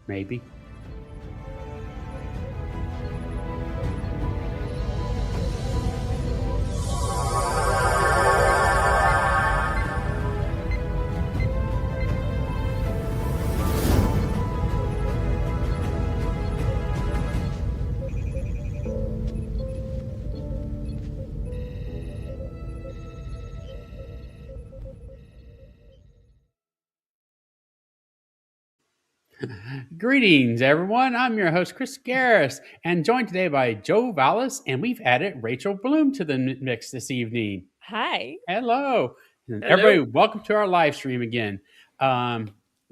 Maybe. Greetings, everyone. I'm your host, Chris Garris, and joined today by Joe Vallis, and we've added Rachel Bloom to the mix this evening. Hi. Hello. And Hello. everybody, welcome to our live stream again. Do a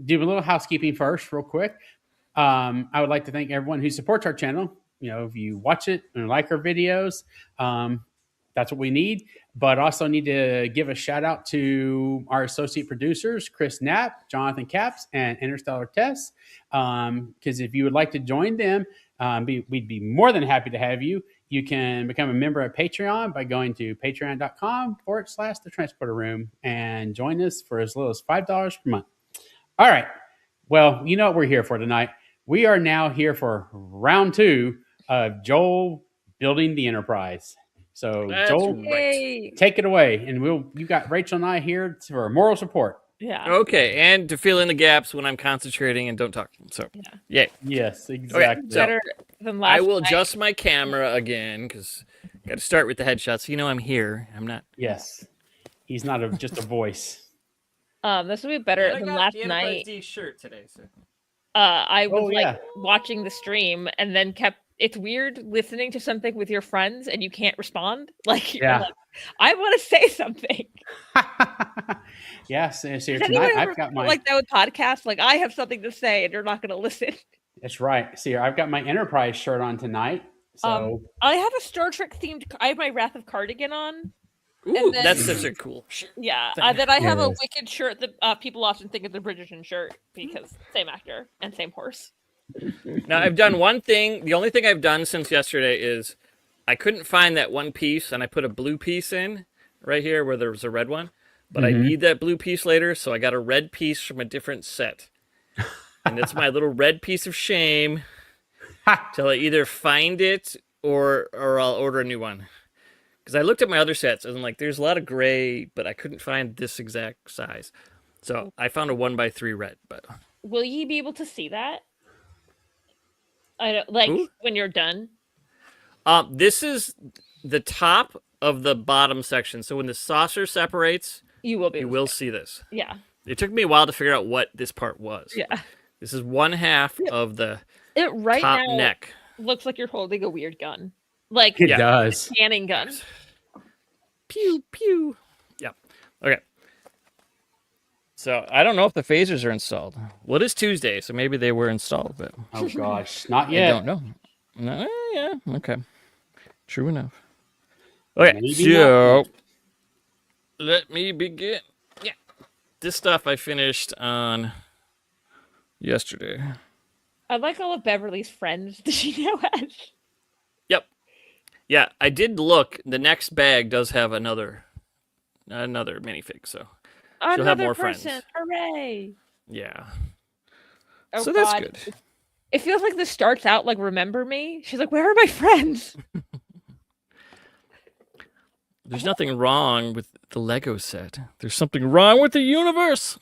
little housekeeping first, real quick. I would like to thank everyone who supports our channel. You know, if you watch it and like our videos, that's what we need. But also need to give a shout out to our associate producers, Chris Knapp, Jonathan Capps, and Interstellar Tess. Because if you would like to join them, we'd be more than happy to have you. You can become a member at Patreon by going to patreon.com/the transporter room and join us for as little as $5 per month. All right. Well, you know what we're here for tonight. We are now here for round 2 of Joel building the Enterprise. So, That's Joel, right. take it away. And you got Rachel and I here for moral support. Yeah. Okay, and to fill in the gaps when I'm concentrating and don't talk. So, yay. Yes, exactly. Okay, so Better than last I will night. adjust my camera again because got to start with the headshot. So you know I'm here. I'm not. Yes. He's not just a voice. This will be better than last night. D shirt today. So. I was watching the stream and then it's weird listening to something with your friends and you can't respond. You're like, I want to say something. Yes. So tonight I've got my that with podcasts. I have something to say and you're not going to listen. That's right. See, I've got my Enterprise shirt on tonight. So I have a Star Trek themed. I have my Wrath of Cardigan on. Ooh, that's such a cool shirt. Yeah, then I have a Wicked shirt that people often think is a Bridgerton shirt because same actor and same horse. Now, I've done one thing. The only thing I've done since yesterday is I couldn't find that one piece, and I put a blue piece in right here where there was a red one. But I need that blue piece later, so I got a red piece from a different set. And it's my little red piece of shame till I either find it or I'll order a new one. Because I looked at my other sets, and I'm like, there's a lot of gray, but I couldn't find this exact size. So I found a 1x3 red. But will you be able to see that? I don't when you're done. This is the top of the bottom section. So when the saucer separates, you will see this. Yeah. It took me a while to figure out what this part was. Yeah. This is one half of the top now neck. Looks like you're holding a weird gun. It does. A scanning gun. Pew pew. Yeah. Okay. So I don't know if the phasers are installed. Well, it is Tuesday, so maybe they were installed, but oh gosh, not yet. I don't know. No, yeah, okay. True enough. Okay, Maybe so let me begin. Yeah. This stuff I finished on yesterday. I like all of Beverly's friends that she now has. Yep. Yeah, I did look. The next bag does have another minifig, so she'll have more friends. Hooray! Yeah. Oh, so that's good. It feels like this starts out like Remember Me. She's like, where are my friends? There's nothing wrong with the Lego set. There's something wrong with the universe.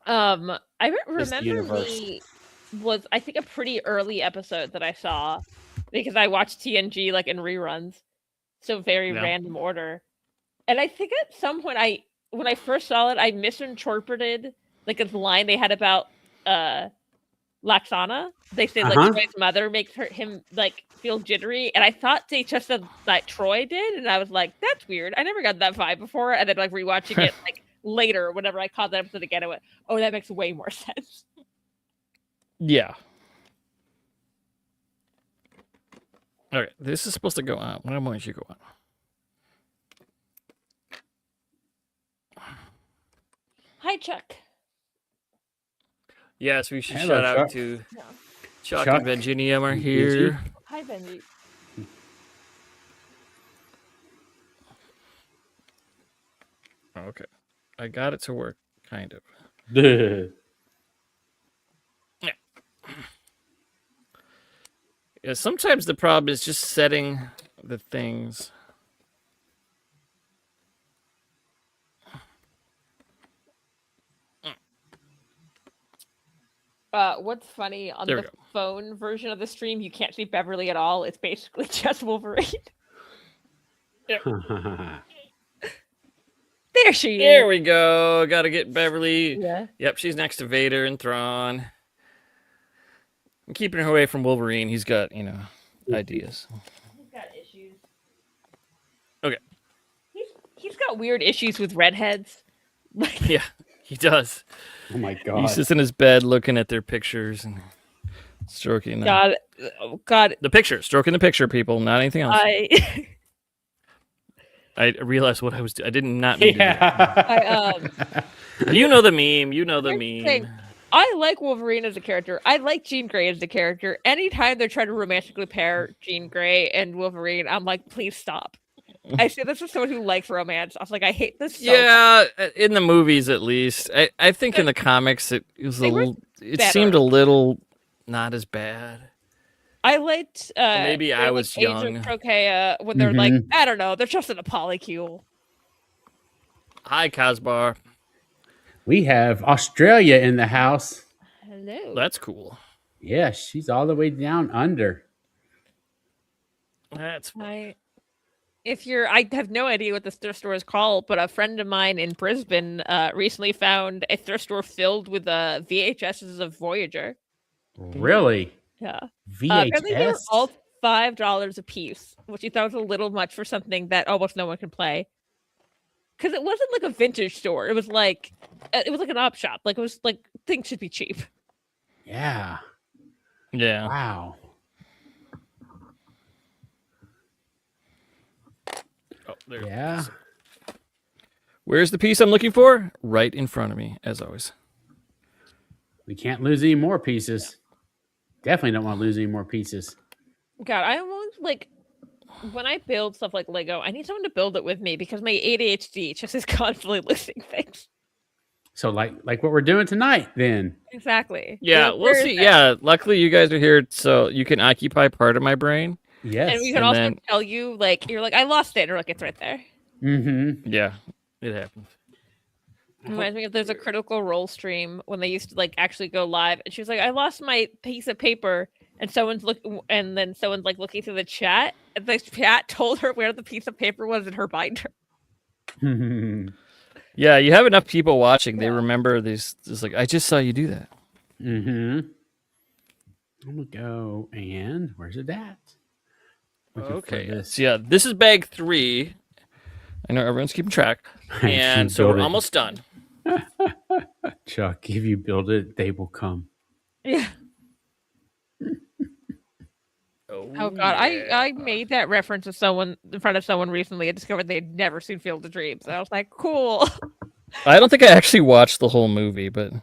I Remember Me was, I think, a pretty early episode that I saw because I watched TNG in reruns. So very random order. And I think at some point when I first saw it, I misinterpreted a line they had about Laxana. They say Troy's mother makes him feel jittery, and I thought they just said that Troy did, and I was like, that's weird. I never got that vibe before, and then rewatching it later, whenever I caught that episode again, I went, oh, that makes way more sense. Yeah. Okay, this is supposed to go on. Why don't you go on? Hi, Chuck. Yes, we should shout out to Chuck and Virginia are here. Hi, Benji. Okay. I got it to work, kind of. Yeah, sometimes the problem is just setting the things. What's funny on There we the go. phone version of the stream, you can't see Beverly at all. It's basically just Wolverine. There she is. There we go. Got to get Beverly. Yeah. Yep, she's next to Vader and Thrawn. I'm keeping her away from Wolverine. He's got, ideas. He's got issues. Okay. He's got weird issues with redheads. Yeah, he does. Oh my god. He sits in his bed looking at their pictures and stroking them. God. The picture. Stroking the picture, people, not anything else. I realized what I was doing. I did not mean to do that. You know the meme. You know the meme. I like Wolverine as a character. I like Jean Grey as a character. Anytime they're trying to romantically pair Jean Grey and Wolverine, I'm like, please stop. I say this as someone who likes romance. I was like, I hate this. In the movies at least. I think in the comics it was it seemed a little not as bad. I liked maybe I was young. Age of Croquet, when they're like, I don't know, they're just in a polycule. Hi, Casbar. We have Australia in the house. Hello. That's cool. Yeah, she's all the way down under. That's I have no idea what the thrift store is called, but a friend of mine in Brisbane recently found a thrift store filled with VHSs of Voyager. Really? Yeah. VHS? They were all $5 a piece, which he thought was a little much for something that almost no one can play. Because it wasn't like a vintage store. It was like an op shop. Like, it was like, things should be cheap. Yeah. Yeah. Wow. Oh, there. Yeah. Where's the piece I'm looking for? Right in front of me, as always. We can't lose any more pieces. Definitely don't want to lose any more pieces. God, I almost like when I build stuff like Lego, I need someone to build it with me because my ADHD just is constantly losing things. So like what we're doing tonight then. Exactly. Yeah, we'll see. Yeah, luckily you guys are here so you can occupy part of my brain. Yes. And we can also tell you, like, you're like, I lost it, and you're like, it's right there. Mm-hmm. Yeah, it happens. It reminds me of there's a Critical Role stream when they used to like actually go live, and she was like, I lost my piece of paper, and someone's looking looking through the chat, and the chat told her where the piece of paper was in her binder. Yeah, you have enough people watching, they remember these. It's like, I just saw you do that. Mm-hmm. I'm gonna go and where's it at? Okay. So yeah, this is bag 3. I know everyone's keeping track, and so we're almost done. Chuck, if you build it, they will come. Yeah. Oh God, yeah. I made that reference to someone in front of someone recently. I discovered they'd never seen Field of Dreams. And I was like, cool. I don't think I actually watched the whole movie, but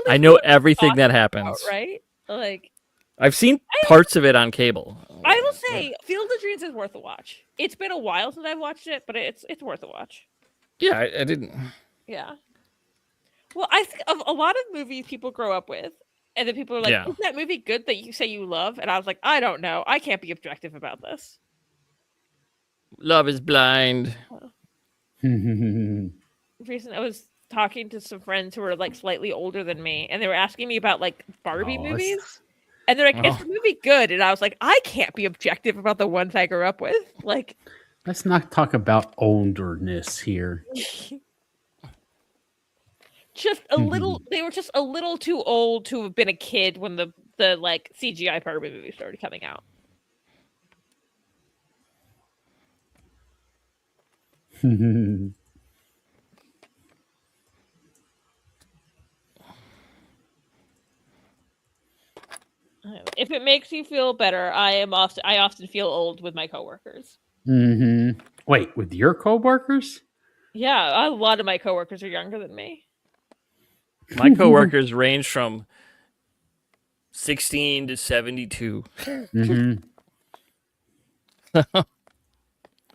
I know everything that happens. About, right? Like, I've seen parts of it on cable. I will say, Field of Dreams is worth a watch. It's been a while since I've watched it, but it's worth a watch. Yeah, I didn't. Yeah. Well, I think of a lot of movies people grow up with, and then people are like, is that movie good that you say you love? And I was like, I don't know. I can't be objective about this. Love is blind. Recently, I was talking to some friends who were like slightly older than me, and they were asking me about like Barbie movies. And they're like, is the movie good? And I was like, I can't be objective about the ones I grew up with. Like, let's not talk about olderness here. Just a little, they were just a little too old to have been a kid when the like CGI Barbie movie started coming out. If it makes you feel better, I often feel old with my coworkers. Mm-hmm. Wait, with your coworkers? Yeah, a lot of my coworkers are younger than me. My coworkers range from 16 to 72. Mm-hmm.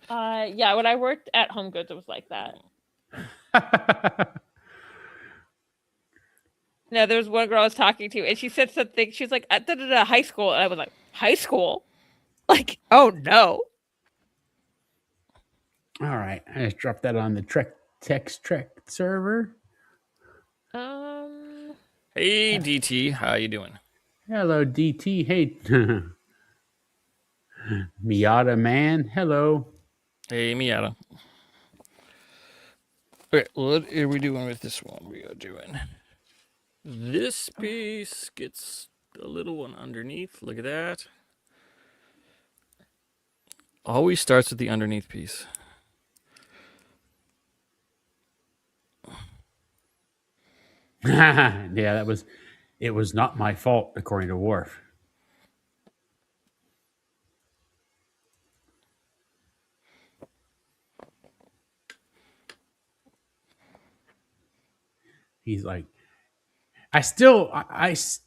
Yeah, when I worked at Home Goods, it was like that. No, there was one girl I was talking to, and she said something. She's like, "At high school," and I was like, "High school? Like, oh no!" All right, I just dropped that on the Trek server. Hey DT, how you doing? Hello, DT. Hey, Miata man. Hello. Hey Miata. Okay, what are we doing with this one? We are doing this piece gets a little one underneath. Look at that. Always starts with the underneath piece. Yeah, it was not my fault, according to Worf. He's like, I still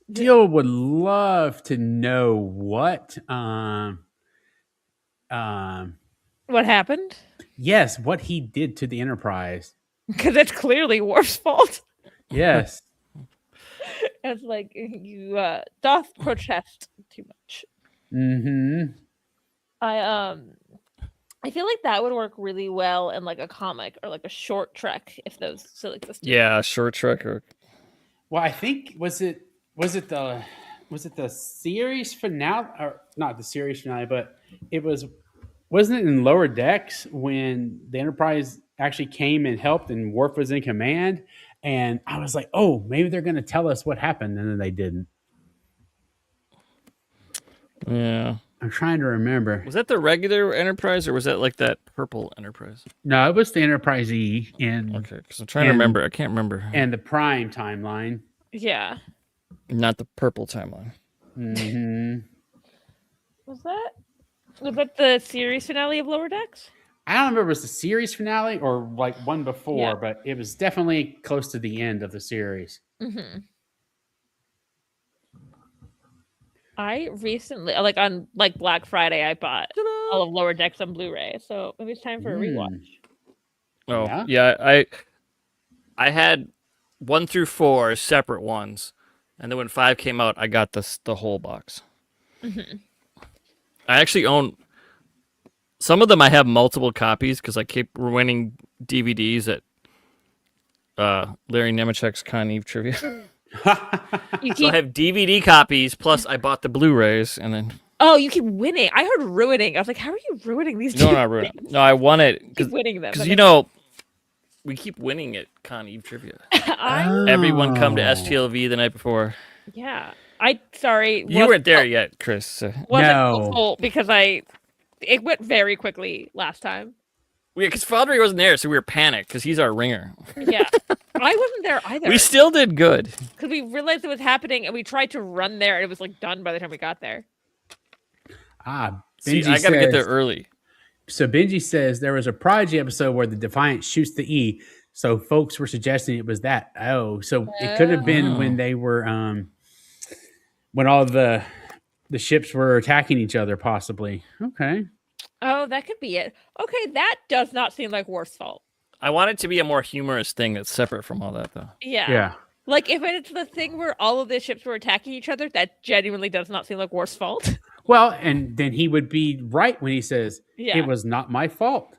would love to know what What happened? yes, what he did to the Enterprise. Because it's clearly Worf's fault. Yes. It's like you doth protest too much. Mm-hmm. I feel like that would work really well in like a comic or like a short trek if those still existed. Yeah, short trek. Well, I think was it the series finale, or not the series finale, but wasn't it in Lower Decks when the Enterprise actually came and helped and Worf was in command? And I was like, oh, maybe they're going to tell us what happened, and then they didn't. Yeah. I'm trying to remember. Was that the regular Enterprise or was that like that purple Enterprise? No, it was the Enterprise E in Okay, because I'm trying to remember. I can't remember. and the Prime timeline. Yeah. Not the purple timeline. Mm-hmm. Was that the series finale of Lower Decks? I don't remember if it was the series finale or like one before, Yeah. but it was definitely close to the end of the series. Mm-hmm. I recently, like on like Black Friday, I bought all of Lower Decks on Blu-ray, so maybe it's time for a rewatch. Oh yeah, I had 1 through 4 separate ones, and then when 5 came out, I got the whole box. Mm-hmm. I actually own some of them. I have multiple copies because I keep winning DVDs at Larry Nemechek's Con Eve trivia. So I have DVD copies, plus I bought the Blu-rays, and then... Oh, you keep winning. I heard ruining. I was like, how are you ruining these No, not ruining. No, I won it. Keep winning them. Because, you know, we keep winning at Con Eve trivia. Everyone come to STLV the night before. Yeah. You weren't there yet, Chris. So. Wasn't hopeful because it went very quickly last time. Yeah, because Fodry wasn't there, so we were panicked because he's our ringer. Yeah. I wasn't there either. We still did good. Because we realized it was happening and we tried to run there and it was like done by the time we got there. See, I got to get there early. So Benji says there was a Prodigy episode where the Defiant shoots the E. So folks were suggesting it was that. Oh, so it could have been when they were, when all the ships were attacking each other, possibly. Okay. Oh, that could be it. Okay, that does not seem like Worf's fault. I want it to be a more humorous thing that's separate from all that, though. Yeah. Yeah. Like, if it's the thing where all of the ships were attacking each other, that genuinely does not seem like Worf's fault. Well, and then he would be right when he says, it was not my fault.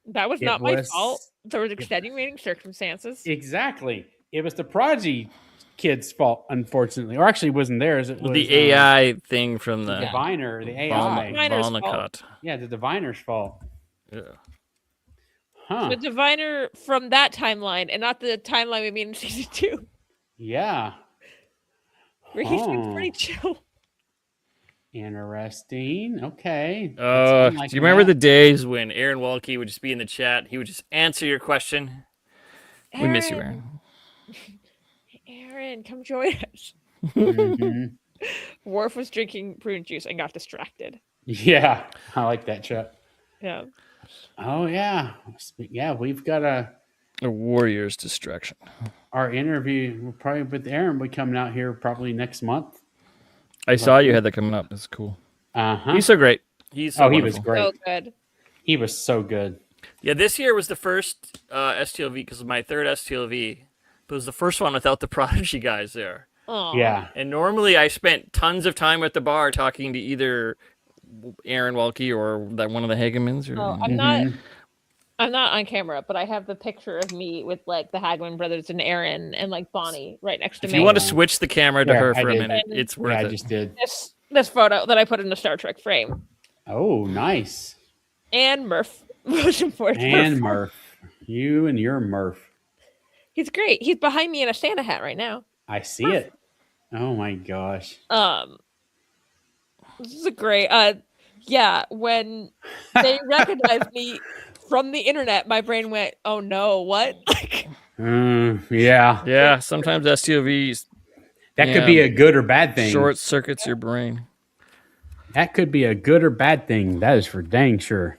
That was not my fault. There was extenuating circumstances. Exactly. It was the Prodigy kid's fault, unfortunately. Or actually, it wasn't theirs. It was the AI thing from the Diviner, the AI. Valnacott. Yeah, the Diviner's fault. Yeah. Huh. The Diviner from that timeline, and not the timeline we meet in season 2. Yeah. Where he seems pretty chill. Interesting. Okay. Do you remember the days when Aaron Walke would just be in the chat? He would just answer your question. Aaron, we miss you, Aaron. Aaron, come join us. Mm-hmm. Worf was drinking prune juice and got distracted. Yeah, I like that chat. Yeah. Oh yeah, yeah. We've got a warrior's distraction. Our interview probably with Aaron will be coming out here probably next month. I saw you had that coming up. That's cool. He's so great. He's so he was great. So good. He was so good. Yeah, this year was the first STLV because of my third STLV. It was the first one without the Prodigy guys there. Aww. Yeah. And normally I spent tons of time at the bar talking to either Aaron Walke or one of the Hagemans. Or, Oh, I'm not on camera, but I have the picture of me with like the Hagman brothers and Aaron and like Bonnie right next to if me. you want to switch the camera to her for a minute, it's worth it. I just did. This photo that I put in the Star Trek frame. Oh, nice. And Murph. Most important. And Murph. You and your Murph. He's great. He's behind me in a Santa hat right now. I see it. Oh my gosh. This is a great yeah, when they recognized me from the internet, my brain went, "Oh no, what?" Yeah. Yeah, sometimes SUVs that could be a good or bad thing. Short circuits your brain. That could be a good or bad thing. That is for dang sure.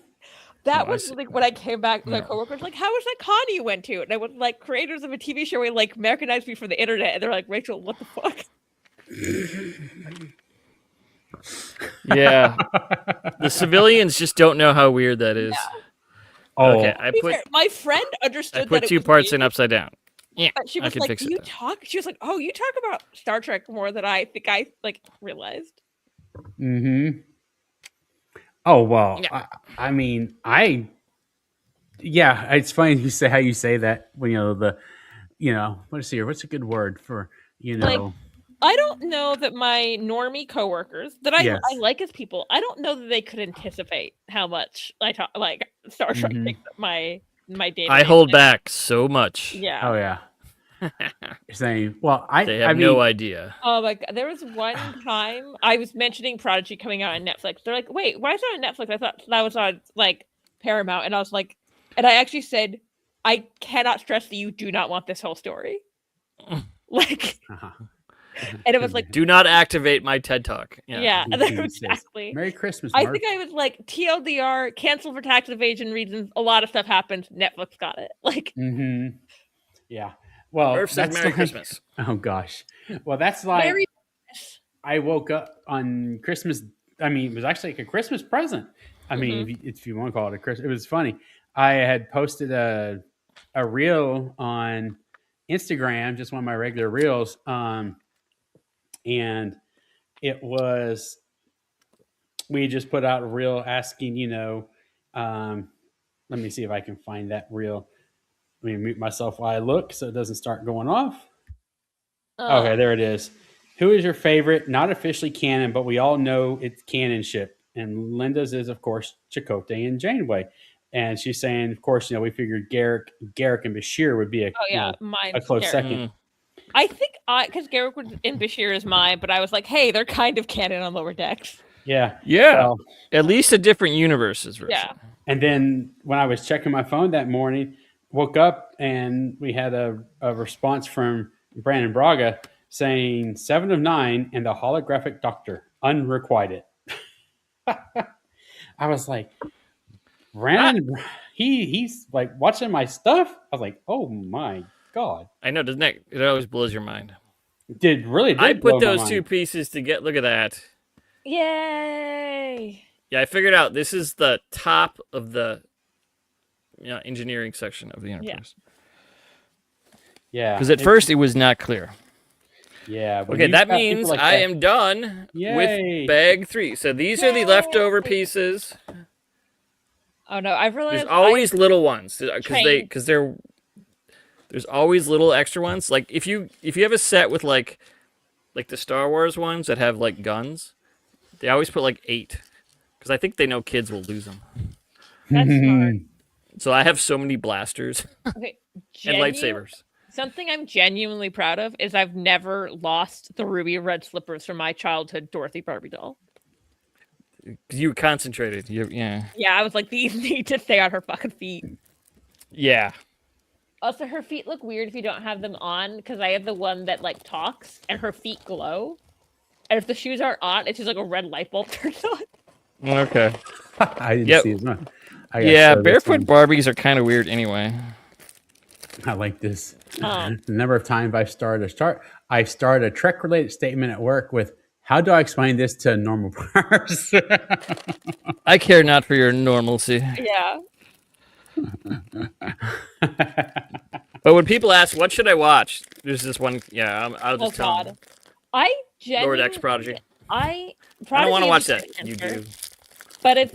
That was like when I came back, my coworkers were like, "How was that con you went to?" And I was like, "Creators of a TV show who like recognized me from the internet," and they're like, "Rachel, what the fuck?" Yeah, the civilians just don't know how weird that is. Yeah. Oh, okay. My friend understood. I put that 2 parts in upside down. Yeah, she was like, "You talk." She was like, "Oh, you talk about Star Trek more than I think I like realized." Mm-hmm. Oh well, yeah. I mean, yeah, it's funny you say how you say that when what's a good word for Like, I don't know that my normie coworkers that I like as people, I don't know that they could anticipate how much I talk like Star Trek takes up my day. I hold back so much. Yeah. Oh yeah. You're saying, well, they have no idea. Oh my god, there was one time I was mentioning Prodigy coming out on Netflix. They're like, "Wait, why is it on Netflix?" I thought that was on like Paramount, and I was like, and I actually said, "I cannot stress that you do not want this whole story." Like, and it was like, "Do not activate my TED Talk." Yeah, exactly. Merry Christmas, Mark. I think I was like, TLDR, cancel for tax evasion reasons. A lot of stuff happened. Netflix got it. Like, yeah. Well, Murph says Merry Christmas. Oh gosh. Well, that's like Merry Christmas. I woke up on Christmas. I mean, it was actually like a Christmas present. I mean, if you want to call it a Christmas, it was funny. I had posted a reel on Instagram, just one of my regular reels, and it was we just put out a reel asking, let me see if I can find that reel. Let me mute myself while I look so it doesn't start going off. Okay, there it is. Who is your favorite, not officially canon, but we all know it's canon ship? And Linda's is, of course, Chakotay and Janeway. And she's saying, of course, we figured Garrick and Bashir would be a close second. I think because Garrick and Bashir is mine, but I was like, hey, they're kind of canon on Lower Decks. Yeah. So, at least a different universes version. Yeah. And then when I was checking my phone that morning, woke up and we had a response from Brandon Braga saying 7 of 9 and the holographic doctor unrequited. I was like, Brandon, he's like watching my stuff. I was like, oh my God. I know, doesn't it always blows your mind. It did. I put those 2 pieces to get, look at that. Yay. Yeah, I figured out this is the top of the engineering section of the universe. Yeah. Because at first it was not clear. Yeah. Okay, that means I am done with bag 3. So these are the leftover pieces. Oh no, I've realized there's always little ones because there's always little extra ones. Like if you have a set with like the Star Wars ones that have like guns, they always put like 8 because I think they know kids will lose them. That's smart. So I have so many blasters and lightsabers. Something I'm genuinely proud of is I've never lost the ruby red slippers from my childhood Dorothy Barbie doll. You were concentrated. Yeah, I was like, these need to stay on her fucking feet. Yeah. Also, her feet look weird if you don't have them on, because I have the one that like talks and her feet glow. And if the shoes aren't on, it's just like a red light bulb turns on. Okay. I didn't see as much. Barefoot Barbies are kind of weird anyway. I like this. The number of times I start a Trek-related statement at work with, how do I explain this to a normal person? I care not for your normalcy. Yeah. But when people ask, what should I watch? There's this one. Yeah, I'll just tell them. I Lower genuinely... Decks Prodigy. I don't want to watch that. Answer, You do. But it's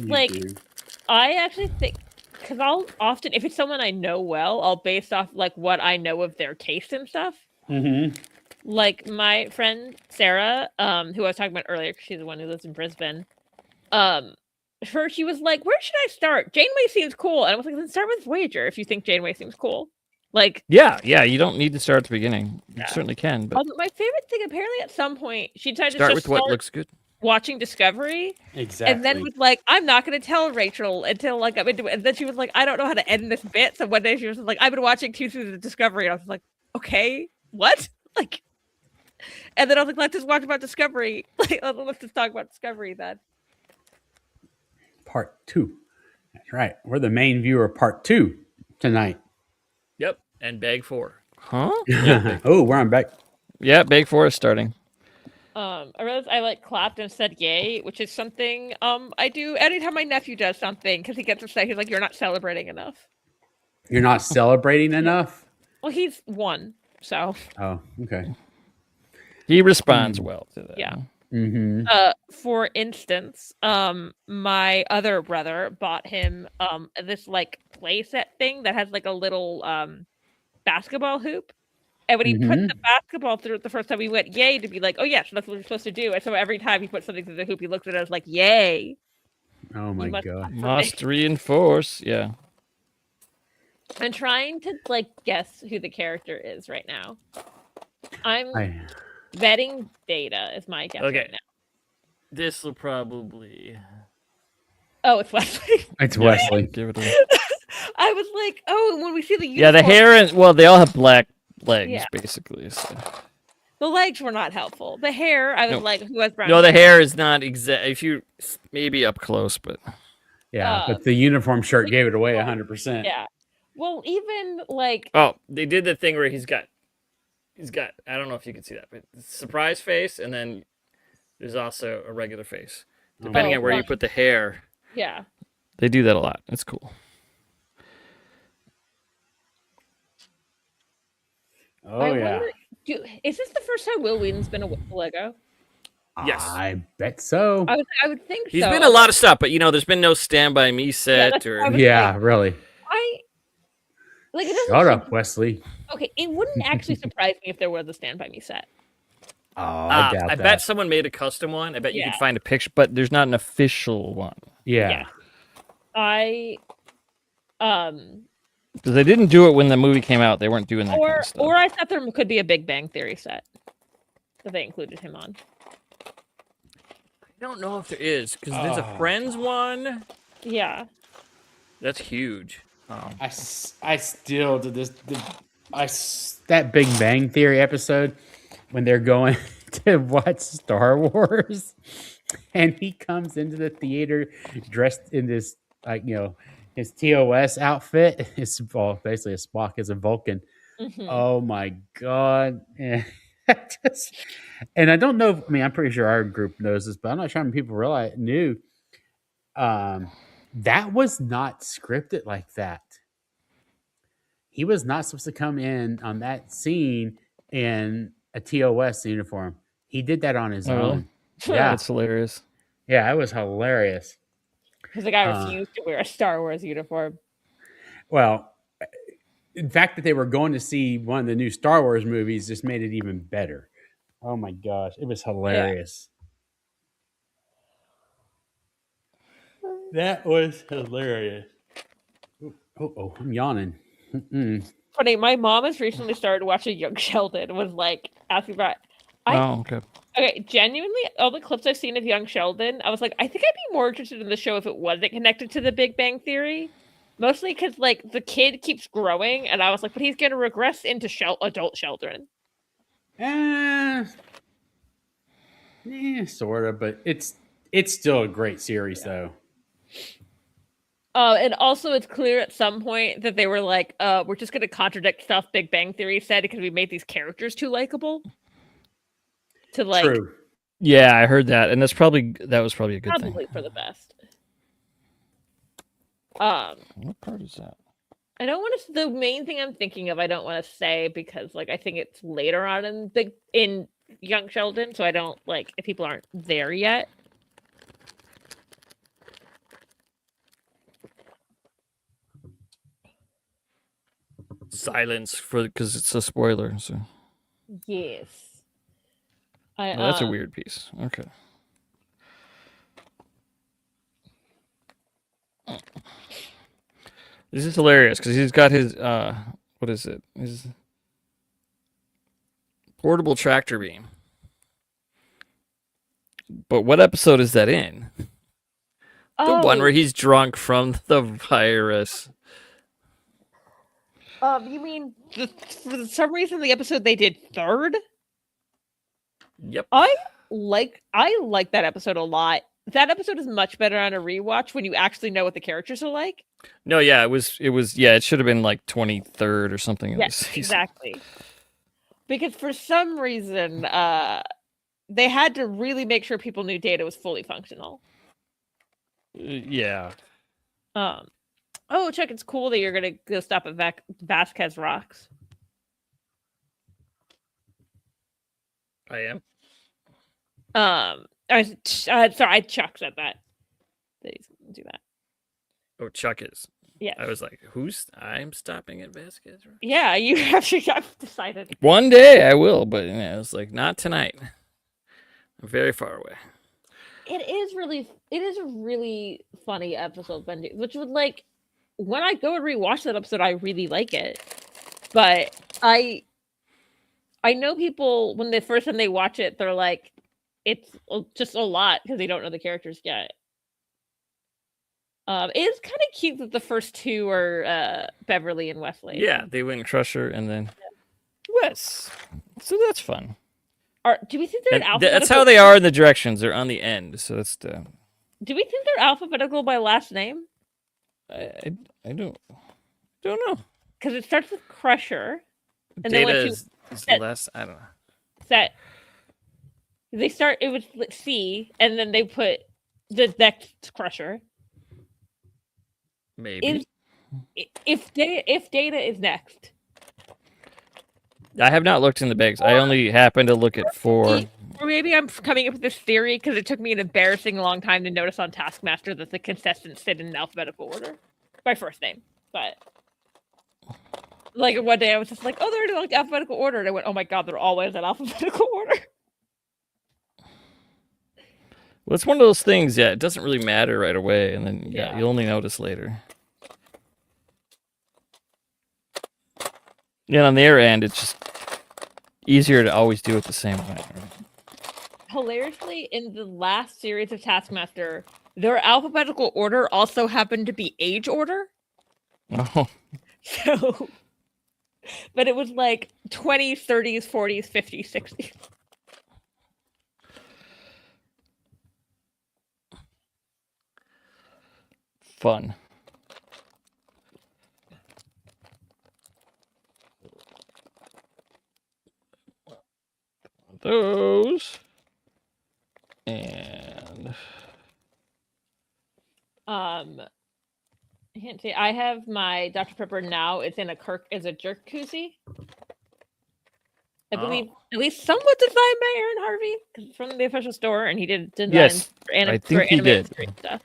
I actually think... Because I'll often, if it's someone I know well, I'll base off like what I know of their taste and stuff. Mm-hmm. Like my friend Sarah, who I was talking about earlier, because she's the one who lives in Brisbane. She was like, "Where should I start? Janeway seems cool," and I was like, "Then start with Voyager if you think Janeway seems cool." Like, yeah, you don't need to start at the beginning. You certainly can. But my favorite thing, apparently, at some point, she decided start to with what looks good. Watching Discovery, exactly, and then was like, "I'm not going to tell Rachel until like I'm into it." And then she was like, "I don't know how to end this bit." So one day she was like, "I've been watching 2 seasons of Discovery," and I was like, "Okay, what?" Like, and then I was like, "Let's just watch about Discovery." Like, let's just talk about Discovery then. Part 2. That's right. We're the main viewer of part 2 tonight. Yep, and Bag 4. Huh? Oh, we're on back. Yeah, Bag 4 is starting. I realized I clapped and said yay, which is something I do anytime my nephew does something because he gets upset. He's like, "You're not celebrating enough." You're not celebrating enough? Well, he's 1, so. Oh, okay. He responds well to that. Yeah. Mm-hmm. For instance, my other brother bought him this play set thing that has a little basketball hoop. And when he put the basketball through it the first time, he went, "Yay," to be like, "Oh, yes, that's what we're supposed to do." And so every time he put something through the hoop, he looks at it as like, "Yay." Oh, my God. Must reinforce. Yeah. I'm trying to, guess who the character is right now. I'm vetting data is my guess right now. This will probably... Oh, it's Wesley. It's Wesley. Give it a... I was like, oh, when we see the uniform... Yeah, the hair and... Well, they all have black legs, basically. So. The legs were not helpful. The hair, I was like, who has brown No, the hair is not exact. If you... Maybe up close, but... Yeah, but the uniform shirt gave it away 100%. Yeah. Well, even, Oh, they did the thing where he's got... I don't know if you can see that, but surprise face, and then there's also a regular face. Depending on where you put the hair. Yeah. They do that a lot. It's cool. Oh, yeah. Is this the first time Will Wheaton's been a Lego? Yes. I bet so. I would think He's been a lot of stuff, but, there's been no Stand By Me set. Really. Shut up, Wesley. Okay, it wouldn't actually surprise me if there was a Stand By Me set. Oh, I doubt that. I bet someone made a custom one. I bet you could find a picture, but there's not an official one. Yeah. Because they didn't do it when the movie came out. They weren't doing that kind of stuff. Or I thought there could be a Big Bang Theory set that they included him on. I don't know if there is, because there's a Friends one. Yeah. That's huge. I still to this that Big Bang Theory episode when they're going to watch Star Wars, and he comes into the theater dressed in this his TOS outfit. It's basically a Spock as a Vulcan. Mm-hmm. Oh my God. And I don't know. I mean, I'm pretty sure our group knows this, but I'm not sure how many people knew. That was not scripted like that. He was not supposed to come in on that scene in a TOS uniform. He did that on his own. Yeah, that's hilarious. Yeah, it was hilarious. Because the guy refused to wear a Star Wars uniform. Well, in fact that they were going to see one of the new Star Wars movies just made it even better. Oh my gosh, it was hilarious. Yeah. That was hilarious. Oh, I'm yawning. Funny, my mom has recently started watching Young Sheldon and was asking about okay. Okay, genuinely, all the clips I've seen of Young Sheldon, I was like, I think I'd be more interested in the show if it wasn't connected to the Big Bang Theory. Mostly because, the kid keeps growing, and I was like, but he's going to regress into adult Sheldon. Sort of, but it's still a great series, though. And also, it's clear at some point that they were like, we're just going to contradict stuff Big Bang Theory said because we made these characters too likable. True. Yeah, I heard that, and that was probably a good thing. Probably for the best. What part is that? I don't want to. The main thing I'm thinking of, I don't want to say because, like, I think it's later on in Young Sheldon, so I don't like if people aren't there yet. Silence for because it's a spoiler. So Yes. that's a weird piece. Okay. This is hilarious because he's got his what is it? His portable tractor beam. But what episode is that in? The one where he's drunk from the virus. You mean for some reason the episode they did third? Yep. I like that episode a lot. That episode is much better on a rewatch when you actually know what the characters are like. No, yeah, it was yeah, it should have been like 23rd or something. Yes, exactly. Because for some reason, they had to really make sure people knew Data was fully functional. Yeah. Oh, Chuck, it's cool that you're gonna go stop at Vasquez Rocks. I am. Sorry, Chuck said that. That he's gonna do that. Oh, Chuck is. Yeah. I was like, I'm stopping at Vasquez Rocks. Yeah, you actually got decided. One day I will, but I was like, not tonight. I'm very far away. It is a really funny episode, Benji, which would like when I go and rewatch that episode, I really like it. But I know people when the first time they watch it, they're like, it's just a lot because they don't know the characters yet. It is kind of cute that the first two are Beverly and Wesley. Yeah, they went Crusher and then Wes. So that's fun. Do we think they're alphabetical? That's how they are in the directions. They're on the end, so that's the. Do we think they're alphabetical by last name? I don't know. Because it starts with Crusher, and Data then is less. I don't know. Set. They start. It was C, and then they put the next Crusher. Maybe. If Data is next. I have not looked in the bags. I only happen to look at 4. Or maybe I'm coming up with this theory because it took me an embarrassing long time to notice on Taskmaster that the contestants sit in alphabetical order by first name. But like one day I was just like, oh, they're in like alphabetical order, and I went, oh my god, they're always in alphabetical order. Well, it's one of those things. Yeah, it doesn't really matter right away, and then you only notice later. Yeah, on their end, it's just easier to always do it the same way. Right? Hilariously, in the last series of Taskmaster, their alphabetical order also happened to be age order. Oh. So, but it was like 20s, 30s, 40s, 50s, 60s. Fun. Those and I can't say I have my Dr. Pepper now. It's in a jerk koozie. I believe at least somewhat designed by Aaron Harvey because it's from the official store, and he did designs for I think he did. Stuff.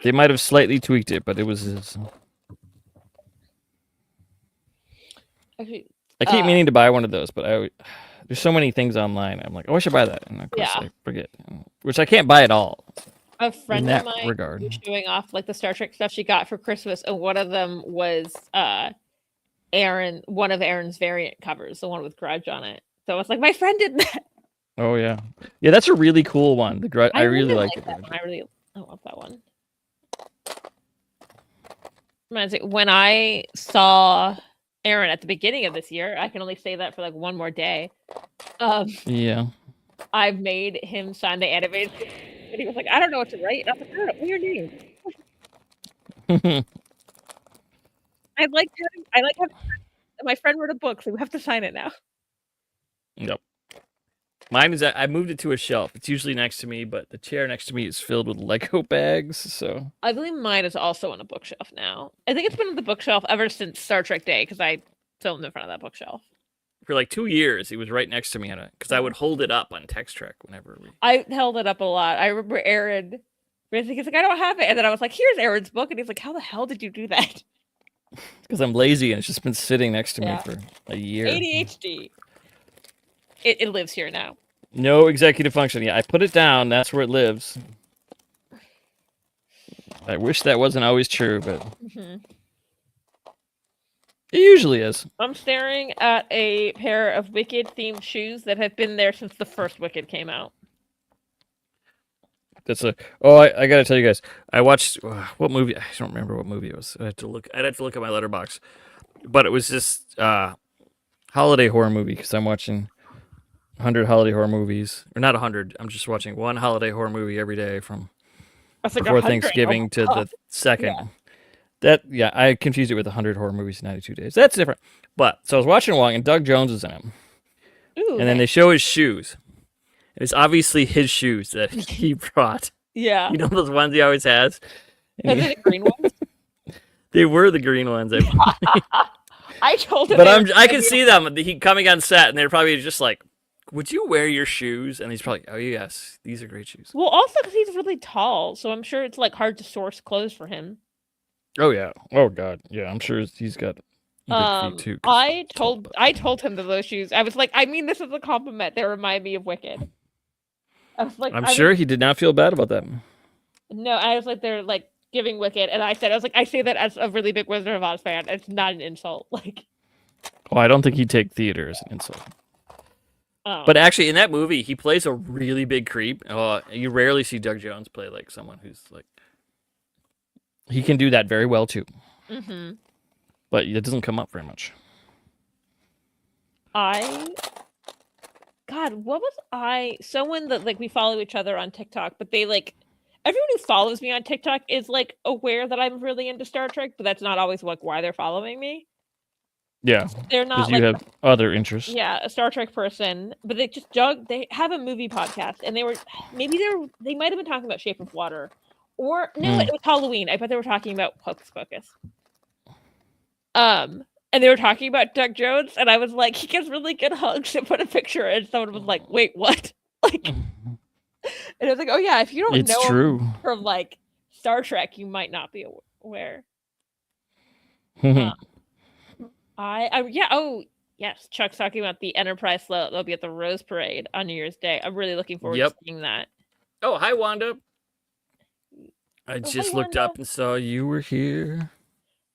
They might have slightly tweaked it, but it was his. Actually, I keep meaning to buy one of those, but there's so many things online. I'm like, oh, I should buy that, and of course I forget. Which I can't buy at all. A friend of mine was showing off like the Star Trek stuff she got for Christmas, and one of them was one of Aaron's variant covers, the one with Grudge on it. So I was like, my friend did that. Oh yeah, that's a really cool one. The Grudge, I really like it. That one. I love that one. When I saw Aaron at the beginning of this year, I can only say that for like one more day. Yeah. I've made him sign the animated, and he was like, "I don't know what to write." And I was like, "Oh, what's your name?" I like having my friend wrote a book, so we have to sign it now. Yep. Mine is I moved it to a shelf. It's usually next to me, but the chair next to me is filled with Lego bags. So I believe mine is also on a bookshelf now. I think it's been on the bookshelf ever since Star Trek Day because I filmed in front of that bookshelf. for like 2 years, it was right next to me on it because I would hold it up on Text Trek whenever we. I held it up a lot. I remember Aaron. He's like, I don't have it, and then I was like, "Here's Aaron's book," and he's like, "How the hell did you do that?" Because I'm lazy and it's just been sitting next to me for a year. ADHD. It lives here now. No executive function. Yeah, I put it down. That's where it lives. I wish that wasn't always true, but it usually is. I'm staring at a pair of Wicked-themed shoes that have been there since the first Wicked came out. I gotta tell you guys. I watched what movie? I don't remember what movie it was. I'd have to look at my letterbox, but it was just holiday horror movie because I'm watching 100 holiday horror movies, or not 100. I'm just watching one holiday horror movie every day from before Thanksgiving to the second. Yeah. I confused it with 100 horror movies in 92 days. That's different. But so I was watching along, and Doug Jones is in it, and then they show his shoes. It's obviously his shoes that he brought. Yeah. You know those ones he always has? Are they the green ones? They were the green ones. I told him. But I can see them. He coming on set, and they're probably just like, would you wear your shoes? And he's probably, oh, yes, these are great shoes. Well, also because he's really tall, so I'm sure it's like hard to source clothes for him. Oh, yeah. Oh, God. Yeah, I'm sure he's got big feet, too. I told him that those shoes, I was like, I mean this is a compliment. They remind me of Wicked. I was like, I'm sure he did not feel bad about that. No, I was like, they're like giving Wicked, and I was like, I say that as a really big Wizard of Oz fan. It's not an insult. Like, oh, I don't think he'd take theater as an insult. Oh. But actually, in that movie, he plays a really big creep. You rarely see Doug Jones play like someone who's like. He can do that very well too. Mm-hmm. But it doesn't come up very much. God, what was someone that like we follow each other on TikTok, but they like everyone who follows me on TikTok is like aware that I'm really into Star Trek, but that's not always like why they're following me. Yeah, they're not. Because you have other interests. Yeah, a Star Trek person, but they have a movie podcast, and they might have been talking about Shape of Water, or no, it was Halloween. I bet they were talking about Hocus Pocus. And they were talking about Doug Jones, and I was like, he gives really good hugs, and put a picture, and someone was like, wait, what? Like, and I was like, oh yeah, if you don't know him from like Star Trek, you might not be aware. Oh yes, Chuck's talking about the Enterprise float. They'll be at the Rose Parade on New Year's Day. I'm really looking forward to seeing that. Oh, hi Wanda. I just looked up and saw you were here.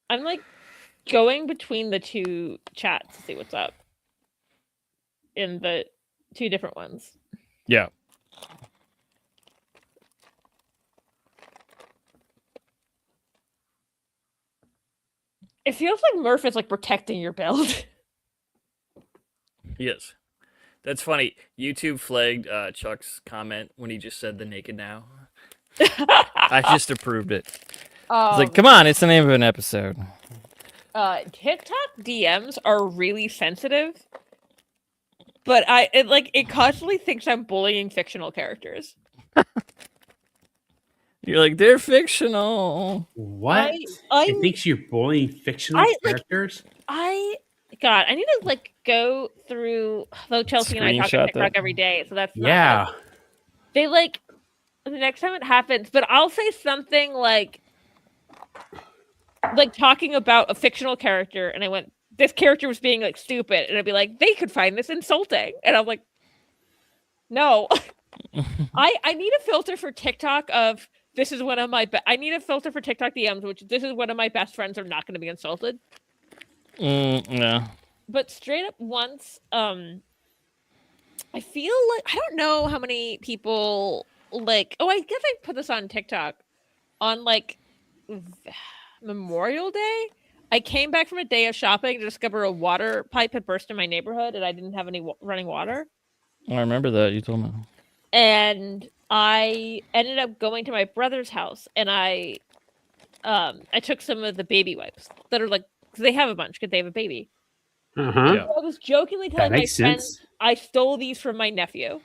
I'm like going between the two chats to see what's up in the two different ones. Yeah. It feels like Murph is like protecting your build. Yes. That's funny. YouTube flagged Chuck's comment when he just said the naked now. I just approved it. It's like, come on, it's the name of an episode. TikTok DMs are really sensitive, but it constantly thinks I'm bullying fictional characters. You're like, they're fictional. What? It thinks you're bullying fictional characters? God, I need to like go through. Though Chelsea and I talk to TikTok every day, so that's not they like the next time it happens. But I'll say something like talking about a fictional character, and I went, this character was being like stupid, and I'd be like, they could find this insulting, and I'm like, no. I need a filter for TikTok of this is one of my I need a filter for TikTok DMs, which this is one of my best friends are not going to be insulted. Yeah. But straight up once, I feel like I don't know how many people like. Oh, I guess I put this on TikTok on like Memorial Day. I came back from a day of shopping to discover a water pipe had burst in my neighborhood, and I didn't have any running water. I remember that you told me. And I ended up going to my brother's house, and I took some of the baby wipes that are like. Because they have a bunch, because they have a baby. Uh-huh. So I was jokingly telling my friends, I stole these from my nephew.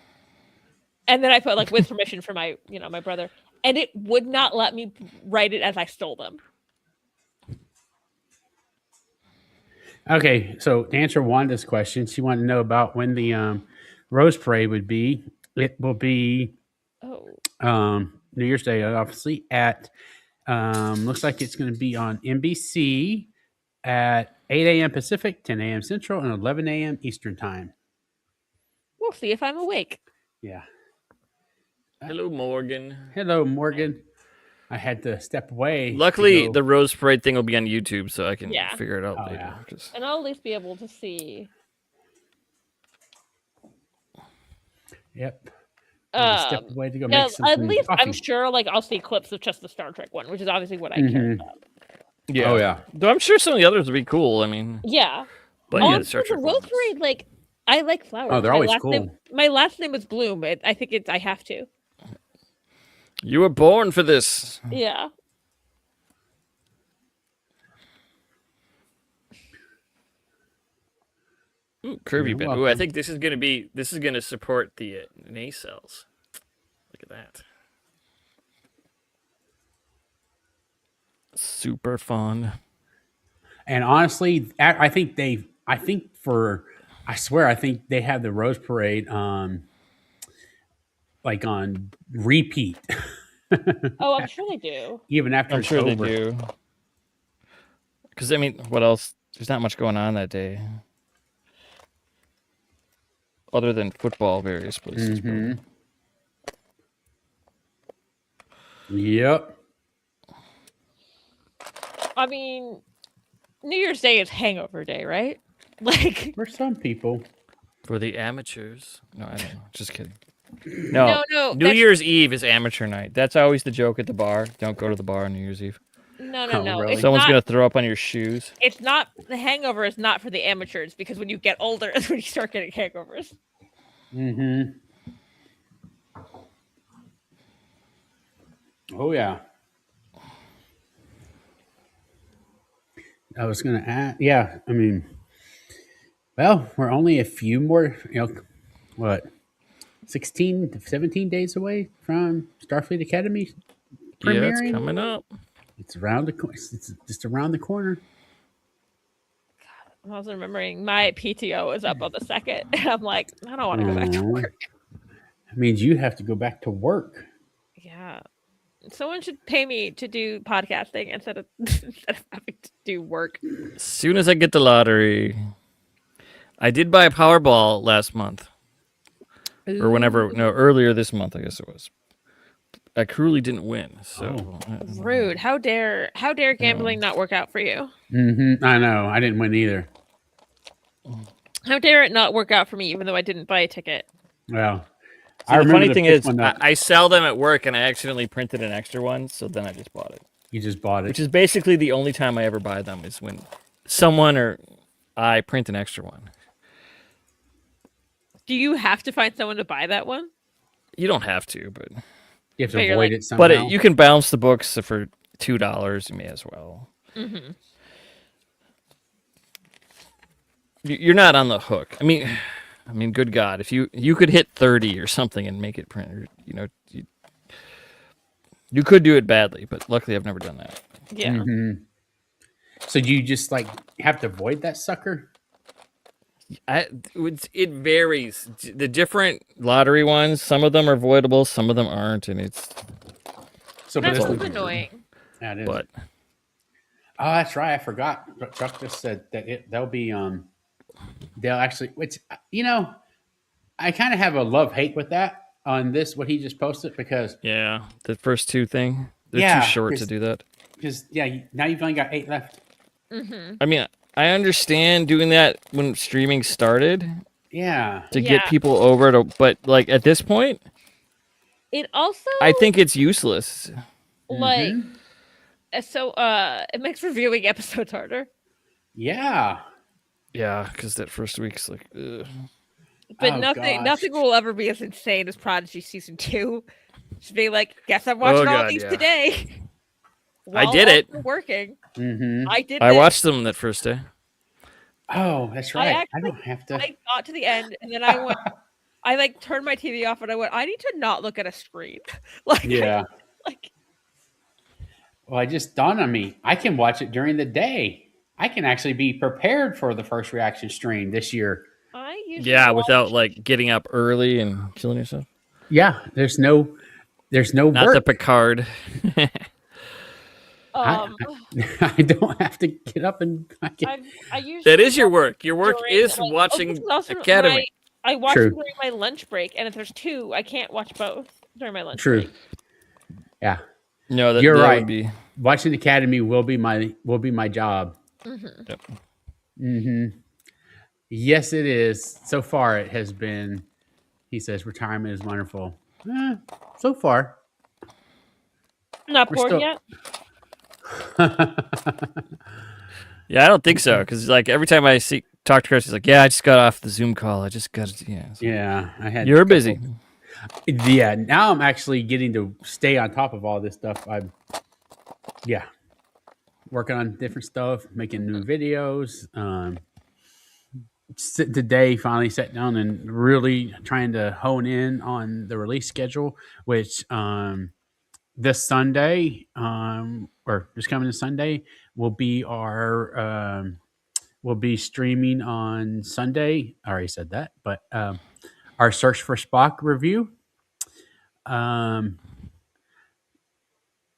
And then I put like with permission from my, my brother, and it would not let me write it as I stole them. Okay, so to answer Wanda's question, she wanted to know about when the Rose Parade would be. It will be New Year's Day, obviously, at looks like it's going to be on NBC at 8 a.m. Pacific, 10 a.m. Central, and 11 a.m. Eastern Time. We'll see if I'm awake. Yeah. Hello, Morgan. Hello, Morgan. I had to step away. Luckily, the Rose Parade thing will be on YouTube, so I can figure it out later. Yeah. And I'll at least be able to see. Yep. Step away to go make some at least coffee. I'm sure I'll see clips of just the Star Trek one, which is obviously what I care about. Yeah. Oh yeah. Though I'm sure some of the others would be cool. I mean. Yeah. But the Star Trek Rose Parade, I like flowers. Oh, they're always cool. My last name is Bloom. I think I have to. You were born for this. Yeah. Ooh, curvy bit. Ooh, I think this is gonna support the nacelles. Look at that. Super fun. And honestly, I think they have the Rose Parade on repeat. Oh, I'm sure they do. Even after it's over. They do. Because I mean, what else? There's not much going on that day, other than football, various places. Mm-hmm. Yep. I mean, New Year's Day is hangover day, right? For some people. For the amateurs. No, I don't know. Just kidding. No. New Year's Eve is amateur night. That's always the joke at the bar. Don't go to the bar on New Year's Eve. No. Really? Someone's going to throw up on your shoes. It's not, the hangover is not for the amateurs, because when you get older is when you start getting hangovers. Mm-hmm. Oh, yeah. I was going to add, yeah, I mean, well, we're only a few more, 16 to 17 days away from Starfleet Academy premiering. Yeah, it's coming up. It's around it's just around the corner. I was remembering my PTO is up on the 2nd, and I'm like, I don't want to go back to work. That means you have to go back to work. Yeah. Someone should pay me to do podcasting instead of having to do work. As soon as I get the lottery. I did buy a Powerball last month. Or earlier this month, I guess it was. I cruelly didn't win, so rude. How dare gambling not work out for you? Mm-hmm. I know. I didn't win either. How dare it not work out for me, even though I didn't buy a ticket? Well, the funny thing is, I sell them at work, and I accidentally printed an extra one, so then I just bought it. You just bought it, which is basically the only time I ever buy them is when someone or I print an extra one. Do you have to find someone to buy that one? You don't have to, but you have to avoid it somehow. But you can balance the books for $2. You may as well. Mm-hmm. You're not on the hook. I mean, good God, if you could hit 30 or something and make it print, you could do it badly, but luckily I've never done that. Yeah. Mm-hmm. So do you just have to avoid that sucker? It varies. The different lottery ones, some of them are avoidable, some of them aren't, and it's that's annoying. Yeah, it is. But oh, that's right. I forgot. Chuck just said that they'll be they'll actually. Which I kind of have a love-hate with that on this what he just posted because the first two thing they're too short to do that. Because now you've only got 8 left. Mm-hmm. I mean, I understand doing that when streaming started. Yeah. To get people over to, but at this point, it also I think it's useless. So it makes reviewing episodes harder. Yeah. Yeah, because that first week's ugh. But nothing will ever be as insane as Prodigy season 2. Just be guess I'm watching all these today. I did it. Working. Mm-hmm. I did. I watched them that first day. Oh, that's right. I don't have to. I got to the end, and then I went. I like turned my TV off, and I went. I need to not look at a screen. Yeah. Like. Well, it just dawned on me. I can watch it during the day. I can actually be prepared for the first reaction stream this year. I usually Yeah, without like getting up early and killing yourself. Yeah, there's no Not work. the Picard. I don't have to get up and. I usually That is your work. Your work during, is like, watching also Academy. I watch True. during my lunch break, and if there's two, I can't watch both during my lunch True. break. Yeah. No, You're that right. would be... Watching Academy will be my job. Mm-hmm. Yep. Mm-hmm. Yes, it is. So far, it has been. He says retirement is wonderful. So far, Not We're bored still- yet. Yeah, I don't think so. Because like every time I talk to Chris, he's like, "Yeah, I just got off the Zoom call. I just got to." Yeah. So Yeah, I had. You're busy. Yeah, now I'm actually getting to stay on top of all this stuff. Working on different stuff, making new videos. Today, finally sat down and really trying to hone in on the release schedule, which this Sunday, or this coming Sunday, will be we'll be streaming on Sunday. I already said that, but our Search for Spock review.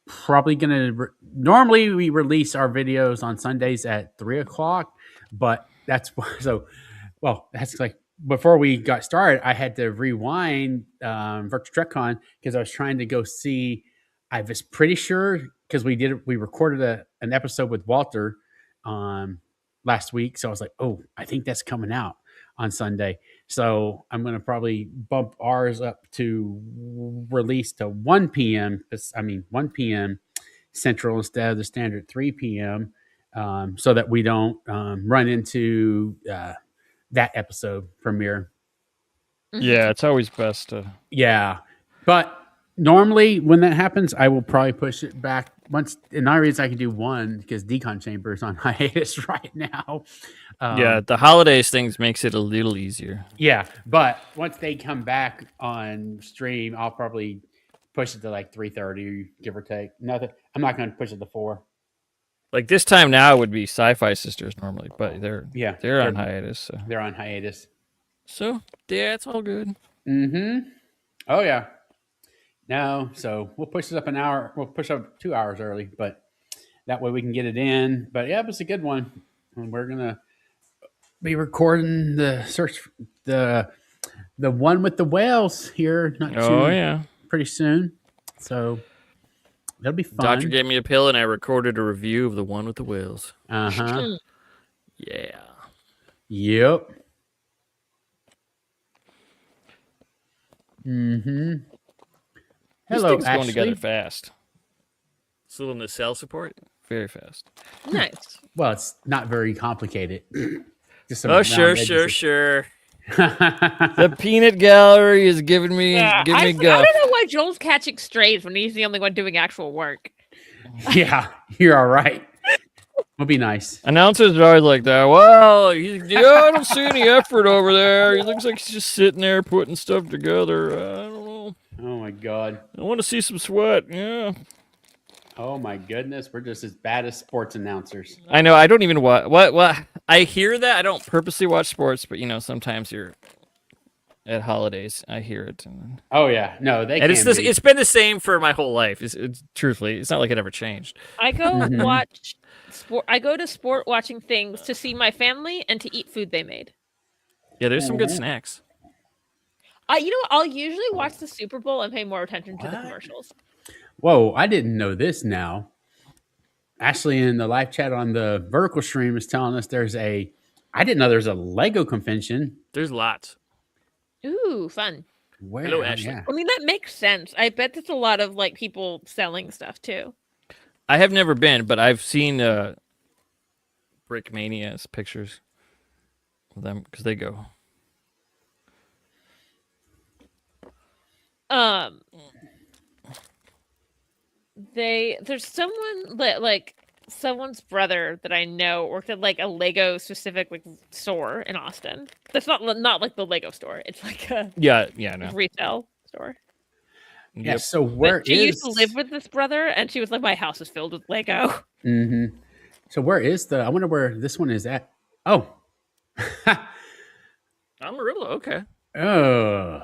Probably gonna normally we release our videos on Sundays at 3:00, but that's so. Well, that's like before we got started, I had to rewind Virtual TrekCon because I was trying to go see. I was pretty sure because we recorded an episode with Walter last week, so I was like, oh, I think that's coming out on Sunday. So I'm going to probably bump ours up to release to 1 p.m. 1 p.m. Central instead of the standard 3 p.m. So that we don't run into that episode premiere. Yeah, it's always best to. Yeah. But normally when that happens, I will probably push it back once. And the only reason I can do one because Decon Chamber is on hiatus right now. Yeah, the holidays things makes it a little easier. Yeah, but once they come back on stream, I'll probably push it to like 3:30, give or take. Nothing. I'm not going to push it to 4. Like this time now would be Sci-Fi Sisters normally, but they're on hiatus. So. They're on hiatus. So yeah, it's all good. Mm-hmm. Oh yeah. No, so we'll push it up an hour. We'll push up 2 hours early, but that way we can get it in. But yeah, it's a good one, and we're gonna be recording the one with the whales here. Pretty soon. So that'll be fun. Doctor gave me a pill, and I recorded a review of the one with the whales. Yeah. Yep. Mm-hmm. Hello, These things going together fast. It's a little nacelle support, very fast. Nice. Well, it's not very complicated. Just some Sure. The peanut gallery is giving me I guff. don't know why Joel's catching strays when he's the only one doing actual work. Yeah, you're all right. Will be nice. Announcers are always like that. Well, I don't see any effort over there. He looks like he's just sitting there putting stuff together. I don't know. Oh my god. I want to see some sweat. Yeah. Oh my goodness, we're just as bad as sports announcers. I know. I don't even watch. What? I hear that. I don't purposely watch sports, but sometimes you're at holidays. I hear it. Oh yeah, no, they. And can be. it's been the same for my whole life. It's truthfully, it's not like it ever changed. I go watch sport. I go to sport watching things to see my family and to eat food they made. Yeah, there's some good snacks. I'll usually watch the Super Bowl and pay more attention to the commercials. Whoa, I didn't know this now. Ashley in the live chat on the vertical stream is telling us I didn't know there's a Lego convention. There's lots. Ooh, fun. Where? Hello, Ashley. Yeah. I mean, that makes sense. I bet there's a lot of people selling stuff too. I have never been, but I've seen Brickmania's pictures of them because they go. There's someone that someone's brother that I know worked at like a Lego specific like store in Austin. That's not like the Lego store. It's like a no. retail store. Yeah. Yep. So But she used to live with this brother, and she was like, "My house is filled with Lego." Mm-hmm. So where is the? I wonder where this one is at. Oh. Amarillo. Okay. Oh.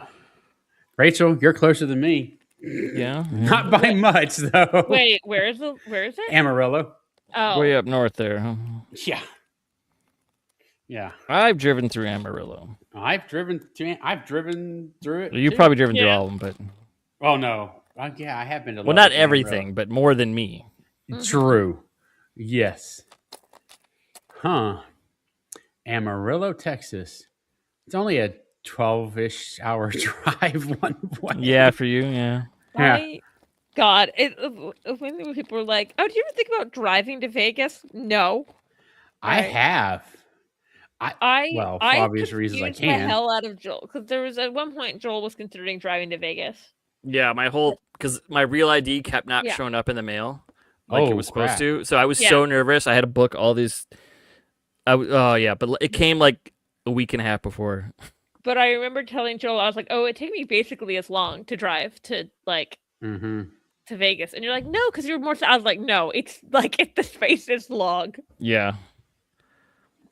Rachel, you're closer than me. Yeah. Not by much though. Wait, where is it? Amarillo. Oh, Way up north there. Huh? Yeah. Yeah. I've driven through Amarillo. I've driven through it. You've too. probably driven through Yeah. all of them, but Oh no. Yeah, I have been to. well, not Lubbock and Amarillo. everything, but more than me. True. Yes. Huh. Amarillo, Texas. It's only a 12-ish hour drive one way. Yeah, for you, yeah. my God! When people were like, "Oh, do you ever think about driving to Vegas?" No, I Right. have. Well, for obvious reasons, I confused the can. hell out of Joel because there was at one point Joel was considering driving to Vegas. Yeah, because my real ID kept not Yeah. showing up in the mail like it Oh, was supposed crap. to. So I was Yeah. so nervous. I had to book all these. Oh yeah, but it came like a week and a half before. But I remember telling Joel, I was like, "Oh, it took me basically as long to drive to like Mm-hmm. to Vegas," and you're like, "No, because you're more." I was like, "No, it's like if the space is long." Yeah,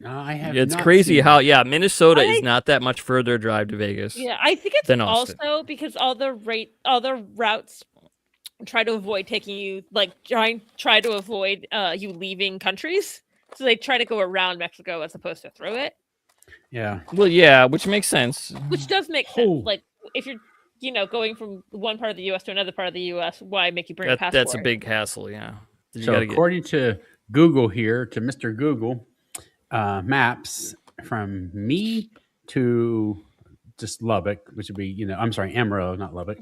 No, I have. it's not crazy seen how that. Minnesota is not that much further drive to Vegas. Yeah, I think it's Than Austin. also because all the routes try to avoid taking you like try to avoid you leaving countries, so they try to go around Mexico as opposed to through it, Yeah. Well, yeah, which makes sense. which does make Oh. sense. Like if you're going from one part of the U.S. to another part of the U.S., why make you bring a passport? That's a big hassle. Yeah. You So gotta get- according to Google here, to Mr. Google Maps, from me to just Lubbock, which would be, I'm sorry, Amarillo, not Lubbock,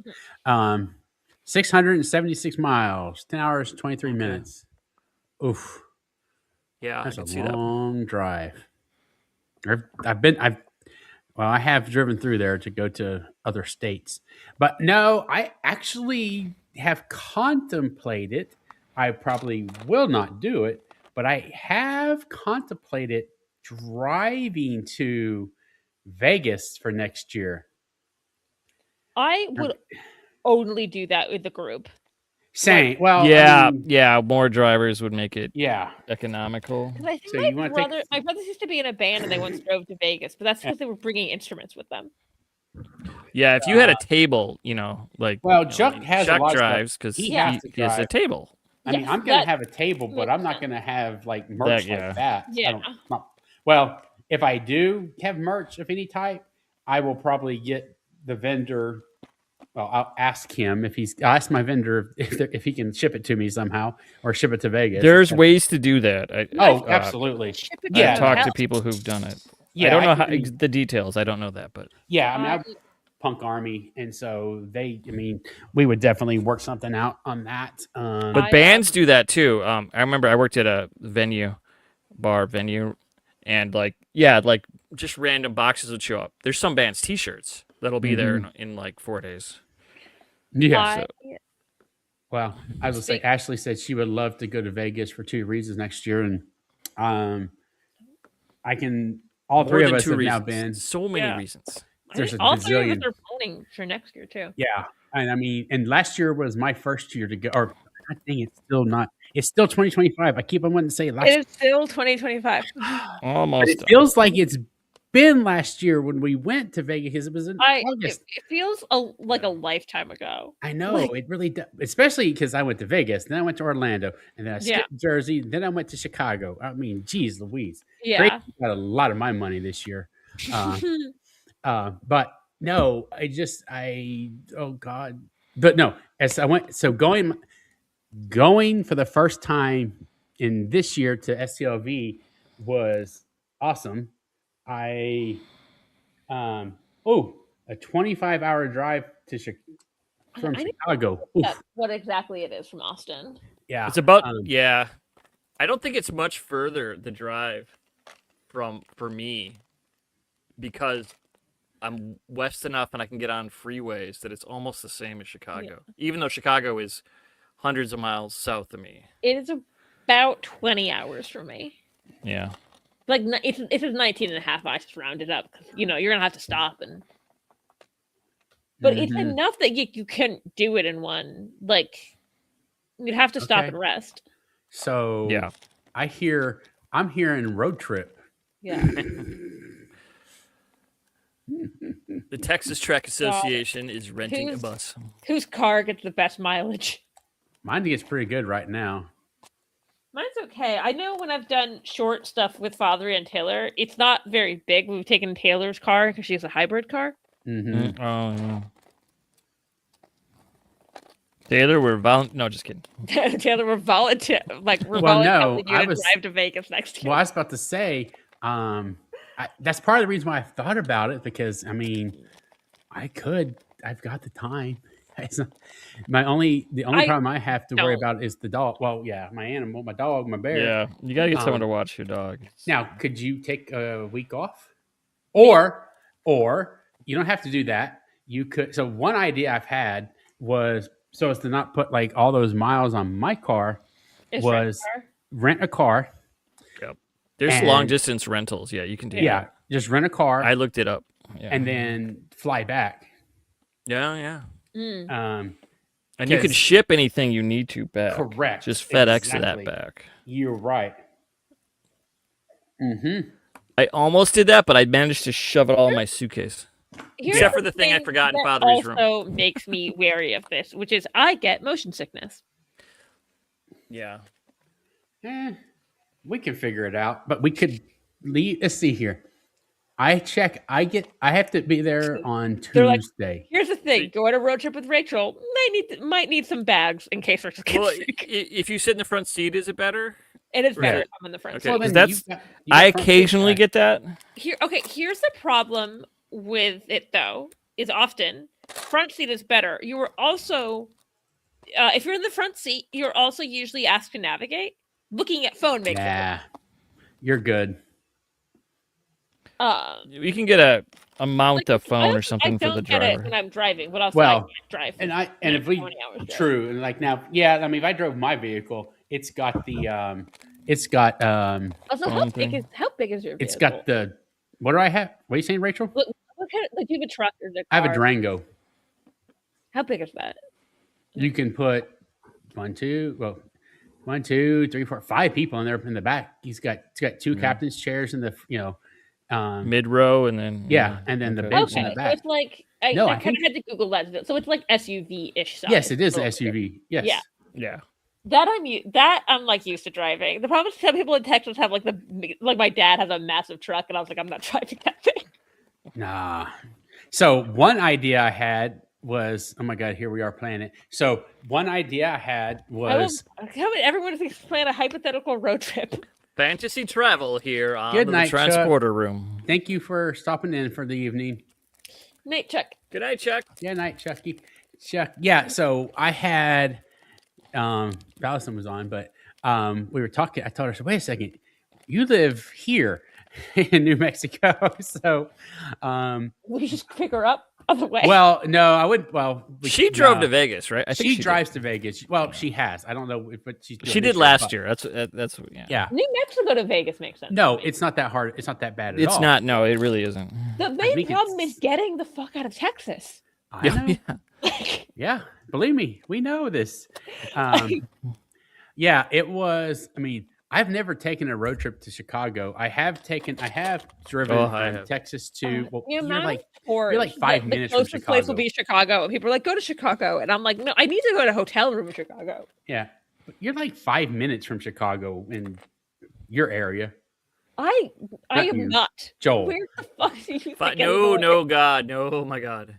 676 miles, 10 hours, 23 minutes. Oof. Yeah, That's I a can see that. long drive. I have driven through there to go to other states, but no, I actually have contemplated. I probably will not do it, but I have contemplated driving to Vegas for next year. I would only do that with the group. Saying, well, Yeah, I mean, yeah, more drivers would make it yeah. economical. 'Cause I think So you wanna take- my brothers used to be in a band and they once drove to Vegas, but that's because they were bringing instruments with them. Yeah, if you had a table, like Well, Chuck has a Chuck lot of stuff. drives because He he has to has a drive. table. I mean, Yes, I'm gonna that have a table, but makes I'm not sense. gonna have like merch yeah. like that. Yeah. Well, if I do have merch of any type, I will probably get the vendor. Well, I'll ask him I'll ask my vendor if he can ship it to me somehow or ship it to Vegas. There's ways to do that. Absolutely. Ship it Yeah, I've to talked hell. to people who've done it. Yeah, I don't know can- the details. I don't know that, but Yeah, I mean, I'm Punk Army, and so we would definitely work something out on that. but bands do that too. I remember I worked at a bar venue, and like just random boxes would show up. There's some bands T-shirts that'll be there in like 4 days. Yeah. I- Well, I was gonna say Ashley said she would love to go to Vegas for 2 reasons next year, and I can. All More three of than us 2 have now reasons. been. So many Yeah. reasons. There's a all three of bazillion. us are planning for next year too. Yeah, and I mean, and last year was my first year to go. Or I think it's still not. It's still 2025. I keep on wanting to say last. It is still 2025. But Almost. it feels like it's been last year when we went to Vegas because it was in August. It feels like a lifetime ago. I know like- it really does, especially because I went to Vegas, then I went to Orlando, and then I skipped Jersey, then I went to Chicago. I mean, geez, Louise, Yeah. Drake got a lot of my money this year. But no, oh God, but no, as I went, so going for the first time in this year to STLV was awesome. A 25-hour drive to from I need Chicago. what exactly it is from Austin. Yeah, It's about yeah. I don't think it's much further the drive for me because I'm west enough and I can get on freeways that it's almost the same as Chicago. Even though Chicago is hundreds of miles south of me. It is about 20 hours for me. Yeah. Like it's 19 and a half. I just rounded up because you're gonna have to stop but it's enough that you couldn't do it in one. Like you'd have to stop and rest. So yeah, I'm hearing road trip. Yeah. The Texas Track Association is renting a bus. Whose car gets the best mileage? Mine gets pretty good right now. Mine's okay. I know when I've done short stuff with Father and Taylor, it's not very big. We've taken Taylor's car because she has a hybrid car. Mm-hmm. Oh, yeah. Taylor, no, just kidding. Taylor, we're volunteering to drive to Vegas next year. Well, I was about to say, that's part of the reason why I thought about it, because I mean, I've got the time. The only problem I have to worry about is the dog. Well, yeah, my animal, my dog, my bear. Yeah, you gotta get someone to watch your dog. Now, could you take a week off? Or you don't have to do that. You could. So one idea I've had was, so as to not put like all those miles on my car, was rent a car. Yep. There's long distance rentals. Yeah, you can do that. Yeah, just rent a car. I looked it up. Yeah. And then fly back. Yeah. Mm. And you can ship anything you need to back. Correct. Just FedEx that back. You're right. Mm-hmm. I almost did that, but I managed to shove it all in my suitcase. Except for the thing I forgot in Father's room. Also makes me wary of this, which is I get motion sickness. Yeah. We can figure it out, but we could leave. Let's see here. I have to be there on Tuesday. Like, here's the thing: go on a road trip with Rachel. Might need some bags in case Rachel gets sick. If you sit in the front seat, is it better? It is better if I'm in the front seat. Well, I occasionally get that. Here's the problem with it though. Is often front seat is better. You are also, if you're in the front seat, you're also usually asked to navigate. Looking at phone makes it. You're good. You can get a mount a phone or something for the driver. I don't get it when I'm driving, but also I can't drive. And if we true and like now, yeah, I mean, if I drove my vehicle, it's got the Also, how big is your vehicle? It's got the. What do I have? What are you saying, Rachel? What kind of, like, do you have a truck or a car? I have a Durango. How big is that? You can put 1, 2, 3, 4, 5 people in there in the back. It's got 2 captain's chairs in the mid row, and then and then the bench in the back. So it's like I kind of had to Google that. So it's like SUV-ish size. Yes, it is an SUV. Yes. Yeah. That I'm like used to driving. The problem is some people in Texas have like my dad has a massive truck, and I was like, I'm not driving that thing. Nah. So one idea I had was, oh my God, here we are planning it. So one idea I had was, everyone is planning a hypothetical road trip. Fantasy travel here on Good the night, transporter Chuck. room. Thank you for stopping in for the evening. Night, Chuck. Good night, Chuck. Yeah, night, Chucky. Chuck. Yeah. So I had. Allison was on, but we were talking. I told her, so wait a second, you live here in New Mexico, so we just pick her up on the way. Well, no, I would. Well, she drove to Vegas, right? I think she drives to Vegas. Well, she has. I don't know, but she did last year. That's yeah. New Mexico to Vegas makes sense. No, it's not that hard. It's not that bad at all. It's not. No, it really isn't. The main problem is getting the fuck out of Texas. I know. Yeah, believe me, we know this. Yeah, it was. I mean, I've never taken a road trip to Chicago. I have driven from Texas to. Well, you're like 5 minutes from Chicago. The closest place will be Chicago. People are like, go to Chicago, and I'm like, no, I need to go to a hotel room in Chicago. Yeah, but you're like 5 minutes from Chicago in your area. I am not. Joel. Where the fuck do you think? No, God, no, oh my God.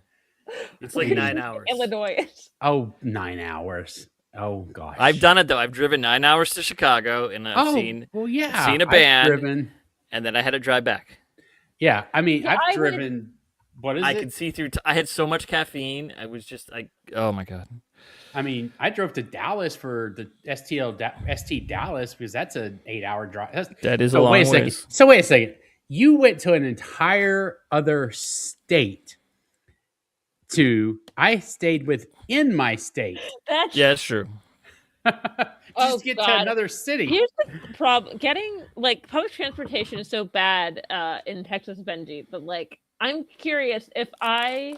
It's like 9 hours. Illinois. Oh, 9 hours. Oh gosh. I've done it though. I've driven 9 hours to Chicago, and I've seen a band, and then I had to drive back. Yeah, I mean, I've driven. What is it? I could see through. I had so much caffeine. I was just like, oh my God. I mean, I drove to Dallas for the ST Dallas because that's an 8-hour drive. That is a long ways. So wait a second. You went to an entire other state. I stayed within my state. Yeah, it's true. just get to another city. Here's the problem: getting like public transportation is so bad in Texas, Benji. But like, I'm curious if I'm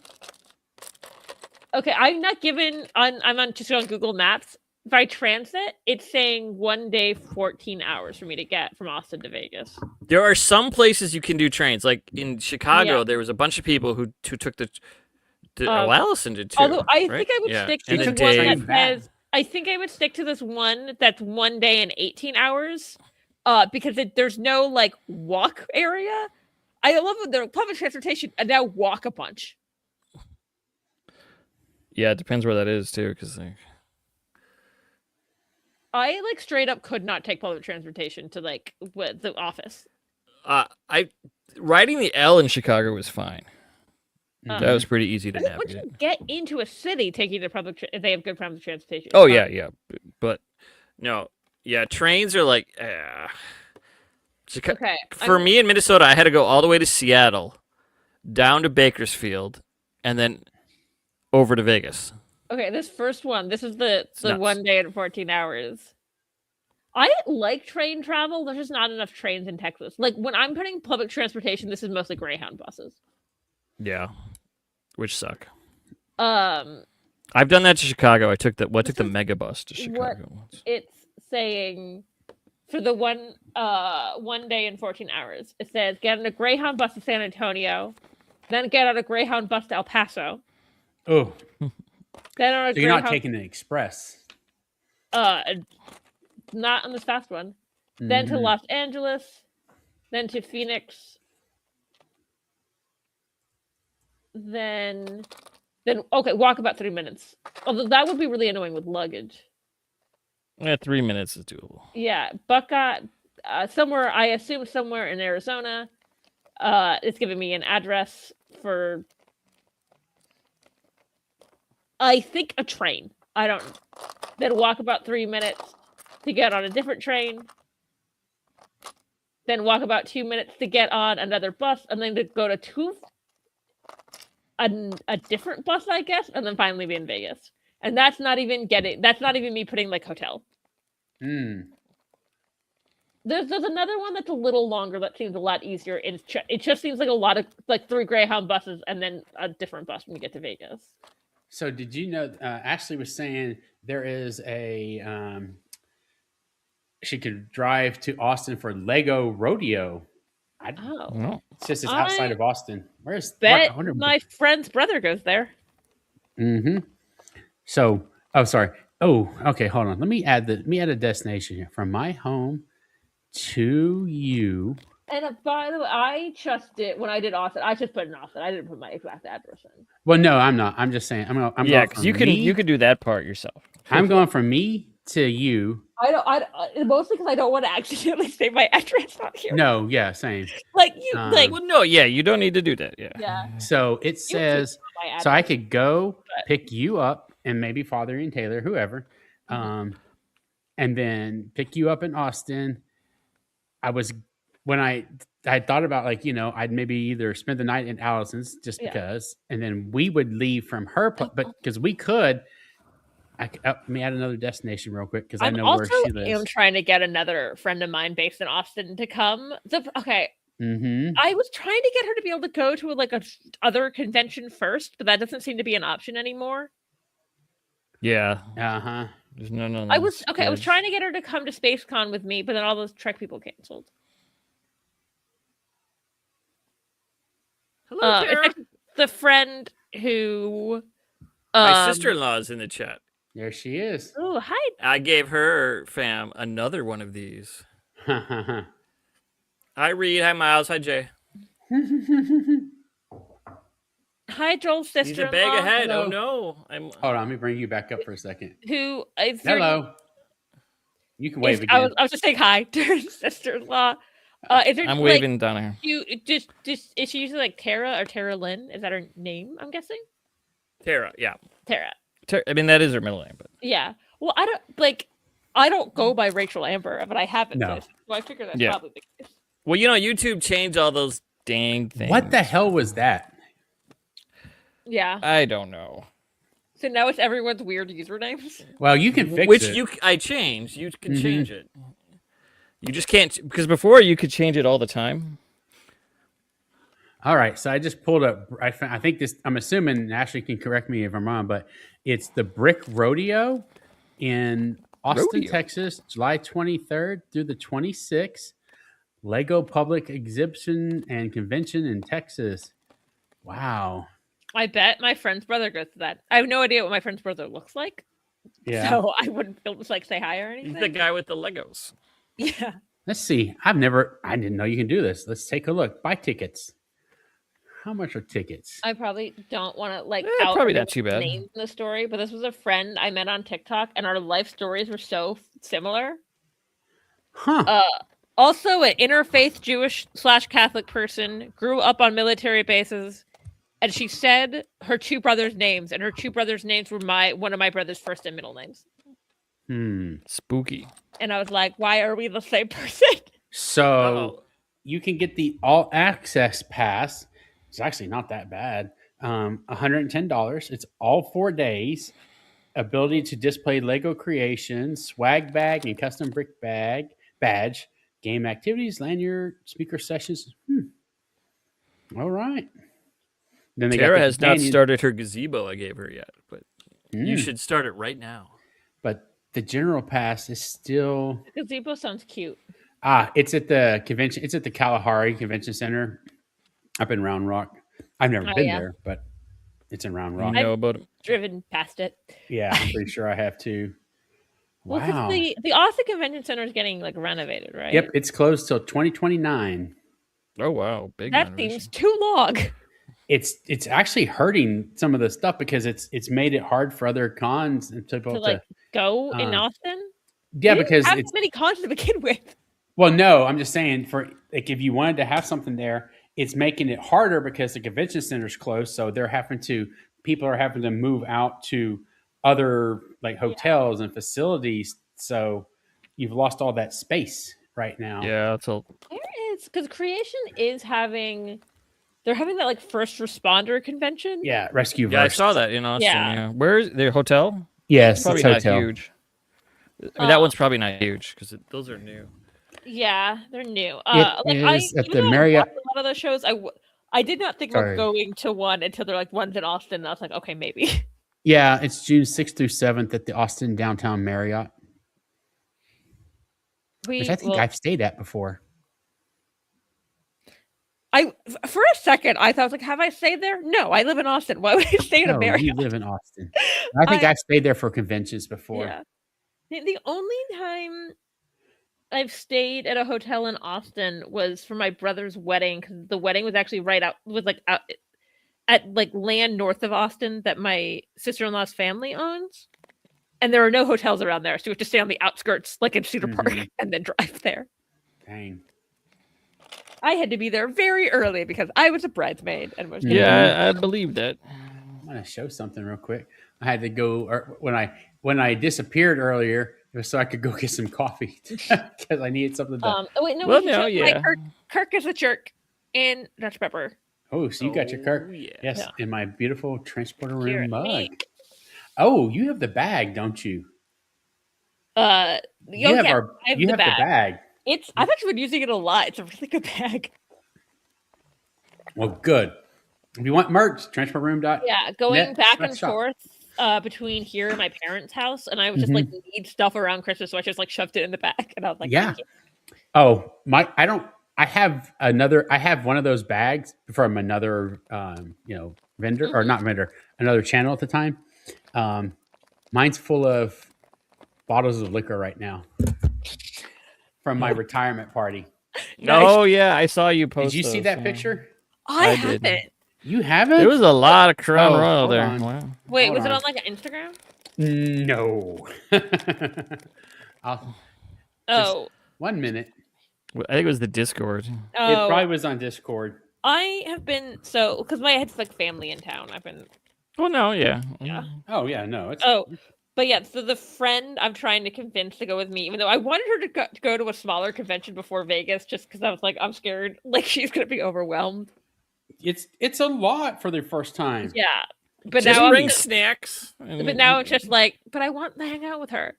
not given on. I'm on just on Google Maps. By transit, it's saying 1 day, 14 hours for me to get from Austin to Vegas. There are some places you can do trains. Like in Chicago, there was a bunch of people who took the Allison did too. Although I right? think I would stick to and the then one that says, I think I would stick to this one that's 1 day and 18 hours because there's no like walk area. I love the public transportation and now walk a bunch. Yeah, it depends where that is too, because I like straight up could not take public transportation to like the office. Riding the L in Chicago was fine. That was pretty easy to navigate. Once you get into a city, taking the public, if they have good public transportation. Oh yeah, but no, yeah, trains are like. Okay. For me in Minnesota, I had to go all the way to Seattle, down to Bakersfield, and then over to Vegas. Okay, this first one. This is the 1 day and 14 hours. I like train travel. There's just not enough trains in Texas. Like when I'm putting public transportation, this is mostly Greyhound buses. Yeah, which suck. I've done that to Chicago. I took the mega bus to Chicago once. It's saying for the 1 day and 14 hours. It says get on a Greyhound bus to San Antonio, then get on a Greyhound bus to El Paso. Oh. Then on a you're not taking the express. Not on this fast one. Then to Los Angeles, then to Phoenix. Then walk about 3 minutes. Although that would be really annoying with luggage. Yeah, 3 minutes is doable. Yeah, Buckeye, somewhere I assume somewhere in Arizona. It's giving me an address for. I think a train. I don't. Then walk about 3 minutes to get on a different train. Then walk about 2 minutes to get on another bus, and then to go to a different bus, I guess, and then finally be in Vegas. And that's not even me putting like hotel. There's another one that's a little longer that seems a lot easier. It just seems like a lot of like 3 Greyhound buses and then a different bus when you get to Vegas. So did you know, Ashley was saying there is she could drive to Austin for Lego Rodeo. It's just outside of Austin. Where's my friend's brother goes there. So, sorry. Oh, okay. Hold on. Let me add a destination here from my home to you. And by the way, I just did when I did Austin. I just put in Austin. I didn't put my exact address in. Well, no, I'm not. I'm just saying. Because you can do that part yourself. I'm going from me to you. I mostly because I don't want to accidentally say my address on here. No, yeah, same. You don't need to do that. Yeah. So it says, so I could go pick you up and maybe Father and Taylor, whoever, and then pick you up in Austin. When I thought about I'd maybe either spend the night in Allison's just because, and then we would leave from her, but because we could. Let me add another destination real quick because I know where she lives. I'm trying to get another friend of mine based in Austin to come. I was trying to get her to be able to go to a other convention first, but that doesn't seem to be an option anymore. Yeah. There's no. I was trying to get her to come to SpaceCon with me, but then all those Trek people canceled. Hello, Tara. The friend who my sister-in-law is in the chat. There she is. Oh, hi. I gave her, fam, another one of these. Hi, Reed. Hi, Miles. Hi, Jay. Hi, Joel's sister. He's a bag ahead. Hello. Oh, no. Hold on. Let me bring you back up for a second. Who? Hello. You can wave again. I was just saying hi to her sister-in-law. I'm waving down here. Is she usually like Tara or Tara Lynn? Is that her name? I'm guessing. Tara, yeah. Tara. I mean, that is her middle name, but yeah. Well, I don't go by Rachel Amber, but I haven't. No. So I figure that's probably the case. Well, YouTube changed all those dang things. What the hell was that? Yeah. I don't know. So now it's everyone's weird usernames. Well, you can fix Which it. I changed. You can change it. You just can't, because before you could change it all the time. All right, so I just pulled up. I think this. I'm assuming Ashley can correct me if I'm wrong, but it's the Brick Rodeo in Austin, Texas, July 23rd through the 26th. Lego Public Exhibition and Convention in Texas. Wow. I bet my friend's brother goes to that. I have no idea what my friend's brother looks like. Yeah. So I wouldn't be able to like say hi or anything. He's the guy with the Legos. Yeah. Let's see. I didn't know you can do this. Let's take a look. Buy tickets. How much are tickets? I probably don't want to like out probably not too bad. Names in the story, but this was a friend I met on TikTok, and our life stories were so similar. Huh. Also, an interfaith Jewish/Catholic person, grew up on military bases, and she said her two brothers' names, and her two brothers' names were one of my brother's first and middle names. Spooky. And I was like, why are we the same person? So you can get the all access pass. It's actually not that bad. $110. It's all 4 days. Ability to display Lego creations, swag bag, and custom brick badge. Game activities, lanyard, speaker sessions. All right. Then Tara has not started her gazebo I gave her yet, but you should start it right now. But the general pass is still. Gazebo sounds cute. It's at the convention. It's at the Kalahari Convention Center up in Round Rock. I've never been there, but it's in Round Rock. I know about it. Driven past it. Yeah, I'm pretty sure I have too. Well, Wow. The Austin Convention Center is getting like renovated, right? Yep, it's closed till 2029. Oh wow, big. That seems too long. It's actually hurting some of the stuff because it's made it hard for other cons and people to go in Austin. Yeah, because it's many cons to begin with. Well, no, I'm just saying for like if you wanted to have something there, it's making it harder because the convention center's closed, so people are having to move out to other like hotels and facilities. So you've lost all that space right now. Yeah, that's all. There is because Creation is they're having that like first responder convention. Yeah, Rescue. Yeah, I saw that in Austin. Yeah. Where's their hotel? Yes, it's probably not huge. I mean, that one's probably not huge because those are new. Yeah, they're new. It is at the Marriott. A lot of those shows, I did not think of going to one until they're like one's in Austin. And I was like, okay, maybe. Yeah, it's June 6th through 7th at the Austin Downtown Marriott, which I think I've stayed at before. For a second, I thought, have I stayed there? No, I live in Austin. Why would I stay in a Marriott? You live in Austin. I think I've stayed there for conventions before. Yeah. The only time I've stayed at a hotel in Austin was for my brother's wedding because the wedding was actually out at like land north of Austin that my sister-in-law's family owns, and there are no hotels around there, so we have to stay on the outskirts, like in Cedar Park, and then drive there. Dang. I had to be there very early because I was a bridesmaid and was. Yeah, I believe that. I'm gonna show something real quick. I had to go when I disappeared earlier. It was so I could go get some coffee because I needed something. Kirk is a jerk in Dutch Pepper. Oh, so you got your Kirk? Yes, in my beautiful transporter room mug. Me. Oh, you have the bag, don't you? You have the bag. I've actually been using it a lot. It's a really good bag. Well, good. If you want merch, transportroom.net. Yeah, going back and forth between here and my parents' house, and I was just need stuff around Christmas, so I just shoved it in the bag, and I was like, yeah. Oh, I have one of those bags from another vendor or not vendor, another channel at the time. Mine's full of bottles of liquor right now from my retirement party. Oh yeah, I saw you post. Did you see that picture? I haven't. You haven't? There was a lot of Crown Royal there. Wow. Wait, was it on an Instagram? No. 1 minute. I think it was the Discord. Oh, it probably was on Discord. I have been because my head's family in town. I've been. Oh no, yeah. Oh yeah, no. But yeah, so the friend I'm trying to convince to go with me, even though I wanted her to go to a smaller convention before Vegas, just because I was I'm scared, she's gonna be overwhelmed. It's a lot for their first time. Yeah, But just now bring I'm snacks. but now it's just like, but I want to hang out with her.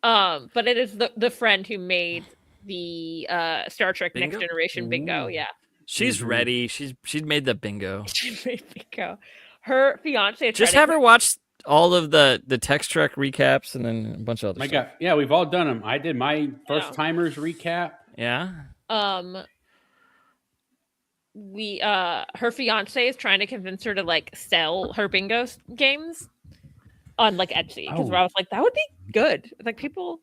But it is the friend who made the Star Trek Bingo? Next Generation bingo. Ooh. Yeah. She's ready. She's made the bingo. She made bingo. Her fiance is Just trying have to her watch all of the Text Trek recaps and then a bunch of other My stuff. God. Yeah, we've all done them. I did my first timers recap. Yeah. Her fiance is trying to convince her to like sell her bingo games on like Etsy because I was like, that would be good. Like people,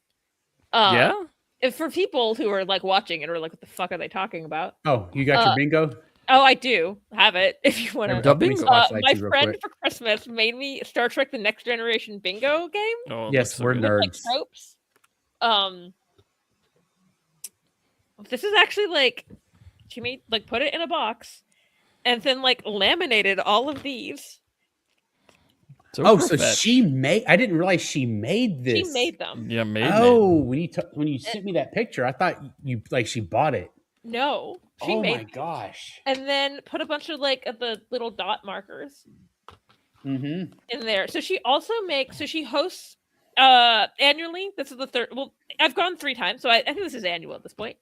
Yeah. if for people who are like watching it or like, what the fuck are they talking about? Oh, you got your bingo? Oh, I do have it. If you want to, The bingo. my friend for Christmas made me Star Trek: The Next Generation bingo game. Oh, yes, we're good. nerds. Like tropes. This is actually like she made like put it in a box, and then like laminated all of these. So she made. I didn't realize she made this. She made them. Yeah, when you sent me that picture, I thought you like she bought it. No, she made. Oh my gosh! And then put a bunch of like the little dot markers in there. So she also makes. So she hosts annually. This is the third. Well, I've gone 3 times, so I think this is annual at this point.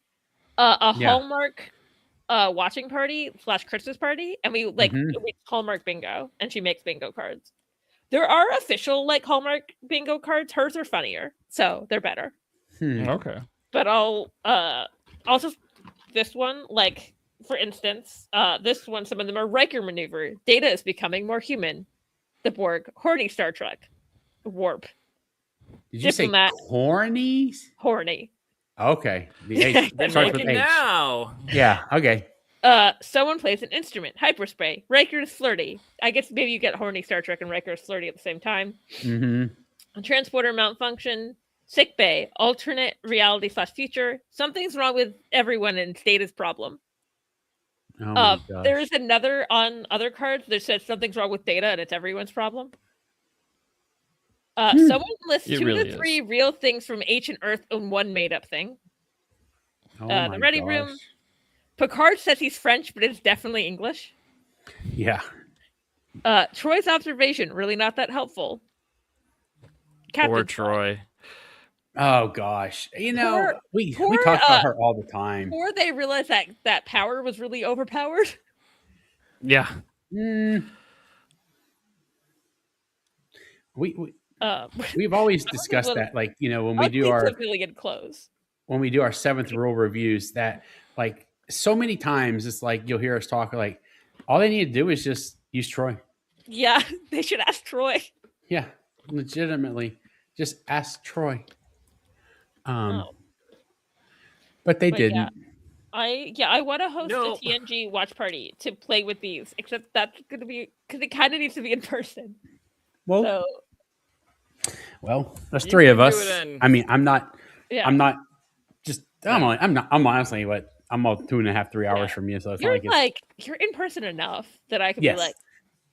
Hallmark watching party / Christmas party, and we Hallmark bingo, and she makes bingo cards. There are official like Hallmark bingo cards. Hers are funnier, so they're better. Okay. But I'll also this one, like for instance, this one, some of them are Riker maneuver. Data is becoming more human. The Borg, horny Star Trek, warp. Did you say corny? Horny. Okay. The H starts with H. Now. Yeah. Okay. Someone plays an instrument. Hyperspray. Riker is flirty. I guess maybe you get horny Star Trek and Riker is flirty at the same time. A transporter malfunction. Sick bay. Alternate reality / future. Something's wrong with everyone and Data's problem. Oh my gosh. There is another on other cards that says something's wrong with Data and it's everyone's problem. Someone lists 2 to 3 real things from ancient Earth and 1 made-up thing. The Ready Room. Picard says he's French, but it's definitely English. Yeah. Troy's observation, really not that helpful. Poor Troy. Oh gosh. You know, we talk about her all the time. Before they realized that power was really overpowered. Yeah. We've always discussed that, like, you know, when we do our clothes. When we do our 7th rule reviews, that like so many times it's like you'll hear us talk like all they need to do is just use Troy. Yeah, they should ask Troy. Yeah, legitimately, just ask Troy. But they didn't. Yeah. I want to host a TNG watch party to play with these, except that's going to be because it kind of needs to be in person. Well, there's 3 of us. I mean, I'm not. Yeah. I'm not. Just. I'm honestly what. I'm all 2.5, 3 hours from you, so it's you're you're in person enough that I can be like,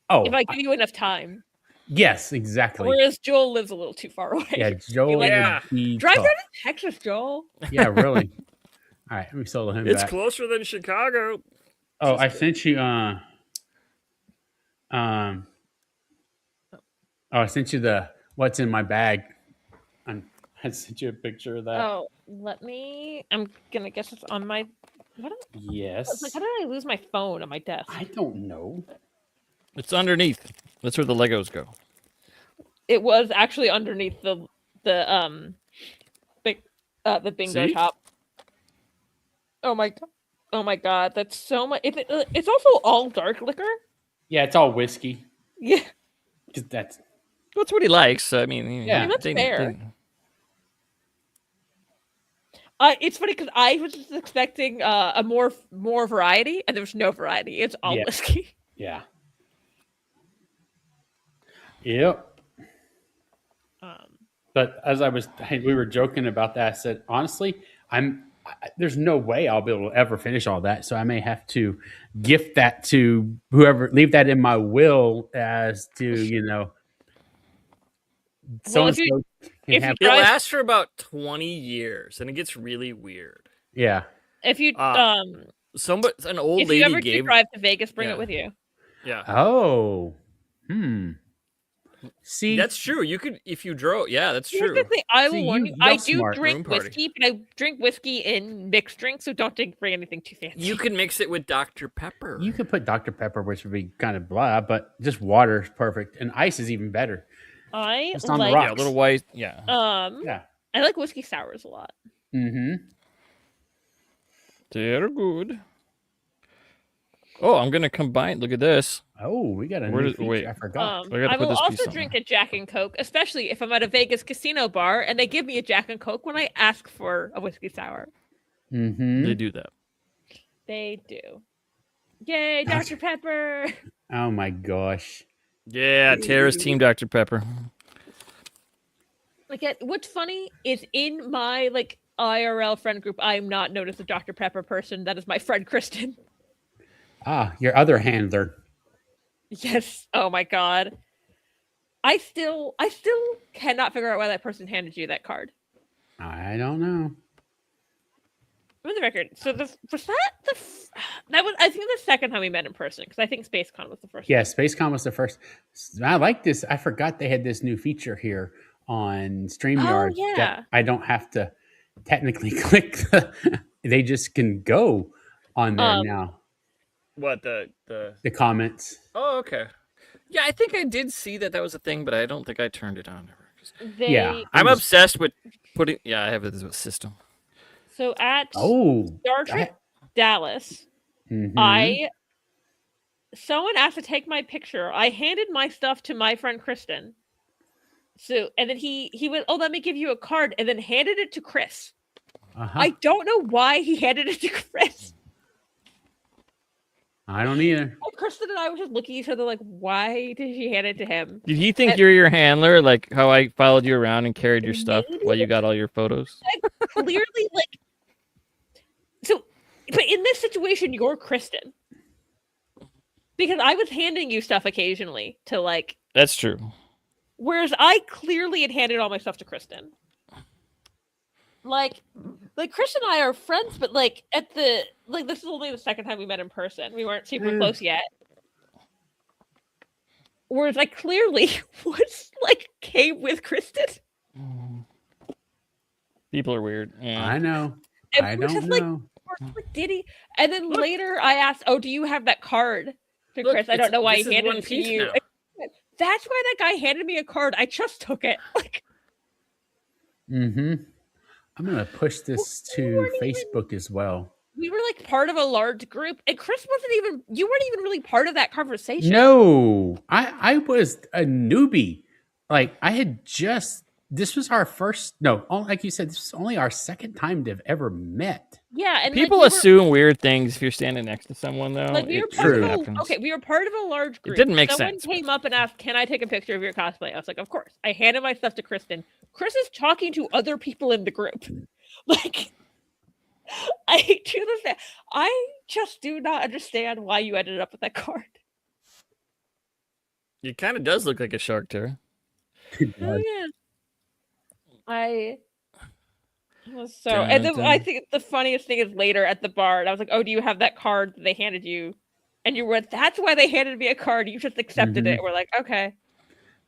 if I give you enough time. Yes, exactly. Whereas Joel lives a little too far away. Yeah, Joel. Drive down to Texas, Joel. Yeah, really. All right, let me solo him. It's closer than Chicago. Oh, I sent you. I sent you the what's in my bag. I sent you a picture of that. Oh, I'm gonna guess it's on my. Yes. How did I lose my phone on my desk? I don't know. It's underneath. That's where the Legos go. It was actually underneath the bingo top. Oh my god! That's so much. It's also all dark liquor. Yeah, it's all whiskey. Yeah, because that's what he likes. I mean, that's fair. It's funny because I was just expecting a more variety, and there was no variety. It's all whiskey. Yeah. Yep. But as we were joking about that. I said, honestly, there's no way I'll be able to ever finish all that. So I may have to gift that to whoever, leave that in my will as to, you know, so-and-so can have. It lasts for about 20 years and it gets really weird. Yeah. If you, an old lady drive to Vegas, bring it with you. Yeah. Oh. See, That's true. You could, if you drove. Yeah, that's true. I See, will warn you. y'all I do smart. drink Room party. whiskey, but I drink whiskey in mixed drinks, so don't bring anything too fancy. You can mix it with Dr. Pepper. You could put Dr. Pepper, which would be kind of blah, but just water is perfect, and ice is even better. I Just on the like rocks. Yeah, a little white. Yeah. Yeah. I like whiskey sours a lot. Mm-hmm. They're good. Oh, I'm gonna combine. Look at this. Oh, we got a Where new did- feature. wait. I forgot. I gotta I put will this piece also on drink there. a Jack and Coke, especially if I'm at a Vegas casino bar and they give me a Jack and Coke when I ask for a whiskey sour. Mm-hmm. They do that. They do. Yay, Dr. Pepper! Oh my gosh. Yeah, Tara's team Dr. Pepper. Like, what's funny is in my IRL friend group, I am not known as a Dr. Pepper person. That is my friend Kristen. Ah, your other handler. Yes. Oh my god. I still cannot figure out why that person handed you that card. I don't know. For the record, so that was I think the second time we met in person because I think SpaceCon was the first. Yeah, SpaceCon was the first. I like this. I forgot they had this new feature here on StreamYard. Oh, yeah. That I don't have to technically click. They just can go on there now. What The comments. Oh, okay. Yeah, I think I did see that was a thing, but I don't think I turned it on. Yeah. I'm obsessed with putting. Yeah, I have this system. So at Oh, Star Trek Dallas, mhm. someone asked to take my picture. I handed my stuff to my friend Kristen. So and then he went, "Oh, let me give you a card," and then handed it to Chris. I don't know why he handed it to Chris. I don't either. And Kristen and I were just looking at each other like, "Why did she hand it to him?" Did he think you're your handler, like how I followed you around and carried your stuff while you got all your photos? Clearly, so, but in this situation, you're Kristen. Because I was handing you stuff occasionally to That's true. Whereas I clearly had handed all my stuff to Kristen. Like Kristen and I are friends, but this is only the second time we met in person. We weren't super close yet. Whereas I clearly was came with Kristen. People are weird. Yeah. I know. And I we're don't just know. Did he? And then later I asked, "Oh, do you have that card?" To Chris. I don't know why he handed it to you. Now. That's why that guy handed me a card. I just took it. I'm gonna push this to Facebook as well. We were part of a large group, and Chris wasn't even. You weren't even really part of that conversation. No, I was a newbie. I had just. This was our first. No, like you said, this is only our second time they've ever met. Yeah, and people assume weird things if you're standing next to someone, though. We were part we were part of a large group. It didn't make Someone sense. Came up and asked, "Can I take a picture of your cosplay?" I was like, "Of course." I handed my stuff to Kristen. Chris is talking to other people in the group. I to this day, I just do not understand why you ended up with that card. It kind of does look like a shark, Tara. Oh yeah. And then I think the funniest thing is later at the bar, and I was like, "Oh, do you have that card that they handed you?" And you were, "That's why they handed me a card. You just accepted it." We're like, "Okay."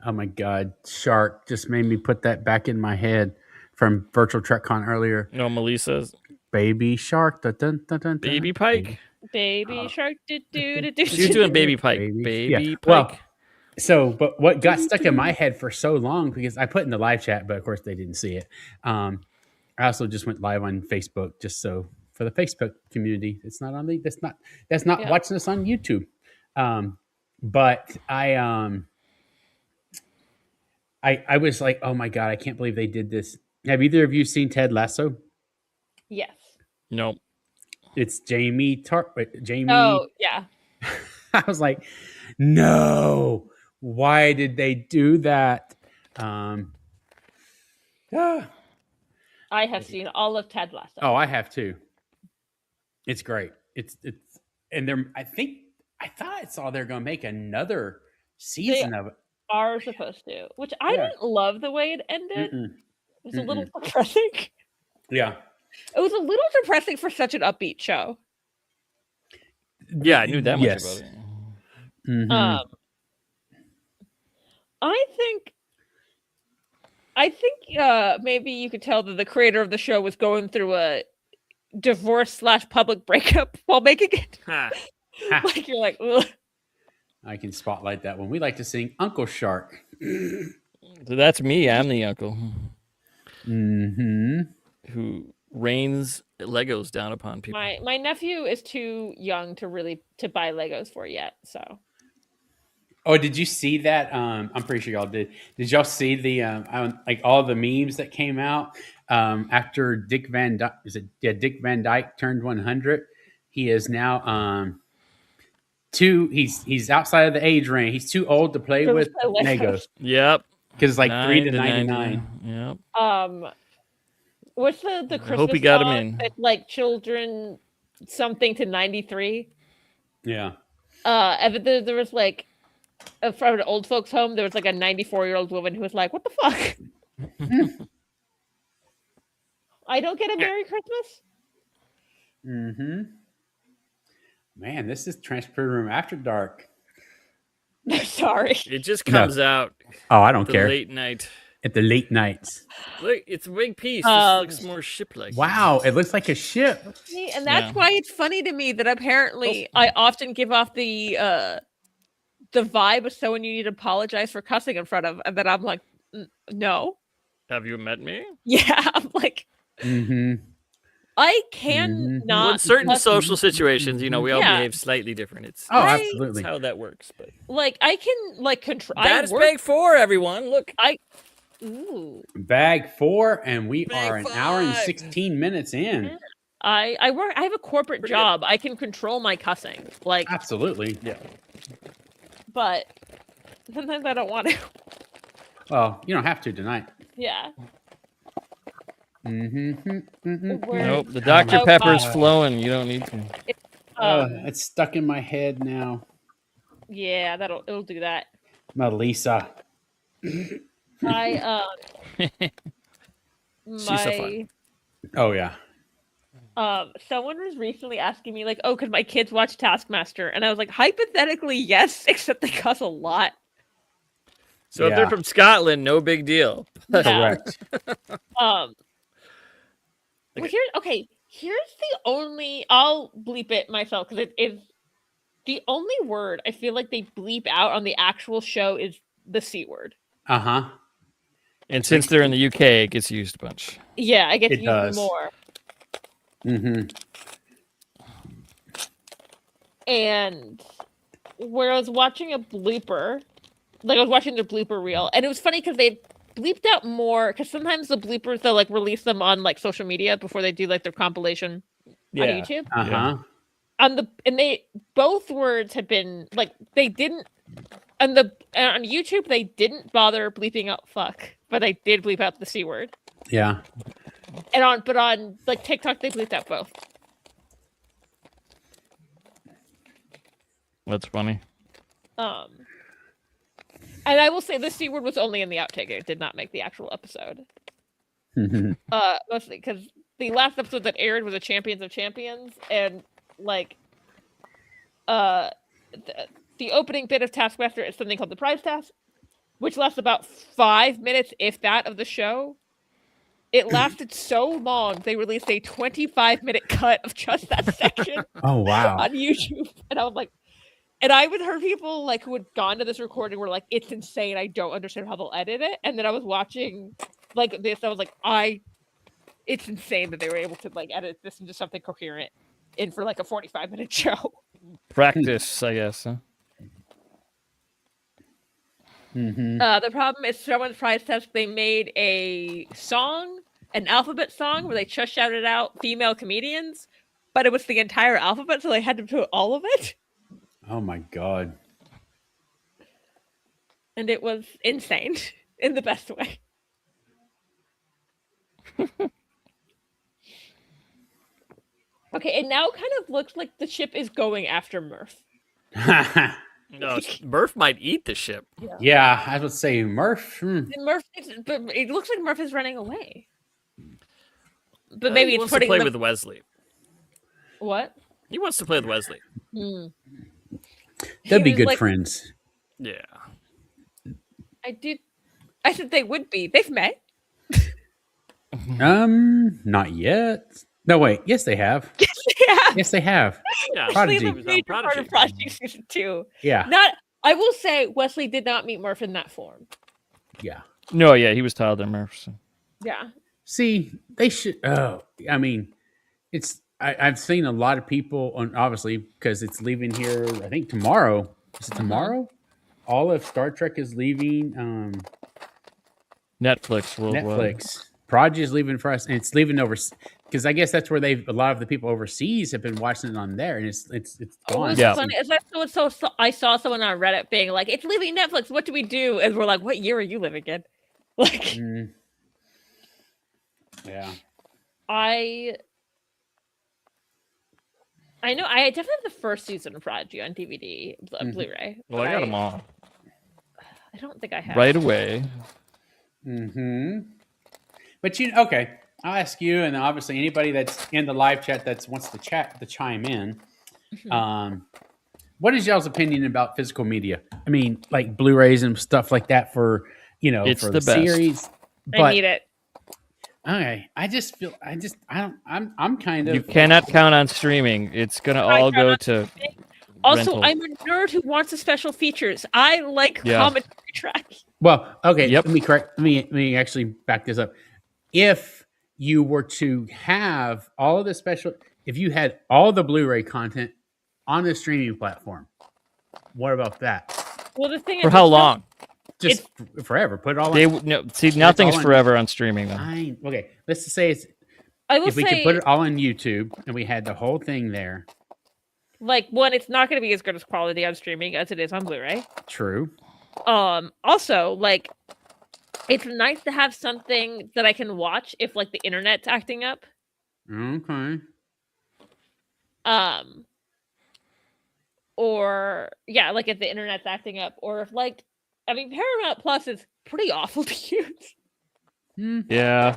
Oh my God, shark just made me put that back in my head from Virtual TrekCon earlier. No, Melissa's baby shark. Dun, dun, dun, dun, baby pike. Baby shark. She's doing baby pike. Baby pike. Well, but what got stuck in my head for so long, because I put in the live chat, but of course they didn't see it. I also just went live on Facebook just so for the Facebook community. It's not on that's not watching us on YouTube. But I was like, oh my God, I can't believe they did this. Have either of you seen Ted Lasso? Yes. Nope. It's Jamie. Oh yeah. I was like, no. Why did they do that? I have seen all of Ted Lasso. Oh, I have too. It's great. It's and I thought I saw they're going to make another season of it. Are supposed to, which I didn't love the way it ended. It was a little depressing. Yeah. It was a little depressing for such an upbeat show. Yeah, I knew that much about it. I think maybe you could tell that the creator of the show was going through a divorce / public breakup while making it. Like you're like, ugh. I can spotlight that one. We like to sing Uncle Shark. So that's me. I'm the uncle Mm-hmm. who rains Legos down upon people. My nephew is too young to buy Legos for yet. So. Oh, did you see that? I'm pretty sure y'all did. Did y'all see the like all the memes that came out after Dick Van Dyke? Dick Van Dyke turned 100. He is now he's outside of the age range. He's too old to play with Legos. Yep. Because it's like 3 to 99. Yep. What's the Christmas I hope he got him song in. that, like children something to 93? Yeah. And there was like from an old folks home, there was like a 94-year-old woman who was like, "What the fuck? I don't get a Merry Christmas." Mm-hmm. Man, this is Transfer Room After Dark. Sorry. It just comes out. Oh, I don't care. Late night. At the late nights. Look, it's a big piece. This looks more ship-like. Wow, it looks like a ship. See, and that's why it's funny to me that apparently I often give off the vibe of someone you need to apologize for cussing in front of, and then I'm like, no. Have you met me? Yeah, I'm like, I can not. Well, in certain social situations, we all behave slightly different. It's absolutely that's how that works. But like, I can like control. That is bag 4, everyone. Look, Ooh. Bag 4, and we Bag are an 5. hour and 16 minutes in. I work. I have a corporate job. I can control my cussing. Like absolutely, yeah. But sometimes I don't want to. Well, you don't have to tonight. Yeah. Nope. The Dr. Pepper's flowing. You don't need to. It's stuck in my head now. Yeah, it'll do that. Melissa. She's so fun. Oh yeah. Someone was recently asking me like, "Oh, could my kids watch Taskmaster?" And I was like, hypothetically, yes, except they cuss a lot. So if they're from Scotland, no big deal. Correct. Here's the only. I'll bleep it myself because it is the only word I feel like they bleep out on the actual show is the C word. And since they're in the UK, it gets used a bunch. Yeah, I get to use more. And where I was watching a blooper, like I was watching their blooper reel, and it was funny because they bleeped out more, because sometimes the bloopers, they'll like release them on like social media before they do like their compilation on YouTube. And they both words had been like, they didn't on YouTube they didn't bother bleeping out fuck, but they did bleep out the C word. Yeah. And on like TikTok they bleeped out both. That's funny. And I will say the C word was only in the outtake. It did not make the actual episode. Mostly because the last episode that aired was a Champions of Champions, and like the opening bit of Taskmaster is something called the Prize Task, which lasts about 5 minutes, if that, of the show. It lasted so long, they released a 25-minute cut of just that section. Oh, wow. On YouTube. And I was like, and I would heard people like who had gone to this recording were like, it's insane. I don't understand how they'll edit it. And then I was watching like this. I was like, it's insane that they were able to like edit this into something coherent in for like a 45-minute show. Practice, I guess. Huh? The problem is someone's Prize Test. They made a song, an alphabet song, where they just shouted out female comedians, but it was the entire alphabet, so they had to put all of it. Oh my god! And it was insane in the best way. Okay, it now kind of looks like the ship is going after Murph. No, Murph might eat the ship. Yeah, I would say Murph. But it looks like Murph is running away. But maybe he it's wants putting to play with Wesley. What? He wants to play with Wesley. They'll be good friends. Yeah. I said they would be. They've met. Not yet. No, wait. Yes, they have. Yeah. Yes, they have. Yeah, Prodigy. Wesley is a major part of Prodigy season 2. Yeah. I will say Wesley did not meet Murph in that form. Yeah. No, yeah, he was Tyler Murphy. Yeah. See, they should. Oh, I mean, it's. I've seen a lot of people on, obviously, because it's leaving here. I think tomorrow. Is it tomorrow? All of Star Trek is leaving. Netflix worldwide. Netflix. Prodigy is leaving for us, and it's leaving over because I guess that's where a lot of the people overseas have been watching it on there, and it's gone. Yeah. Funny. Is that so? I saw someone on Reddit being like, "It's leaving Netflix. What do we do?" And we're like, "What year are you living in?" Like, yeah. I know I definitely have the first season of Prodigy on DVD, Blu-ray. Well, I got them all I don't think I have right away. But okay, I'll ask you, and obviously anybody that's in the live chat that wants to chime in. What is y'all's opinion about physical media? I mean, like Blu-rays and stuff like that for it's for the best series. But, I need it. Okay, I'm kind of. You cannot count on streaming. It's gonna all go to. Also, rental. I'm a nerd who wants the special features. I like commentary tracks. Well, okay. Yep. Let me correct. Let me actually back this up. If you were to have all of the special, if you had all the Blu-ray content on the streaming platform, what about that? Well, the thing For is, how long? Just forever. Put it all. Nothing's forever on streaming though. Okay, let's just say if we could put it all on YouTube and we had the whole thing there. Like, one, it's not going to be as good as quality on streaming as it is on Blu-ray. True. Also, like, it's nice to have something that I can watch if, like, the internet's acting up. Okay. Or, yeah, like, if the internet's acting up. Or if, like, I mean, Paramount Plus is pretty awful to use. Yeah.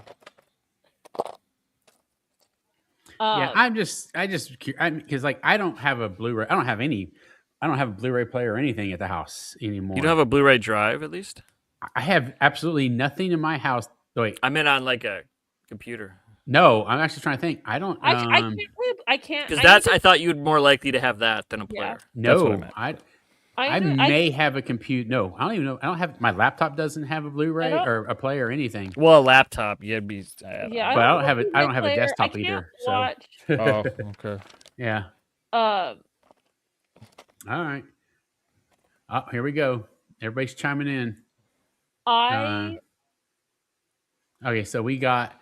Yeah, I'm just because like I don't have a Blu-ray. I don't have a Blu-ray player or anything at the house anymore. You don't have a Blu-ray drive, at least? I have absolutely nothing in my house. Wait, I meant on like a computer. no, I'm actually trying to think. I don't. I can't. Because I thought you'd more likely to have that than a player. That's what I No, meant. I may have a computer. No, I don't even know. I don't have my laptop. Doesn't have a Blu-ray or a player or anything. Well, a laptop, you'd be. Yeah, but I don't have it. I don't have a desktop either. So. Oh, okay. Yeah. All right. Oh, here we go. Everybody's chiming in. Okay, so we got.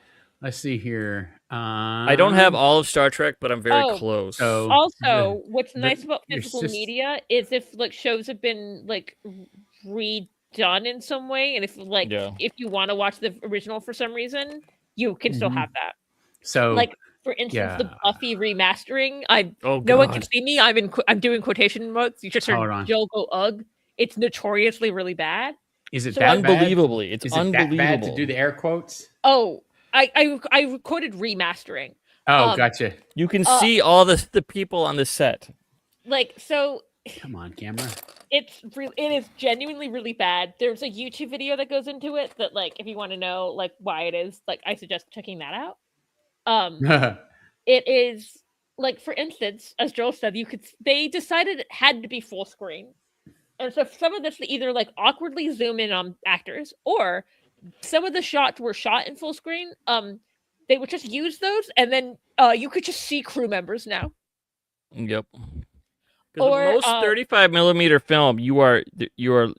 Let's see here. I don't have all of Star Trek, but I'm very close. So Also, what's nice about physical media is if like shows have been like redone in some way, and if if you want to watch the original for some reason, you can still have that. So, like for instance, the Buffy remastering. No one can see me. I'm doing quotation marks. You just heard Jill go ugh. It's notoriously really bad. Is it So that unbelievably? bad? It's Is unbelievable. it that bad to do the air quotes? Oh, I quoted remastering. Oh, gotcha. You can see all the people on the set. Like, so come on, camera. It is genuinely really bad. There's a YouTube video that goes into it that, like, if you want to know like why it is, like, I suggest checking that out. It is like, for instance, as Joel said, they decided it had to be full screen. And so some of this, they either like awkwardly zoom in on actors, or some of the shots were shot in full screen. They would just use those, and then you could just see crew members now. Yep. Or most 35 millimeter film, you are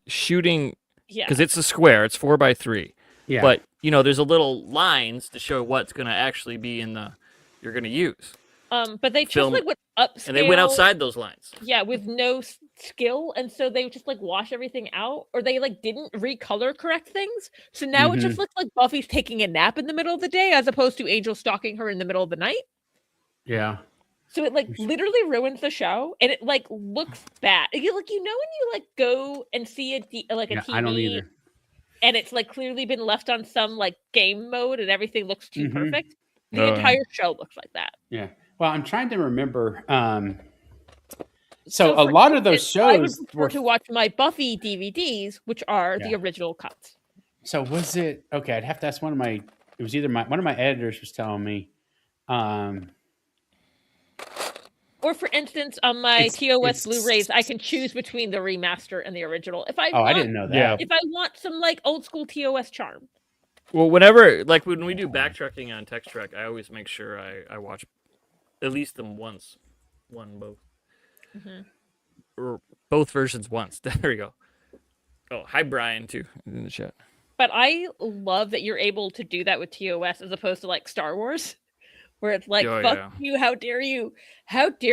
shooting because it's a square. It's 4x3. Yeah. But there's a little lines to show what's going to actually be in you're going to use. But they just like went upscale, and they went outside those lines. Yeah, with no skill, and so they just like wash everything out, or they like didn't recolor correct things. So now it just looks like Buffy's taking a nap in the middle of the day, as opposed to Angel stalking her in the middle of the night. Yeah. So it like literally ruins the show, and it like looks bad. When you like go and see a TV, I don't either. And it's like clearly been left on some like game mode, and everything looks too perfect. The entire show looks like that. Yeah. Well, I'm trying to remember. So a for lot of those instance, I would shows prefer were. to watch my Buffy DVDs, which are the Yeah. original cuts. So was it okay? I'd have to ask one of my. It was either one of my editors was telling me. Or for instance, on my TOS it's- Blu-rays, I can choose between the remaster and the original. If I Oh, want, I didn't know that. Yeah. if I want some like old school TOS charm. Well, whenever, like when we do backtracking on Text Trek, I always make sure I watch at least them once. Both. Or both versions once. There we go. Oh, hi, Brian, too, in the chat. But I love that you're able to do that with TOS as opposed to like Star Wars, where it's like, Oh, fuck yeah. you, how dare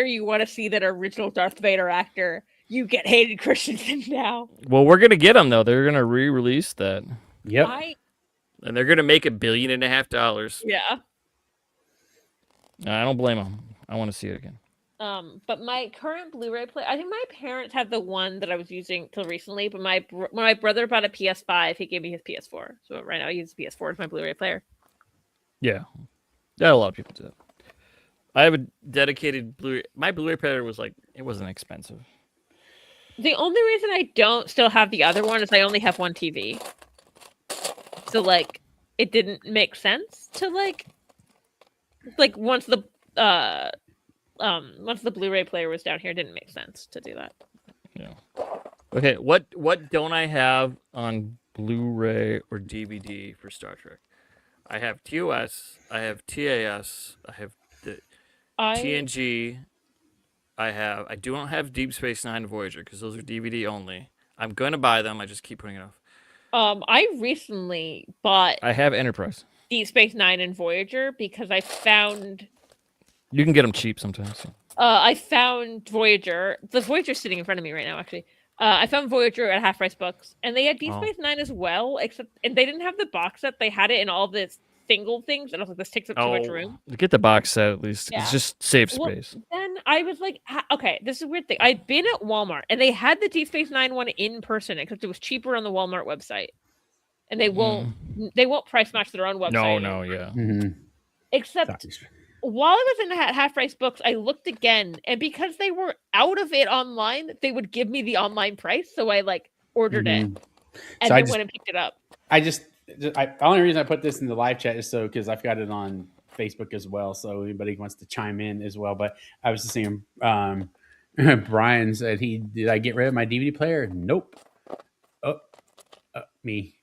you want to see that original Darth Vader actor? You get Hayden Christensen now. Well, we're gonna get them though. They're gonna re-release that. Yep. And they're gonna make $1.5 billion. Yeah. I don't blame them. I want to see it again. But my current Blu-ray player, I think my parents had the one that I was using till recently. But when my brother bought a PS5, he gave me his PS4. So right now I use the PS4 as my Blu-ray player. Yeah, a lot of people do that. I have a dedicated Blu-ray. My Blu-ray player was like, It wasn't expensive. The only reason I don't still have the other one is I only have one TV. So like, it didn't make sense to like once the Blu-ray player was down here, it didn't make sense to do that. Yeah. okay, what don't I have on Blu-ray or DVD for Star Trek? I have TOS, I have TAS, I have the TNG. I don't have Deep Space Nine and Voyager because those are DVD only. I'm gonna buy them. I just keep putting it off. I recently bought I have Enterprise. Deep Space Nine and Voyager because I found You can get them cheap sometimes. So. I found Voyager. The Voyager's sitting in front of me right now, actually. I found Voyager at Half Price Books, and they had Deep Space Nine as well, and they didn't have the box set. They had it in all the single things, and I was like, this takes up too much room. Get the box set at least. Yeah. It's just save Well, space. then I was like, okay, this is a weird thing. I'd been at Walmart, and they had the Deep Space Nine one in person, except it was cheaper on the Walmart website, and they won't price match their own website. No, yeah. Mm-hmm. Except while I was in Half Price Books, I looked again, and because they were out of it online, they would give me the online price. So I like ordered it, and then went and picked it up. The only reason I put this in the live chat is so because I've got it on Facebook as well. So anybody wants to chime in as well. But I was just saying, Brian said did I get rid of my DVD player? Nope. Me.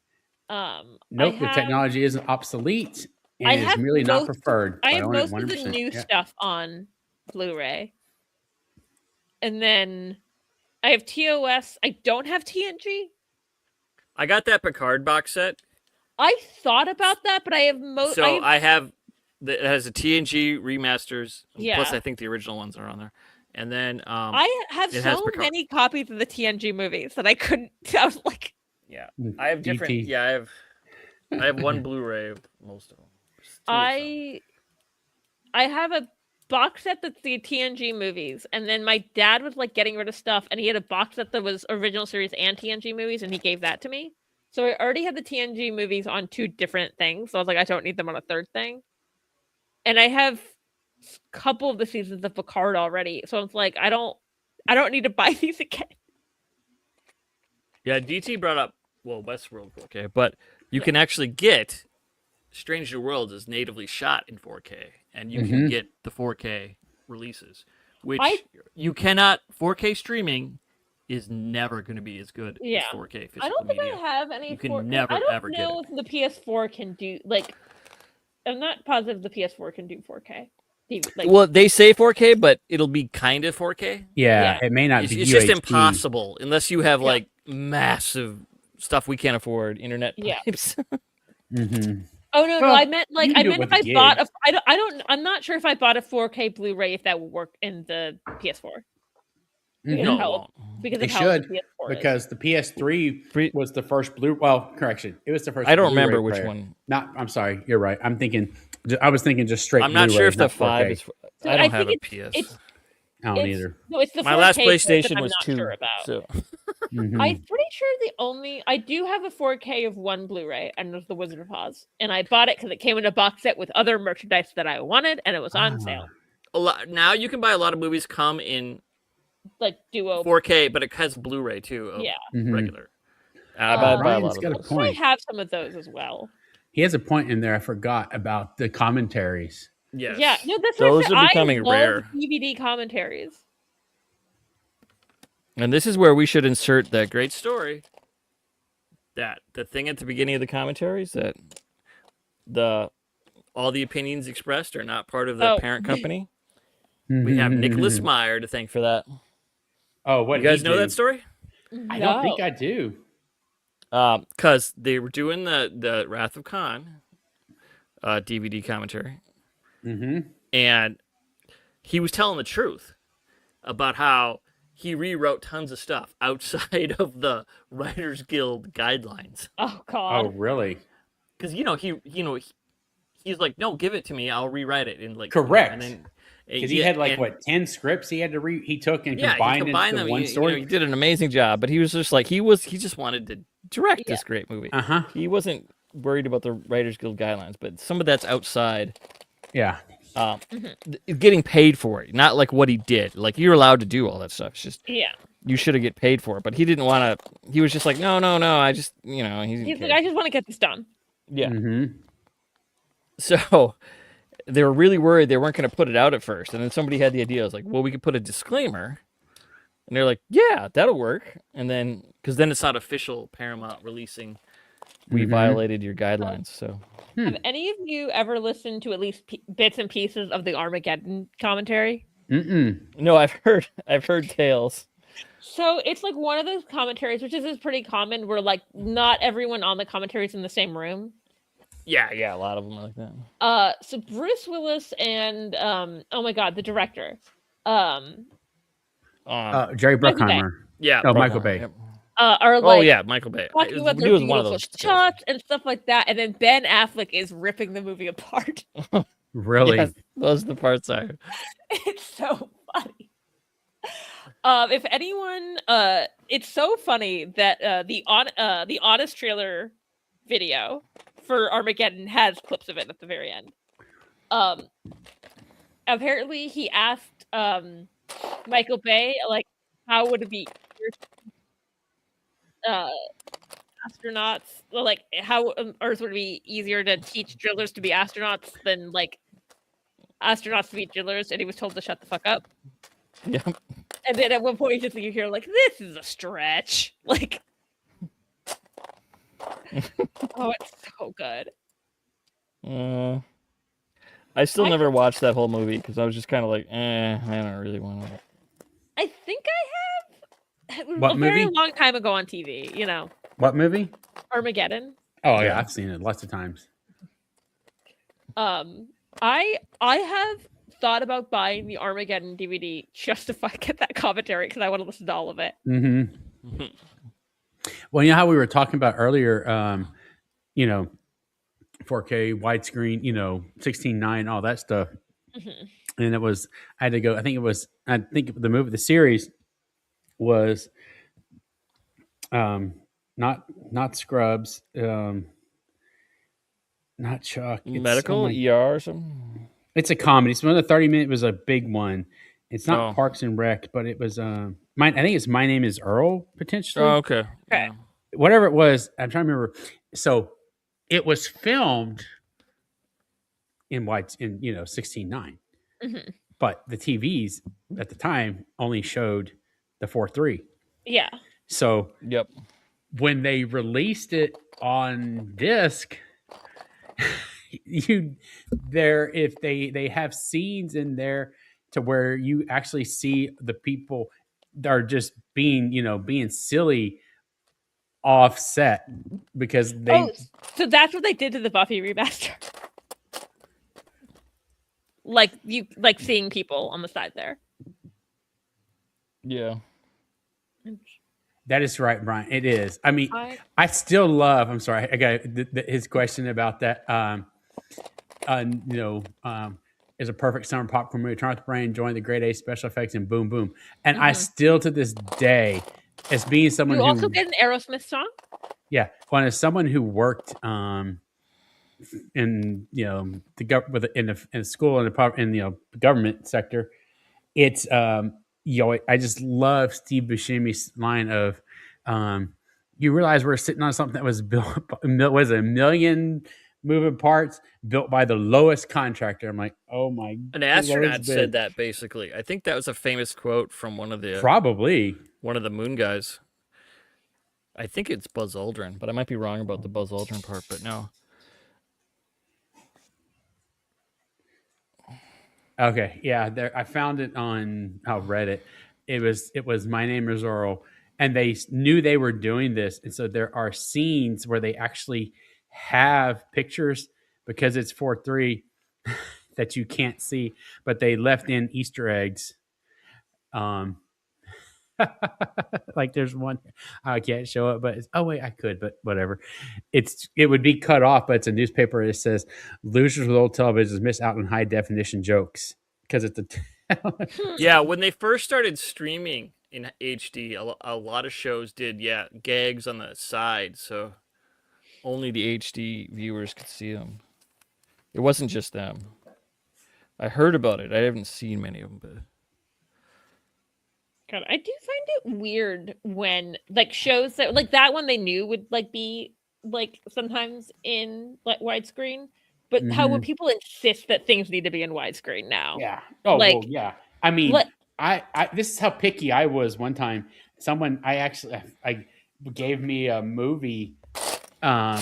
Nope. The technology isn't obsolete. And is merely not preferred. I have most of the new stuff on Blu-ray. And then I have TOS. I don't have TNG. I got that Picard box set. I thought about that, but I have most. So I have it has a TNG remasters. Yeah. Plus, I think the original ones are on there. And then I have so many copies of the TNG movies that I couldn't. I was like, yeah, I have different. Yeah, I have one Blu-ray of most of them. I have a box set that's the TNG movies, and then my dad was like getting rid of stuff, and he had a box set that was original series and TNG movies, and he gave that to me. So I already had the TNG movies on 2 different things. So I was like, I don't need them on a third thing. And I have a couple of the seasons of Picard already, so it's like I don't need to buy these again. Yeah, DT brought up Westworld 4K, but you can actually get Strange New Worlds is natively shot in 4K, and you can get the 4K releases, which you cannot. 4K streaming is never going to be as good as 4K physical I don't think media. I have any. You can never ever get it. I don't know if the PS4 can do I'm not positive the PS4 can do 4K. Well, they say 4K, but it'll be kind of 4K. Yeah, it may not be. It's just impossible unless you have like massive stuff we can't afford, internet pipes. Oh no, I meant if I bought I'm not sure if I bought a 4K Blu-ray if that would work in the PS4. Because it should, because the PS3 was the first correction. It was the first. I don't Blu-ray remember which player. one. I'm sorry. You're right. I was thinking just straight. I'm not Blu-ray, sure if the 5 is. I don't have a PS. I don't either. No, it's the 4K My last that PlayStation I'm was not 2. Sure about. So. I'm pretty sure I do have a 4K of one Blu-ray, and it was the Wizard of Oz, and I bought it because it came in a box set with other merchandise that I wanted, and it was on sale. Now you can buy a lot of movies come in like duo 4K, but it has Blu-ray too. Of Yeah. regular. I buy a lot Ryan's of got a those. I point. have some of those as well. He has a point in there. I forgot about the commentaries. Yes. Yeah, no, that's Those what I are becoming love rare. DVD commentaries. And this is where we should insert that great Story. That the thing at the beginning of the commentaries that all the opinions expressed are not part of the parent company. We have Nicholas Meyer to thank for that. Oh, what you guys know do? that story? I don't think I do. Because they were doing the Wrath of Khan DVD commentary, and he was telling the truth about how he rewrote tons of stuff outside of the Writers Guild guidelines. Oh God! Oh, really? Because he's like, no, give it to me, I'll rewrite it. And like, correct. And then because he had 10 scripts he had to he took and combined into them. one story. He did an amazing job, but he was just like he just wanted to direct this great movie. He wasn't worried about the Writers Guild guidelines, but some of that's outside. Yeah. Getting paid for it, not like what he did. Like you're allowed to do all that stuff. It's just you should have get paid for it, but he didn't want to. He was just like, no. I just he's like, I just want to get this done. Yeah. So they were really worried they weren't going to put it out at first, and then somebody had the idea. I was like, well, we could put a disclaimer, and they're like, yeah, that'll work. And then because then it's not official Paramount releasing. We violated your guidelines. So have any of you ever listened to at least bits and pieces of the Armageddon commentary? No, I've heard tales. So it's like one of those commentaries, which is pretty common, where like not everyone on the commentary is in the same room. Yeah, a lot of them are like that. So Bruce Willis and oh my God, the director, Jerry Bruckheimer. Yeah, Michael Bay. Yep. Are like Michael Bay. talking about their beautiful shots and stuff like that, and then Ben Affleck is ripping the movie apart. Really? Yes, those are the parts are. It's so funny. If anyone, it's so funny that the Honest trailer video for Armageddon has clips of it at the very end. Apparently he asked Michael Bay, like, how would it be astronauts, like how on Earth would it be easier to teach drillers to be astronauts than like astronauts to be drillers, and he was told to shut the fuck up. Yeah. And then at one point you hear like, this is a stretch. Like oh, it's so good. I still never watched that whole movie because I was just kind of like, I don't really want to. I think I have what very movie? long time ago on TV, you know. What movie? Armageddon. Oh yeah, I've seen it lots of times. I have thought about buying the Armageddon DVD just to get that commentary because I want to listen to all of it. Well, you know how we were talking about earlier, 4K widescreen, 16:9, all that stuff. And it was I think the series was not Scrubs, not Chuck. It's Medical ER or something. It's a comedy. It's one of the 30-minute was a big one. It's not Parks and Rec, but it was I think it's My Name Is Earl potentially. Oh, okay. Whatever it was, I'm trying to remember. So it was filmed in 16:9. But the TVs at the time only showed the 4:3. Yeah. So yep. When they released it on disc, if they have scenes in there to where you actually see the people that are just being silly offset because they so that's what they did to the Buffy remaster. Like seeing people on the side there. Yeah. That is right, Brian. It is. I mean, I still love. I'm sorry. I got his question about that. Is a perfect summer popcorn movie. Turn off the brain, enjoying the grade A special effects, and boom, boom. And I still, to this day, as being someone who also get an Aerosmith song. Yeah, well, as someone who worked in the school and the government sector, it's I just love Steve Buscemi's line of, you realize we're sitting on something that was built, was a million moving parts built by the lowest contractor. I'm like, oh my. An astronaut said that basically. I think that was a famous quote from one of the moon guys. I think it's Buzz Aldrin, but I might be wrong about the Buzz Aldrin part. But no. Okay, yeah, I found it on Reddit. It was My Name is Earl, and they knew they were doing this, and so there are scenes where they actually have pictures because it's 4-3 that you can't see, but they left in Easter eggs. Like there's one I can't show it, but oh wait, I could, but whatever. It would be cut off, but it's a newspaper. It says losers with old televisions miss out on high definition jokes because it's yeah. When they first started streaming in HD, a lot of shows did gags on the side, so only the HD viewers could see them. It wasn't just them. I heard about it. I haven't seen many of them, but. God, I do find it weird when like shows that like that one they knew would like be like sometimes in like widescreen, but how would people insist that things need to be in widescreen now? Yeah. Oh, like, well, yeah. I mean, I this is how picky I was one time. Someone I gave me a movie. I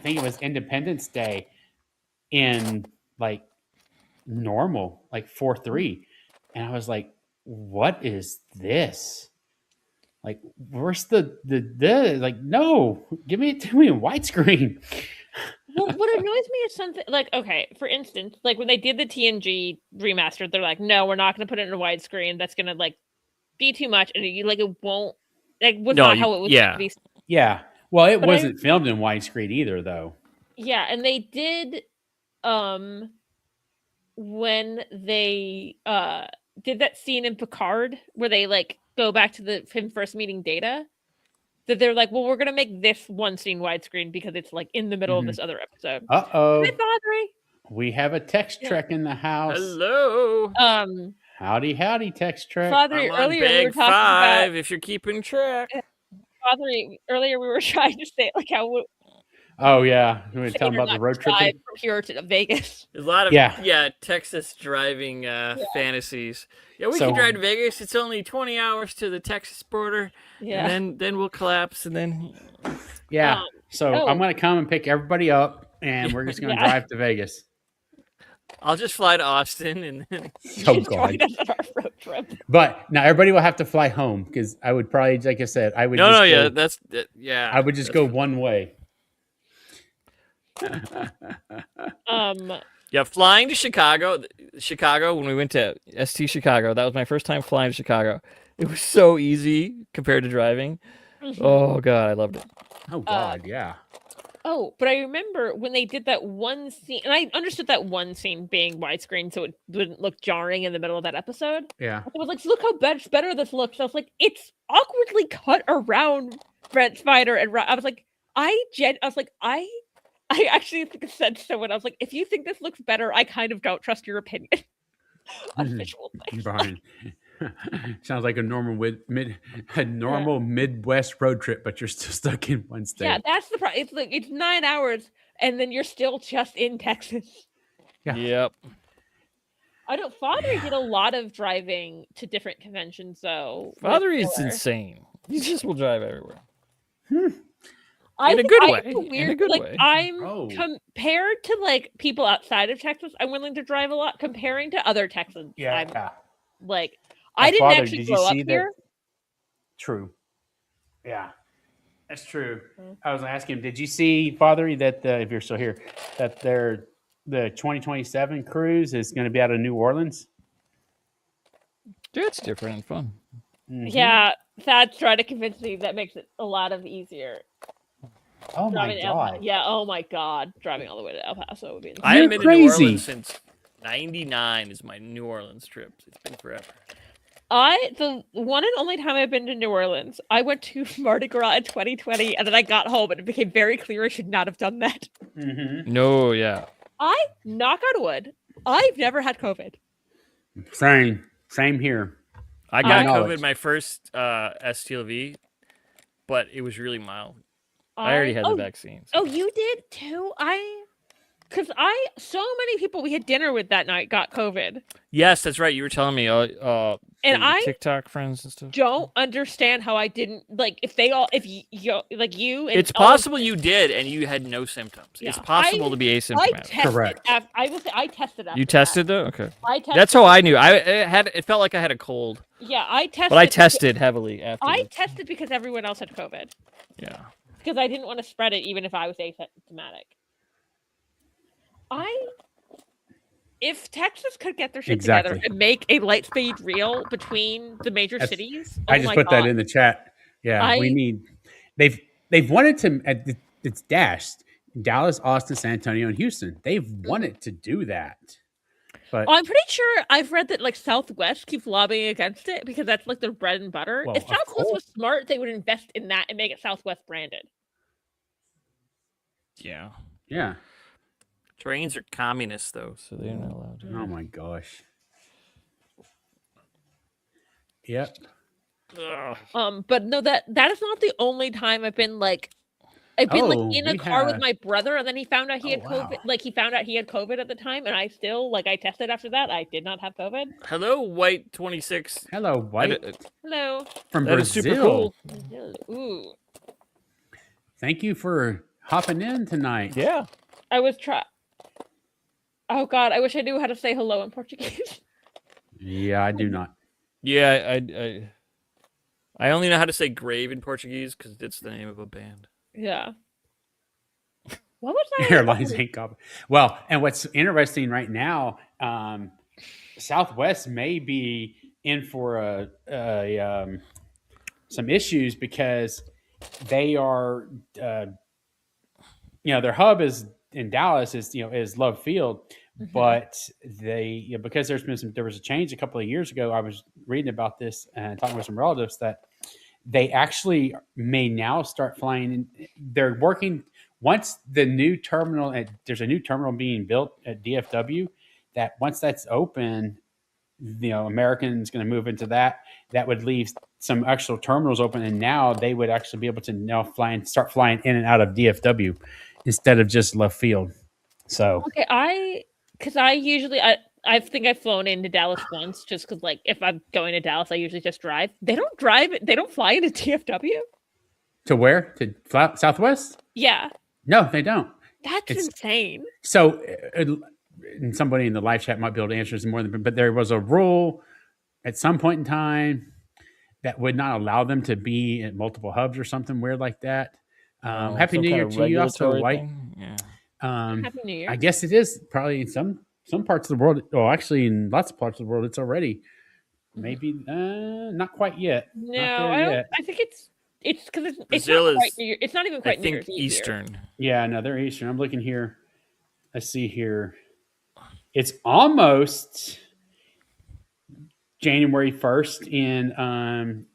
think it was Independence Day in like normal, like 4:3, and I was like, what is this? Like, where's the like? No, give me to me in widescreen. Well, what annoys me is something like, okay, for instance, like when they did the TNG remastered, they're like, no, we're not going to put it in a widescreen. That's going to like be too much, and it won't not how it was. Yeah, yeah. Well, it wasn't filmed in widescreen either, though. Yeah, and they did, when they did that scene in Picard where they like go back to him first meeting Data, that they're like, well, we're gonna make this one scene widescreen because it's like in the middle of this other episode. Uh-oh. Hi, Father. We have a text Trek in the house. Hello. Howdy, text Trek. Father, earlier we were talking 5, about, if you're keeping track. Father, earlier we were trying to say like how. Oh yeah, we were talking about the road trip from here to Vegas. There's a lot of Texas driving fantasies. Yeah, we can drive to Vegas. It's only 20 hours to the Texas border. Yeah, and then we'll collapse, and then I'm gonna come and pick everybody up, and we're just gonna drive to Vegas. I'll just fly to Austin, and then join us on our road trip. But now everybody will have to fly home because I would probably, like I said, I would. I would just go one way. Flying to Chicago when we went to ST Chicago, that was my first time flying to Chicago. It was so easy compared to driving. Oh god, I loved it. Oh god, yeah. Oh, but I remember when they did that one scene, and I understood that one scene being widescreen so it wouldn't look jarring in the middle of that episode. Yeah. I was like, look how better this looks. I was like, it's awkwardly cut around Brent Spiner, and I was like, I actually think I said to someone, I was like, if you think this looks better, I kind of don't trust your opinion on visual things. Brian. Sounds like a normal Midwest road trip, but you're still stuck in one state. Yeah, that's the problem. It's like it's 9 hours, and then you're still just in Texas. Yeah. Yep. I don't. Father did a lot of driving to different conventions, though. Father is insane. He just will drive everywhere. In a good way. Weird, in a good like, way. I'm compared to like people outside of Texas, I'm willing to drive a lot. Comparing to other Texans, like I didn't actually grow up here. True. Yeah, that's true. I was asking him, did you see, Father, that if you're still here, that the 2027 cruise is going to be out of New Orleans? Dude, it's different and fun. Mm-hmm. Yeah, Thad's trying to convince me that makes it a lot of easier. Oh my god! Oh my god! Driving all the way to El Paso would be insane. I haven't been to New Orleans since '99. Is my New Orleans trip. It's been forever. The one and only time I've been to New Orleans, I went to Mardi Gras in 2020, and then I got home, and it became very clear I should not have done that. Mm-hmm. No, yeah. Knock on wood, I've never had COVID. Same here. I got knowledge. COVID my first STLV, but it was really mild. I already had the vaccine. Oh, you did too? So many people we had dinner with that night got COVID. Yes, that's right. You were telling me. And I TikTok friends and stuff. don't understand how I didn't if you like you. And it's possible you did, and you had no symptoms. Yeah. It's possible to be asymptomatic. Correct. I will say I tested after You tested though? Okay. I tested. That's how I knew. It felt like I had a cold. Yeah, I tested. But I tested heavily after. I tested because everyone else had COVID. Yeah. Because I didn't want to spread it, even if I was asymptomatic. If Texas could get their shit together and make a light speed rail between the major cities, I just put that in the chat. Yeah, we need. They've wanted to. It's dashed Dallas, Austin, San Antonio, and Houston. They've wanted to do that, but I'm pretty sure I've read that Southwest keeps lobbying against it because that's their bread and butter. Well, if Southwest was smart, they would invest in that and make it Southwest branded. Yeah. Yeah. Trains are communists, though, So they're not allowed to. Oh my gosh. Yep. But no, that is not the only time I've been I've been in a car with my brother, and then he found out he had COVID. Wow. He found out he had COVID at the time, and I still I tested after that. I did not have COVID. Hello, White 26. Hello, White. Hello. From That Brazil. is super cool. Ooh. Thank you for hopping in tonight. Yeah. I was Oh God, I wish I knew how to say hello in Portuguese. Yeah, I do not. Yeah, I only know how to say grave in Portuguese because it's the name of a band. Yeah. What was that? Airlines ain't copy. Well, and what's interesting right now, Southwest may be in for some issues because they are, their hub is in Dallas is Love Field, but they because there was a change a couple of years ago. I was reading about this and talking with some relatives that they actually may now start flying. They're working once the new terminal. There's a new terminal being built at DFW. That once that's open, American's going to move into that. That would leave some actual terminals open, and now they would actually be able to now start flying in and out of DFW instead of just Love Field. So okay, I usually I think I've flown into Dallas once just because if I'm going to Dallas, I usually just drive. They don't drive. They don't fly into DFW. To where? To Southwest? Yeah. No, they don't. That's insane. So, and somebody in the live chat might be able to answer this more than, but there was a rule at some point in time that would not allow them to be at multiple hubs or something weird like that. Happy New Year to you, also, White. Yeah. Happy New Year. I guess it is probably in some parts of the world. Oh, actually, in lots of parts of the world, it's already maybe not quite yet. No, I don't. I think it's because Brazil it's not even quite I think New Year's Eve Eastern. here. Yeah, no, they're Eastern. I'm looking here. I see here. It's almost January 1st in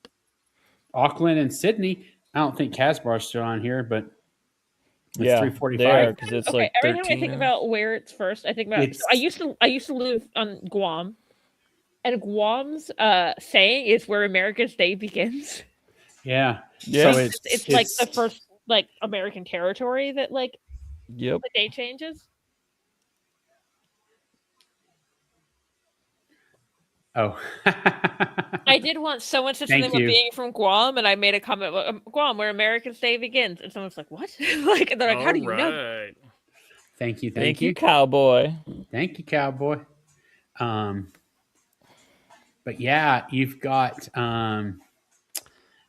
Auckland and Sydney. I don't think Casbar's still on here, but it's 3:45 because it's Okay, every 13 time I think about where it's first, I think about. I used to live on Guam, and Guam's saying is where America's day begins. Yeah. Yeah. So It's the first American territory that Yep. the day changes. Oh. I did once someone said something about being from Guam, and I made a comment about Guam, where America's day begins, and someone's like, "What?" And they're like, "How do you know?" Thank you, Thank you, cowboy. Thank you, cowboy. But yeah, you've got.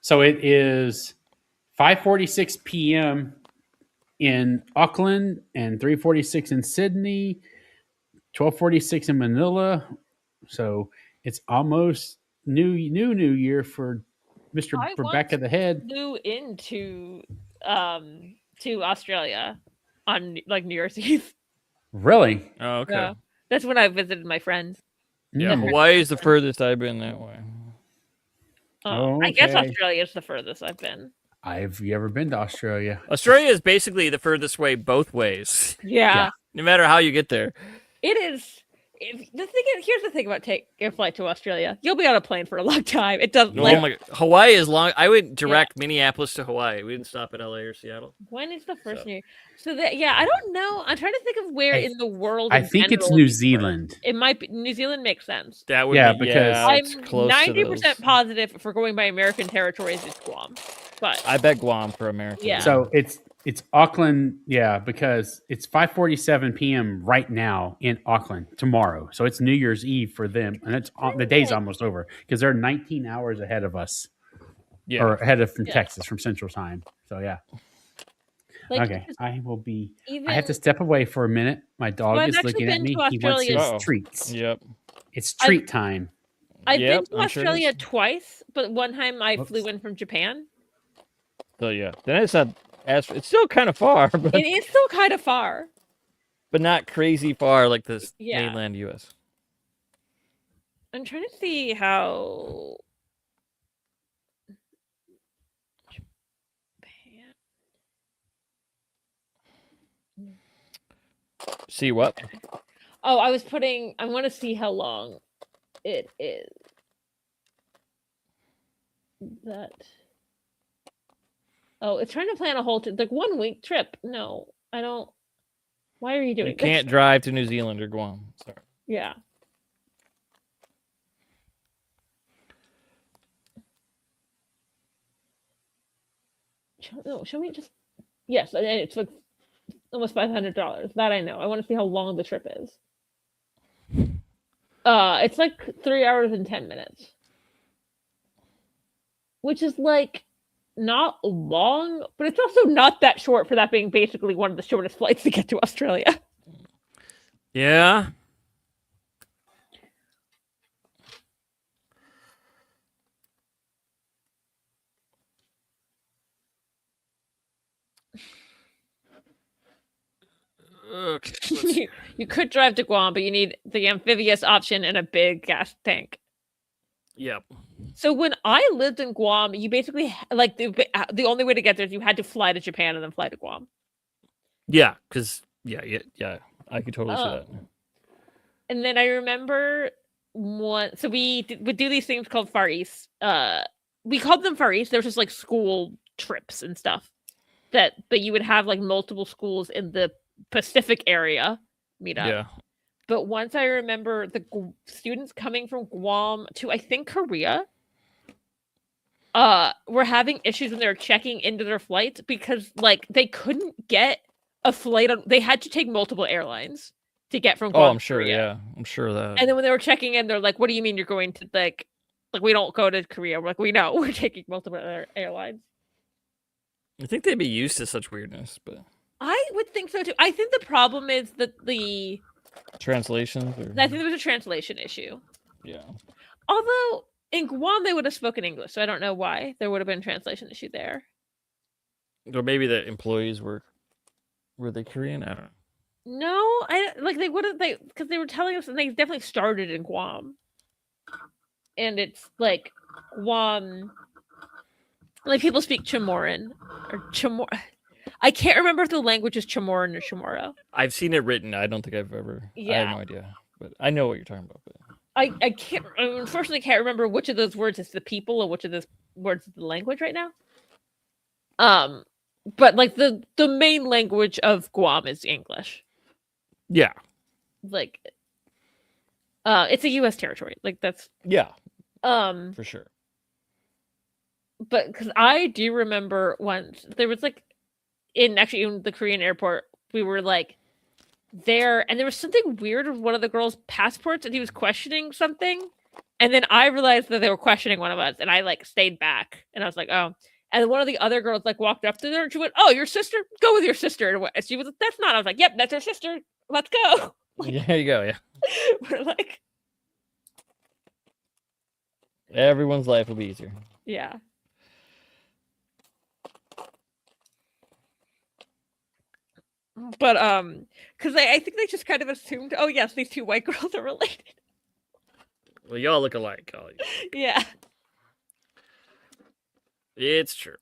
So it is 5:46 p.m. in Auckland and 3:46 in Sydney, 12:46 in Manila. So it's almost new year for Mr. Rebecca the Head. Flew into to Australia on New Year's Eve. Really? Oh, okay. Yeah. That's when I visited my friends. Yeah, Hawaii is the furthest I've been that way. I guess Australia is the furthest I've been. Have you ever been to Australia? Australia is basically the furthest way both ways. Yeah. No matter how you get there. It is. Here's the thing about taking a flight to Australia. You'll be on a plane for a long time. It doesn't. Oh my God. Hawaii is long. I would direct Minneapolis to Hawaii. We didn't stop at LA or Seattle. When is the first New Year? So I don't know. I'm trying to think of where in the world. I think it's New Zealand. It might be New Zealand. Makes sense. That would be, because I'm 90% positive if we're going by American territories, it's Guam. But I bet Guam for America. Yeah. So it's Auckland, because it's 5:47 p.m. right now in Auckland tomorrow. So it's New Year's Eve for them, and it's the day's almost over because they're 19 hours ahead of us, or ahead of from Texas from Central Time. So okay, I will be. I have to step away for a minute. My dog is looking at me. He wants his treats. Yep, it's treat time. I've been to Australia twice, but one time I flew in from Japan. So then it's not. It's still kind of far. But, it is still kind of far. But not crazy far like this mainland U.S. I'm trying to see how... See what? Oh, I want to see how long it is. That... Oh, it's trying to plan a whole 1 week trip. No, I don't. Why are you doing this? You can't drive to New Zealand or Guam. Sorry. Yeah. Show me just... Yes, it's like almost $500. That I know. I want to see how long the trip is. It's like 3 hours and 10 minutes. Which is like... not long, but it's also not that short for that being basically one of the shortest flights to get to Australia. Yeah. Okay. You could drive to Guam, but you need the amphibious option and a big gas tank. Yep. So when I lived in Guam, you basically the only way to get there is you had to fly to Japan and then fly to Guam. Yeah, because I could totally see that. And then I remember so we would do these things called Far East. We called them Far East. They were just like school trips and stuff but you would have like multiple schools in the Pacific area meet up. Yeah. But once I remember the students coming from Guam to, I think, Korea, were having issues when they were checking into their flights because, like, they couldn't get a flight. They had to take multiple airlines to get from Guam. Oh, I'm sure. Korea. Yeah, I'm sure of that. And then when they were checking in, they're like, "What do you mean you're going to like we don't go to Korea?" We're like, "We know we're taking multiple airlines." I think they'd be used to such weirdness, but I would think so too. I think the problem is that the translations. I think there was a translation issue. Yeah. Although in Guam they would have spoken English, so I don't know why there would have been a translation issue there. Or maybe the employees were they Korean? I don't know. No, they would have because they were telling us, and they definitely started in Guam, and it's like Guam. Like people speak Chamorro or Chamorro. I can't remember if the language is Chamorro or Chamorro. I've seen it written. I don't think I've ever. Yeah. I have no idea, but I know what you're talking about. But I can't. I unfortunately can't remember which of those words is the people or which of those words is the language right now. But like the main language of Guam is English. Yeah. Like, it's a U.S. territory. Like that's for sure. But because I do remember once there was like in the Korean airport, we were like there, and there was something weird with one of the girls' passports, and he was questioning something, and then I realized that they were questioning one of us, and I like stayed back, and I was like, oh. And one of the other girls like walked up to her, and she went, "Oh, your sister? Go with your sister." And she was like, "That's not." I was like, "Yep, that's her sister. Let's go." Like, yeah, there you go. Yeah. We're like, everyone's life will be easier. Yeah. But because I think they just kind of assumed, oh yes, these two white girls are related. Well, y'all look alike, Collie. Yeah. It's true.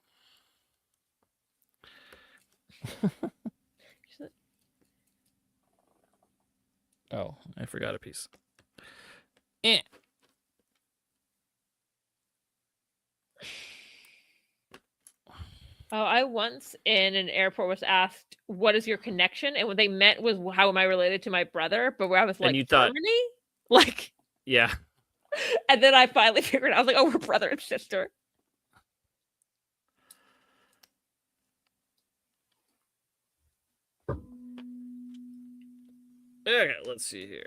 Oh, Oh, I forgot a piece. Eh. Oh, I once in an airport was asked, "What is your connection?" And what they meant was, "How am I related to my brother?" But where I was like, you thought- Germany, like, Yeah. and then I finally figured out, I was like, "Oh, we're brother and sister." Okay, let's see here.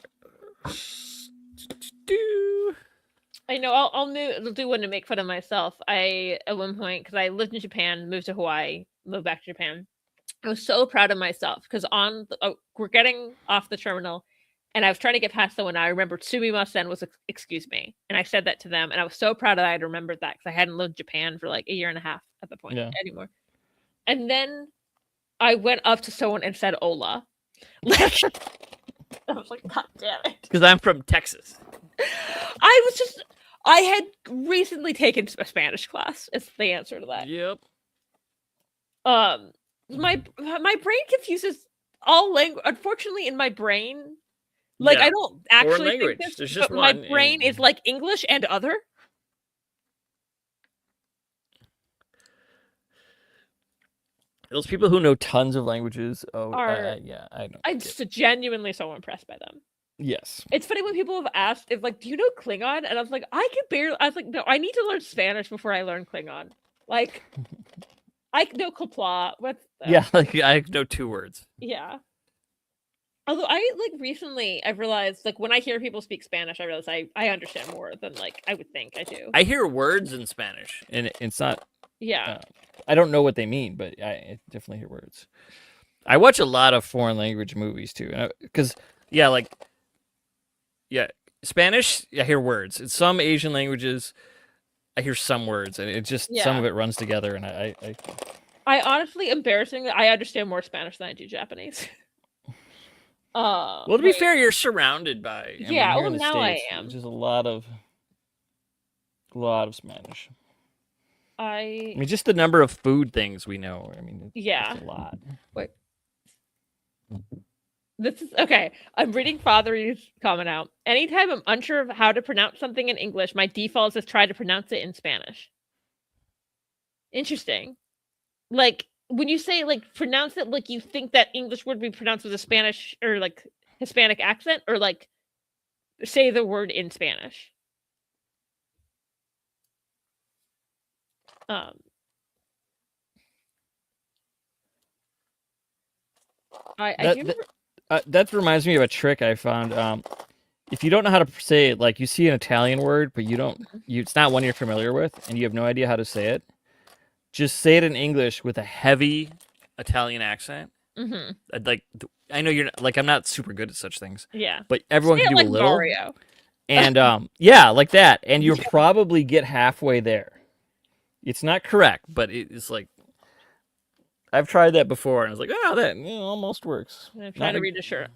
I know I'll do one to make fun of myself. I at one point, because I lived in Japan, moved to Hawaii, moved back to Japan. I was so proud of myself because we're getting off the terminal, and I was trying to get past someone. I remembered sumimasen was excuse me, and I said that to them, and I was so proud that I had remembered that because I hadn't lived in Japan for like a year and a half at the point anymore. And then I went up to someone and said "Hola," like I was like, God damn it! Because I'm from Texas. I had recently taken a Spanish class. Is the answer to that. Yep. My brain confuses all language. Unfortunately, in my brain, like I don't actually language. think this, There's just but my one, brain is like English and other. Those people who know tons of languages I know. I'm just genuinely so impressed by them. Yes. It's funny when people have asked if like, do you know Klingon? And I was like, I was like, no, I need to learn Spanish before I learn Klingon. Like, I know Qapla'. Yeah, like I know 2 words. Yeah. Although recently I've realized like when I hear people speak Spanish, I realize I understand more than like I would think I do. I hear words in Spanish. And it's not. Yeah. I don't know what they mean, but I definitely hear words. I watch a lot of foreign language movies too, because Spanish. I hear words. In some Asian languages, I hear some words, and it just some of it runs together. And I honestly, embarrassingly, I understand more Spanish than I do Japanese. Well, to be fair, you're surrounded by. Well, now I am. Just a lot of Spanish. I mean, just the number of food things we know. I mean, it's a lot. Wait. This is okay. I'm reading Father's comment out. Anytime I'm unsure of how to pronounce something in English, my default is to try to pronounce it in Spanish. Interesting. Like when you say like pronounce it like you think that English would be pronounced with a Spanish or like Hispanic accent, or like say the word in Spanish. That reminds me of a trick I found. If you don't know how to say it, like you see an Italian word, but it's not one you're familiar with, and you have no idea how to say it, just say it in English with a heavy Italian accent. Mm-hmm. Like I know you're not, like I'm not super good at such things. Yeah, but everyone can do like a little. Mario. And like that, and you'll probably get halfway there. It's not correct, but it's like I've tried that before, and I was like, oh, that almost works. I'm trying to read a shirt.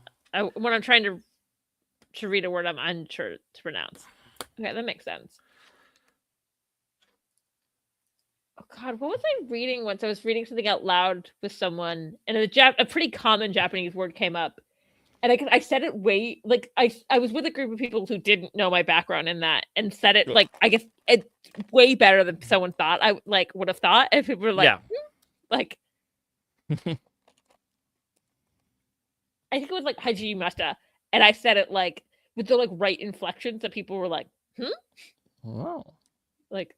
When I'm trying to read a word, I'm unsure to pronounce. Okay, that makes sense. Oh God, what was I reading once? I was reading something out loud with someone, and a pretty common Japanese word came up, and I said it way like I was with a group of people who didn't know my background in that, and said it like I guess it way better than someone thought I like would have thought if it were like like. I think it was like Hajimata, and I said it like with the like right inflections that people were like, Wow. Like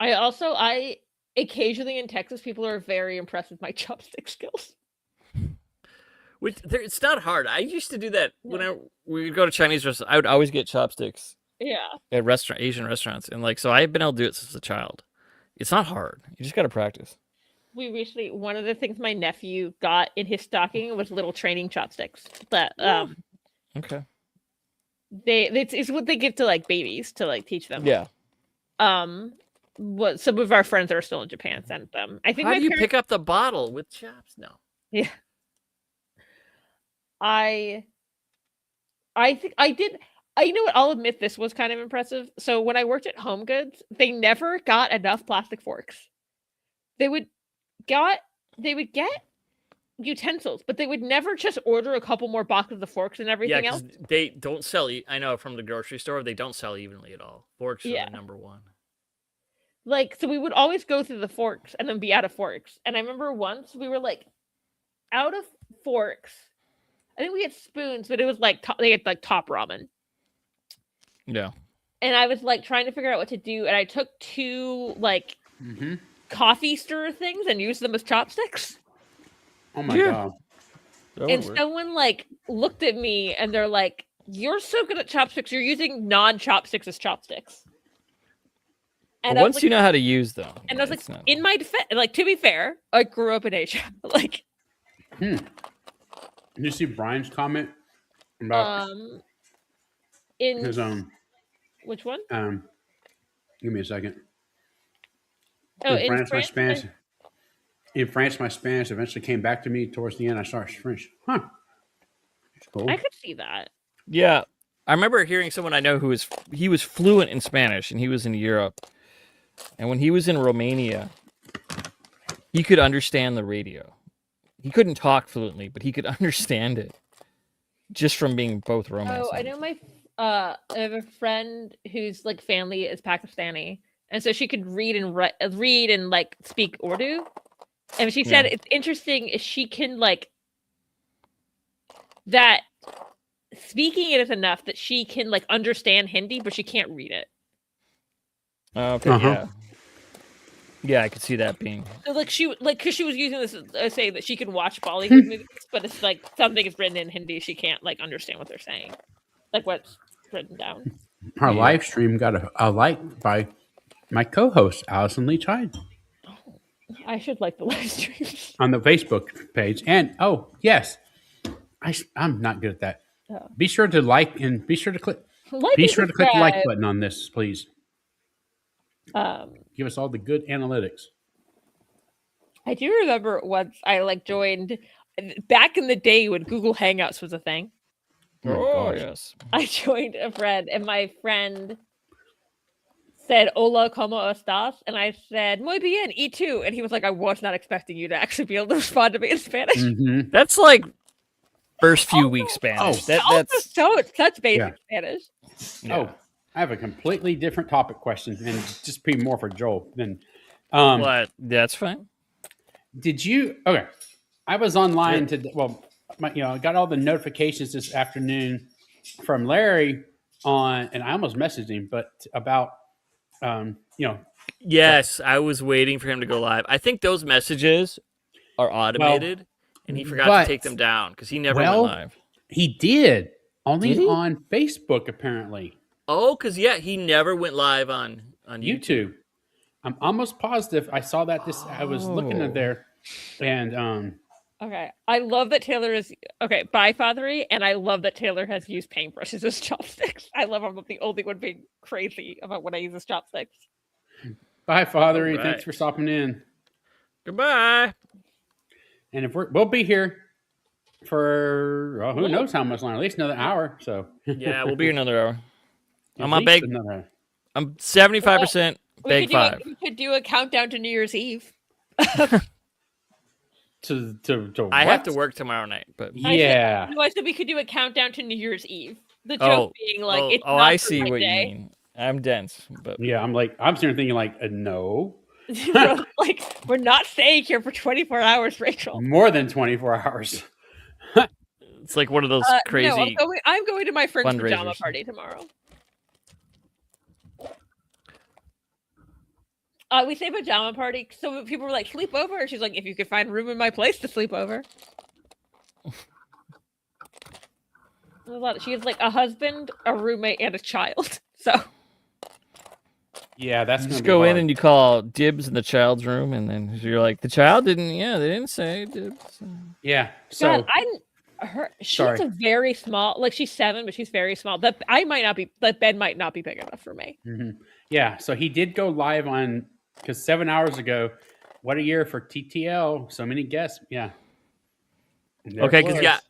I occasionally in Texas people are very impressed with my chopstick skills. It's not hard. I used to do that when we would go to Chinese restaurants. I would always get chopsticks. Yeah. At Asian restaurants, and like so, I've been able to do it since a child. It's not hard. You just got to practice. We recently, one of the things my nephew got in his stocking was little training chopsticks. But okay. It's what they give to like babies to like teach them. Yeah. What some of our friends that are still in Japan sent them. I think. How do you pick up the bottle with chops? No. Yeah. I think I did. You know what? I'll admit this was kind of impressive. So when I worked at Home Goods, they never got enough plastic forks. They would would get utensils, but they would never just order a couple more boxes of forks and everything else. They don't sell. I know from the grocery store, they don't sell evenly at all. Forks are the number one. Like, so we would always go through the forks and then be out of forks. And I remember once we were like out of forks. I think we had spoons, but it was like they had like top ramen. Yeah. And I was like trying to figure out what to do, and I took 2 like coffee stirrer things and used them as chopsticks. Oh my god! And someone like looked at me and they're like, "You're so good at chopsticks. You're using non-chopsticks as chopsticks." And once you know how to use them, and I was like, in my defense, like to be fair, I grew up in Asia. Like, Did you see Brian's comment about in his which one? Give me a second. Oh, in France, my Spanish eventually came back to me towards the end. I started French. Huh. That's cool. I could see that. Yeah. I remember hearing someone I know who was fluent in Spanish, and he was in Europe. And when he was in Romania, he could understand the radio. He couldn't talk fluently, but he could understand it just from being both Romance. Oh, I know I have a friend whose like family is Pakistani, and so she could read and like speak Urdu. And she said it's interesting is she can like that speaking it is enough that she can like understand Hindi, but she can't read it. Okay, yeah, I could see that being. So like because she was using this saying that she can watch Bollywood movies, but it's like something is written in Hindi, she can't like understand what they're saying, like what's written down. Our live stream got a like by my co-host Allison Leach Hyde. I should like the live stream on the Facebook page, and yes, I'm not good at that. Oh. Be sure to like and be sure to click. Be sure to click the like button on this, please. Give us all the good analytics. I do remember once I like joined back in the day when Google Hangouts was a thing. Oh yes. I joined a friend, and my friend said "Hola, ¿cómo estás?" and I said "Muy bien, y tú?" and he was like, "I was not expecting you to actually be able to respond to me in Spanish." Mm-hmm. That's like first few weeks Spanish. That's such basic Spanish. Yeah. Oh, I have a completely different topic question, and just be more for Joel than. What? That's fine. Did you? Okay, I was online today. Well, I got all the notifications this afternoon from Larry and I almost messaged him, but about. Yes, I was waiting for him to go live. I think those messages are automated, and he forgot to take them down because he never went live. He did. Only on Facebook, apparently. Oh, because he never went live on YouTube. I'm almost positive I saw that I was looking at there, and Okay, I love that Taylor is bye, Fathery, and I love that Taylor has used paintbrushes as chopsticks. I love I'm the only one being crazy about when I use as chopsticks. Bye, Fathery. Right. Thanks for stopping in. Goodbye. And if we'll be here for who knows how much longer, at least another hour. So yeah, we'll be here another hour. I'm 75% bag 5. We could do a countdown to New Year's Eve. To I have to work tomorrow night, but yeah. I said we could do a countdown to New Year's Eve. The joke being like, it's not I see what you mean. I'm dense, but yeah, I'm sitting thinking like, no. Like, we're not staying here for 24 hours, Rachel. More than 24 hours. It's like one of those crazy. No, I'm going to my friend's pajama party tomorrow. We say pajama party, so people were like, sleep over. And she's like, if you could find room in my place to sleep over. She has like a husband, a roommate, and a child. So yeah, that's just go in and you call dibs in the child's room, and then you're like, the child didn't. Yeah, they didn't say dibs. Yeah. So God, she's a very small. Like she's 7, but she's very small. That bed might not be big enough for me. Mm-hmm. Yeah. So he did go live on. Because 7 hours ago, what a year for TTL. So many guests. Yeah. Okay, because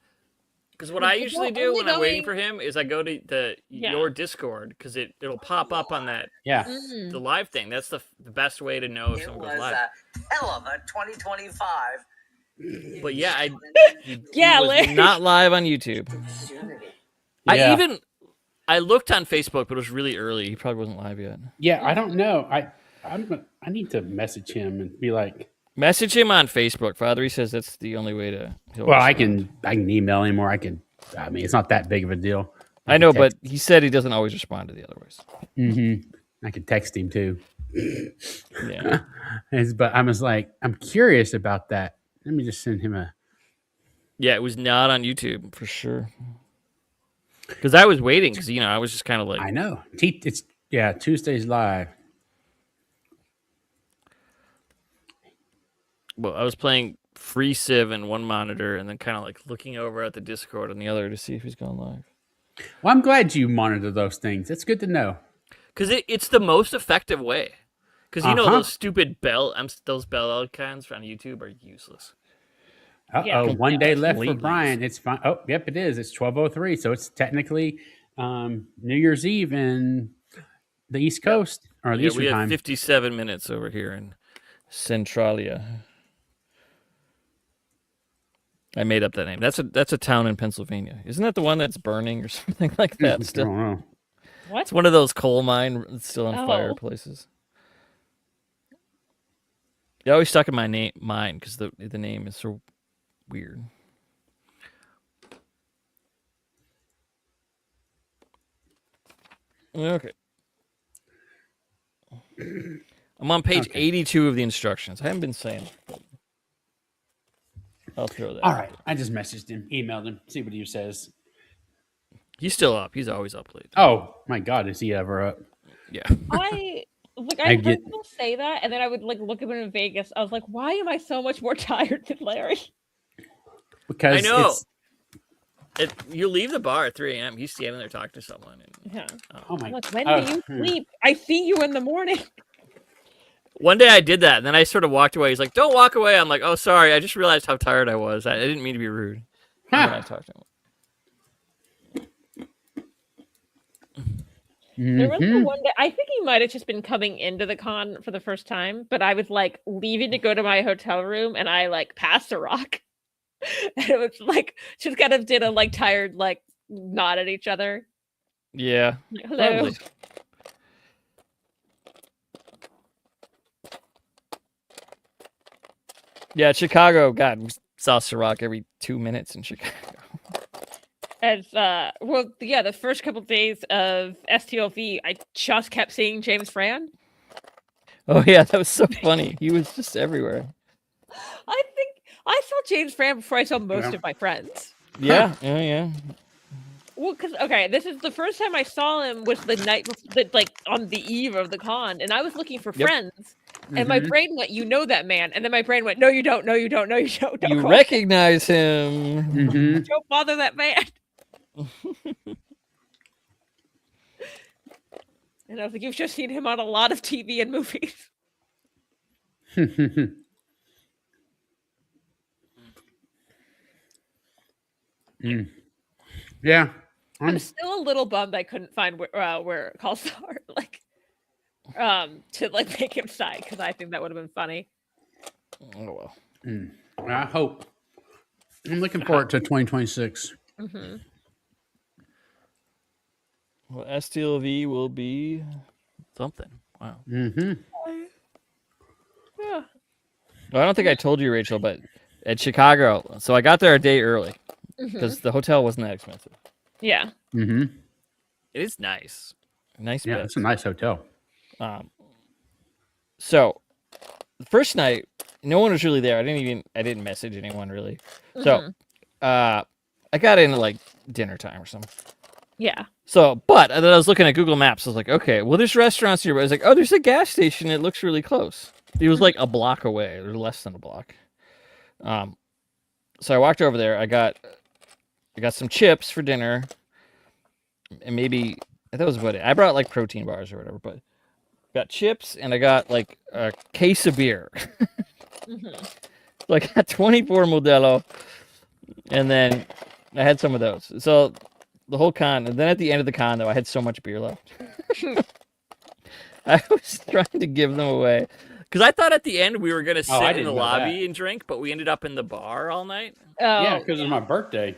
Because what I usually do when I'm waiting for him is I go to your Discord because it'll pop up on that the live thing. That's the best way to know if someone goes live. Hell of a 2025. But yeah, he was not live on YouTube. Yeah. I looked on Facebook, but it was really early. He probably wasn't live yet. Yeah, I don't know. I need to message him and be like, message him on Facebook. Father, he says that's the only way to. Well, I can email him, or I mean, it's not that big of a deal. I know, but he said he doesn't always respond to the other ways. Mm-hmm. I could text him too. Yeah. But I was like, I'm curious about that. Let me just send him a. Yeah, it was not on YouTube for sure. Because I was waiting, because I was just kind of like, I know it's Tuesdays live. Well, I was playing free Civ in one monitor, and then kind of like looking over at the Discord on the other to see if he's going live. Well, I'm glad you monitor those things. It's good to know. Because it's the most effective way. Because those stupid those bell icons on YouTube are useless. One day left for Brian. It's fine. Oh, yep, it is. It's 12:03, so it's technically New Year's Eve in the East Coast or the Eastern we have time. 57 minutes over here in Centralia. I made up that name. That's a town in Pennsylvania. Isn't that the one that's burning or something like that? Still, I don't know. What? It's one of those coal mine still on fire places. It always stuck in my mind because the name is so weird. Okay. I'm on page 82 of the instructions. I haven't been saying it. I'll throw that. All right. I just messaged him, emailed him, see what he says. He's still up. He's always up late. Oh, my God. Is he ever up? Yeah. I heard people say that, and then I would look at him in Vegas. I was like, why am I so much more tired than Larry? Because I know. You leave the bar at 3 a.m. He's standing there talking to someone. Oh my God. When do you sleep? I see you in the morning. One day I did that, and then I sort of walked away. He's like, "Don't walk away." I'm like, "Oh, sorry. I just realized how tired I was. I didn't mean to be rude." When I talked to him. There was the one day, I think he might have just been coming into the con for the first time, but I was leaving to go to my hotel room, and I passed a rock. And it was just kind of did a tired nod at each other. Yeah. Hello. Probably. Yeah, Chicago. God, we saw Ciroc every 2 minutes in Chicago. As the first couple of days of STLV, I just kept seeing James Fran. Oh yeah, that was so funny. He was just everywhere. I think I saw James Fran before I saw most of my friends. Yeah, yeah. Well, because this is the first time I saw him was the night, on the eve of the con, and I was looking for friends, and my brain went, "You know that man," and then my brain went, "No, you don't. No, you don't. No, you don't. Don't you recognize him. Don't bother that man." And I was like, "You've just seen him on a lot of TV and movies." Yeah. I'm still a little bummed I couldn't find where calls are to make him sigh, because I think that would have been funny. Oh well. I hope. I'm looking forward to 2026. Well, STLV will be something. Wow. Yeah. Well, I don't think I told you, Rachel, but at Chicago, so I got there a day early because the hotel wasn't that expensive. Yeah. It is nice. Nice. Yeah, bed. it's a nice hotel. So the first night, no one was really there. I didn't message anyone really. So I got in at dinner time or something. Yeah. So, but then I was looking at Google Maps. I was like, okay, well, this restaurant's here. But I was like, oh, there's a gas station. It looks really close. It was a block away, or less than a block. So I walked over there. I got some chips for dinner, and maybe that was about it. I brought protein bars or whatever, but got chips and I got a case of beer, a 24 Modelo, and then I had some of those. So the whole con, and then at the end of the con, though, I had so much beer left. I was trying to give them away. Because I thought at the end we were going to Oh, I sit in the didn't know lobby that. and drink, but we ended up in the bar all night. Oh, Yeah, because it's my birthday.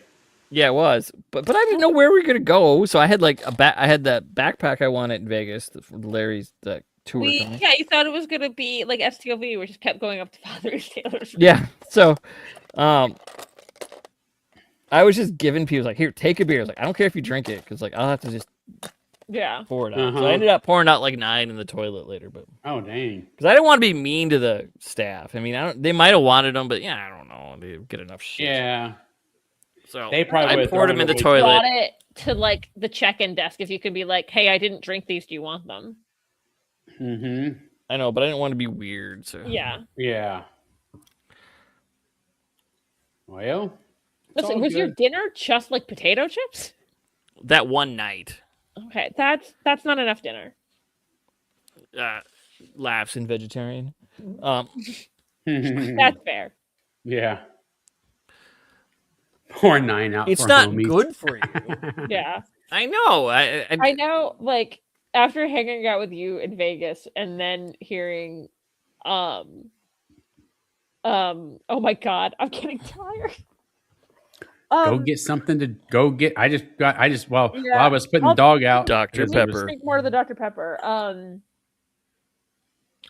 Yeah, it was. But I didn't know where we were gonna go, so I had like I had that backpack I wanted in Vegas, Larry's that tour. Company. Yeah, you thought it was gonna be like STLV, we just kept going up to Father's Taylor's. Yeah. So, I was just giving people like, here, take a beer. I was like, I don't care if you drink it, because like I'll have to just pour it out. So I ended up pouring out like 9 in the toilet later, but oh dang, because I didn't want to be mean to the staff. I mean, they might have wanted them, but yeah, I don't know. They get enough shit. yeah. So They probably I poured them in the You toilet. brought it to like the check-in desk if you could be like, hey, I didn't drink these. Do you want them? Mm-hmm. I know, but I didn't want to be weird. So Yeah. Yeah. Well, Listen, was your dinner just like potato chips? That one night. Okay, that's not enough dinner. laughs in vegetarian. That's fair. Yeah. Pour 9 out. It's for not homies. good for you. Yeah. I know. I know, like, after hanging out with you in Vegas and then hearing oh my god, I'm getting tired. Go get something to go get. While Yeah, I was putting the dog out, Dr. it was- Pepper. Drink more of the Dr. Pepper.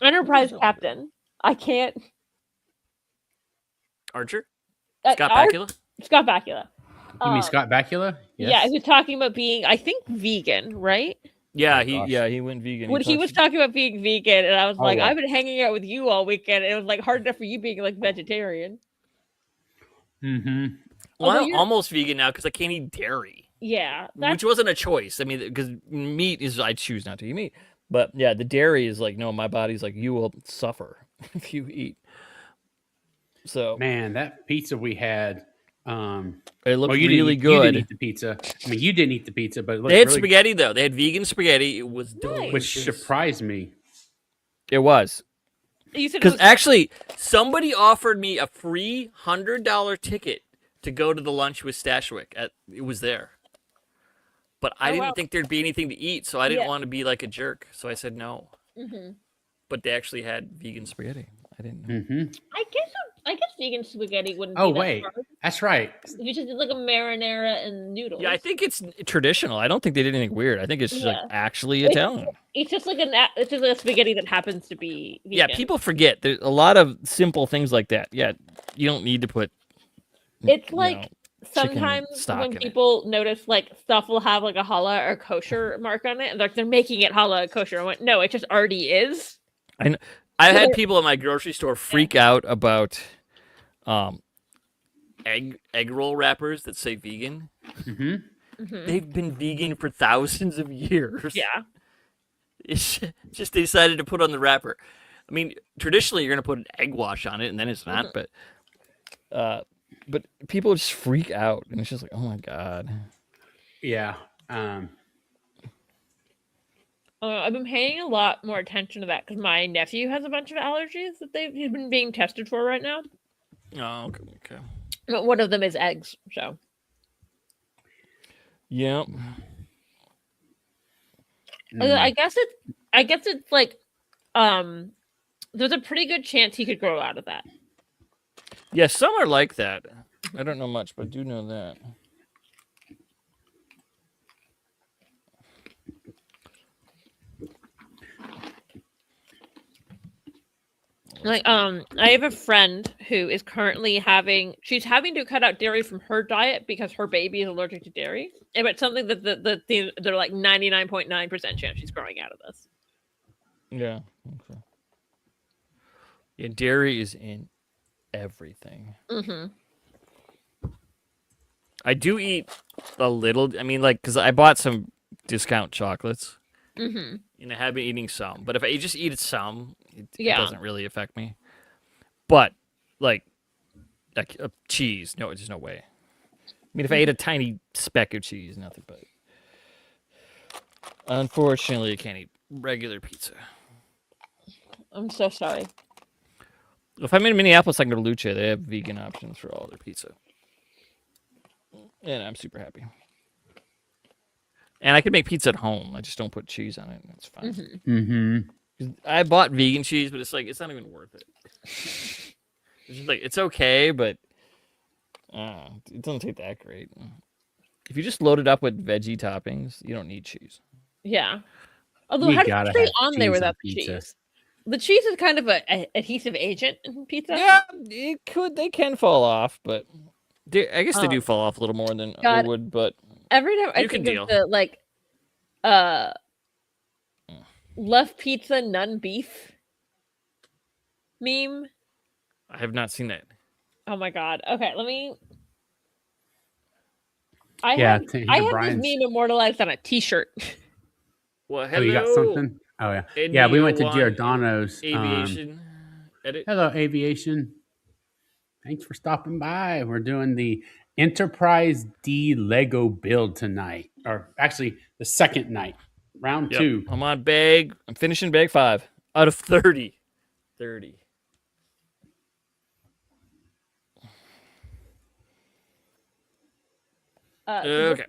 Enterprise Captain. I can't. Archer? uh, Scott our- Bakula? Scott Bakula. You mean Scott Bakula? Yes. Yeah, he was talking about being, I think, vegan, right? Yeah, he went vegan. When he was talking about being vegan, and I was like, yeah. I've been hanging out with you all weekend, and it was like hard enough for you being like vegetarian. Mm-hmm. Well, Although I'm you're- almost vegan now because I can't eat dairy, Yeah, which wasn't a choice. I mean, because meat is, I choose not to eat meat. But yeah, the dairy is like, no, my body's like, you will suffer if you eat. So Man, that pizza we had. it looked you really didn't, You good. didn't eat the pizza. I mean, you didn't eat the pizza, but it looked They had really, spaghetti, though. They had vegan spaghetti. It was delicious. which surprised me. It was. you said it Because was actually, somebody offered me a free $100 ticket to go to the lunch with Stashwick. It was there. But I didn't wow. think there'd be anything to eat, so I didn't Yeah. want to be like a jerk. So I said no. Mhm. But they actually had vegan spaghetti. I didn't know. Mm-hmm. I guess vegan spaghetti wouldn't. Oh be that wait, hard. that's right. You just did like a marinara and noodles. Yeah, I think it's Traditional. I don't think they did anything weird. I think it's just like Yeah. actually It's- Italian. it's just like it's just like a spaghetti that happens to be vegan. Yeah, people forget there's a lot of simple things like that. Yeah, you don't need to put. It's you like know, sometimes stock when in it. people notice like stuff will have like a halal or kosher mark on it, and like they're making it halal or kosher. I went, no, it just already is. I had people at my grocery store freak out about egg roll wrappers that say vegan. Mm-hmm. Mhm. They've been vegan for thousands of years. Yeah. It's just they decided to put on the wrapper. I mean, traditionally you're gonna put an egg wash on it, and then it's not. but people just freak out, and it's just like, oh my god. Yeah. I've been paying a lot more attention to that because my nephew has a bunch of allergies that he's been being tested for right now. Oh, okay. But one of them is eggs. So Yeah. I guess it's like there's a pretty good chance he could grow out of that. Yeah, some are like that. I don't know much, but I do know that. Like I have a friend who is currently she's having to cut out dairy from her diet because her baby is allergic to dairy. And it's something that they're like 99.9% chance she's growing out of this. Yeah. Okay. Yeah, dairy is in everything. Mm-hmm. I do eat a little. I mean, like, because I bought some discount chocolates, Mm-hmm. and I have been eating some. But if I just eat some, it Yeah. doesn't really affect me. But like cheese, no, there's no way. I mean, if I ate a tiny speck of cheese, nothing. But unfortunately, I can't eat regular pizza. I'm so sorry. If I'm in Minneapolis, I can go to Luce. They have vegan options for all their pizza. And I'm super happy. And I can make pizza at home. I just don't put cheese on it. That's fine. Mm-hmm. I bought vegan cheese, but it's not even worth it. It's just like, it's okay, but it doesn't taste that great. If you just load it up with veggie toppings, you don't need cheese. Yeah. Although, You how does gotta it stay have on there cheese without on the pizza. cheese? The cheese is kind of a adhesive agent in pizza. Yeah, they can fall off, but I guess they do fall off a little more than they would, but every time I think of the left pizza, none beef meme. I have not seen that. Oh my god. Okay, let me. I Yeah, have this meme immortalized on a T-shirt. Well, hello. Oh, you got something? Oh yeah. India Yeah, we went to One Giordano's Aviation edit. Hello, Aviation. Thanks for stopping by. We're doing the Enterprise D Lego build tonight, or actually the second night, round 2. I'm on bag. I'm finishing bag 5 out of 30. 30. Okay.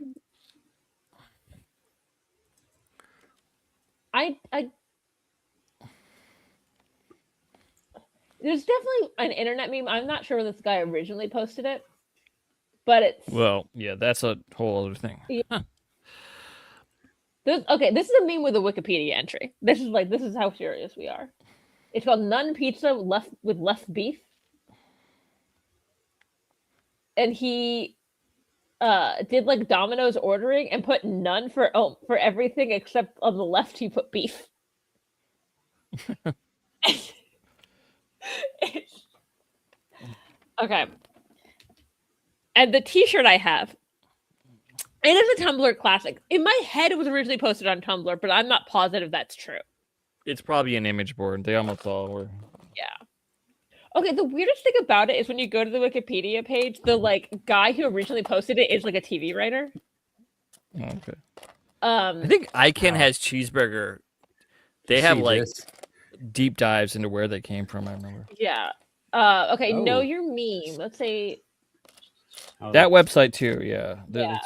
There's definitely an internet meme. I'm not sure where this guy originally posted it, but it's that's a whole other thing. Yeah. Huh. This is a meme with a Wikipedia entry. This is how serious we are. It's called None Pizza with left beef, and he did like Domino's ordering and put none for everything except on the left he put beef. Okay. And the T-shirt I have, it is a Tumblr classic. In my head, it was originally posted on Tumblr, but I'm not positive that's true. It's probably an image board. They almost all were. Yeah. Okay, the weirdest thing about it is when you go to the Wikipedia page, the guy who originally posted it is like a TV writer. Okay. I think Icon has cheeseburger. They have deep dives into where they came from. I remember. Yeah. Okay. Know your meme. Let's say that website too. Yeah.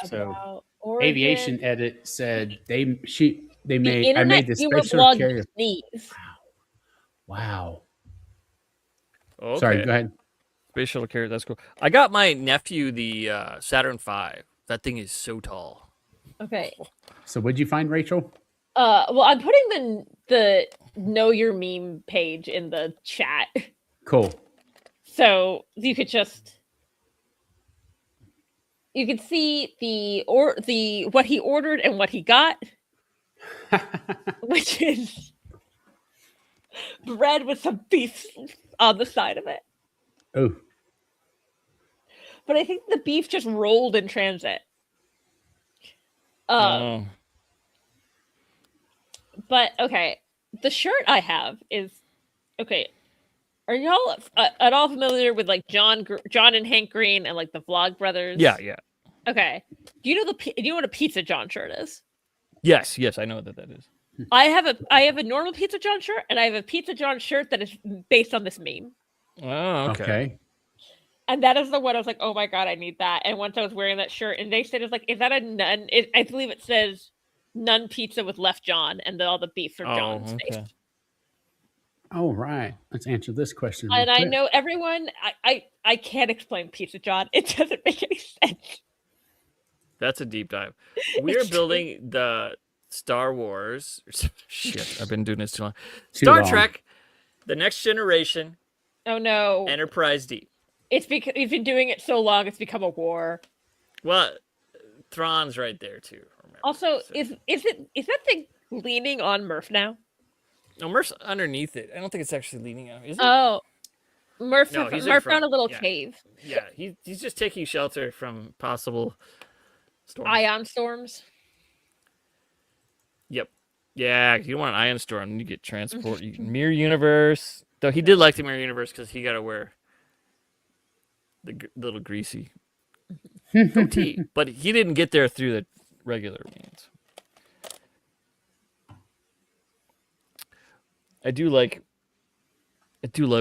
So Aviation Edit said they made. I made this spatial carrier. Wow. Okay. Sorry. Go ahead. Spatial carrier. That's cool. I got my nephew the Saturn V. That thing is so tall. Okay. So what'd you find, Rachel? Well, I'm putting the Know Your Meme page in the chat. Cool. So you could see what he ordered and what he got, which is bread with some beef on the side of it. Oh. But I think the beef just rolled in transit. But okay, the shirt I have is okay. Are y'all at all familiar with like John and Hank Green and like the Vlog Brothers? Yeah. Okay. Do you know what a Pizza John shirt is? Yes, I know what that is. I have a normal Pizza John shirt, and I have a Pizza John shirt that is based on this meme. Oh, okay. And that is the one I was like, oh my god, I need that. And once I was wearing that shirt, and they said it's like, is that a none? I believe it says none pizza with left John, and then all the beef for John's face. Oh, right. Let's answer this question. And I know everyone. I can't explain Pizza John. It doesn't make any sense. That's a deep dive. We are building the Star Wars. Shit, I've been doing this too long. Star Trek, The Next Generation. Oh no. Enterprise D. It's because you've been doing it so long, it's become a war. Well, Thrawn's right there too. Remember, also, is that thing leaning on Murph now? No, Murph's underneath it. I don't think it's actually leaning on. Is it? Oh, Murph found a little yeah. cave. Yeah, he's just taking shelter from possible storms. Ion storms. Yep. Yeah, you want an ion storm, you get transport. You can mirror universe. Though he did like the mirror universe because he got to wear the little greasy goatee, but he didn't get there through the regular means. I do love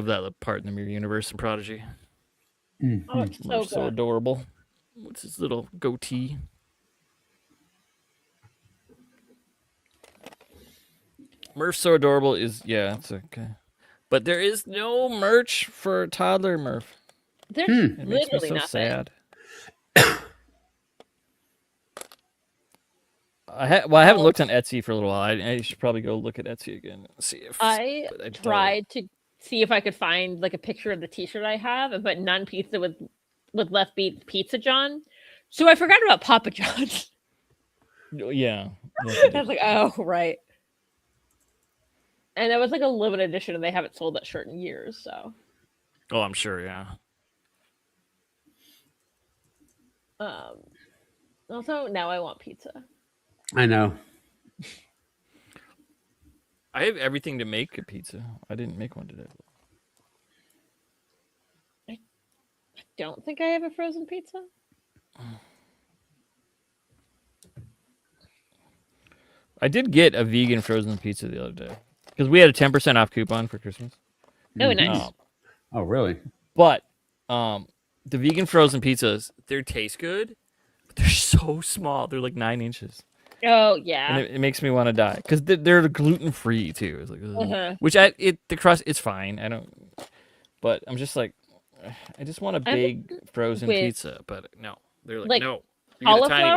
that part in the mirror universe and Prodigy. Oh, it's so adorable. What's his little goatee? Murph's so adorable. Yeah, it's okay. But there is no merch for toddler Murph. There's It makes me literally so nothing. sad. I haven't looked on Etsy for a little while. I should probably go look at Etsy again and see if I but don't. tried to see if I could find like a picture of the T-shirt I have, and put none pizza with Left Beat Pizza John. So I forgot about Papa John's. Yeah. I was like, oh right. And it was like a limited edition, and they haven't sold that shirt in years. So. Oh, I'm sure. Yeah. Also, now I want pizza. I know. I have everything to make a pizza. I didn't make one today. I don't think I have a frozen pizza. I did get a vegan frozen pizza the other day because we had a 10% off coupon for Christmas. Oh, nice. Oh, really? But the vegan frozen pizzas, they taste good, but they're so small. They're like 9 inches. Oh yeah. And it makes me want to die because they're gluten free too. It's like, which the crust is fine. I don't, but I'm just like, I just want a big frozen pizza. But no, they're like no. You get a tiny cauliflower.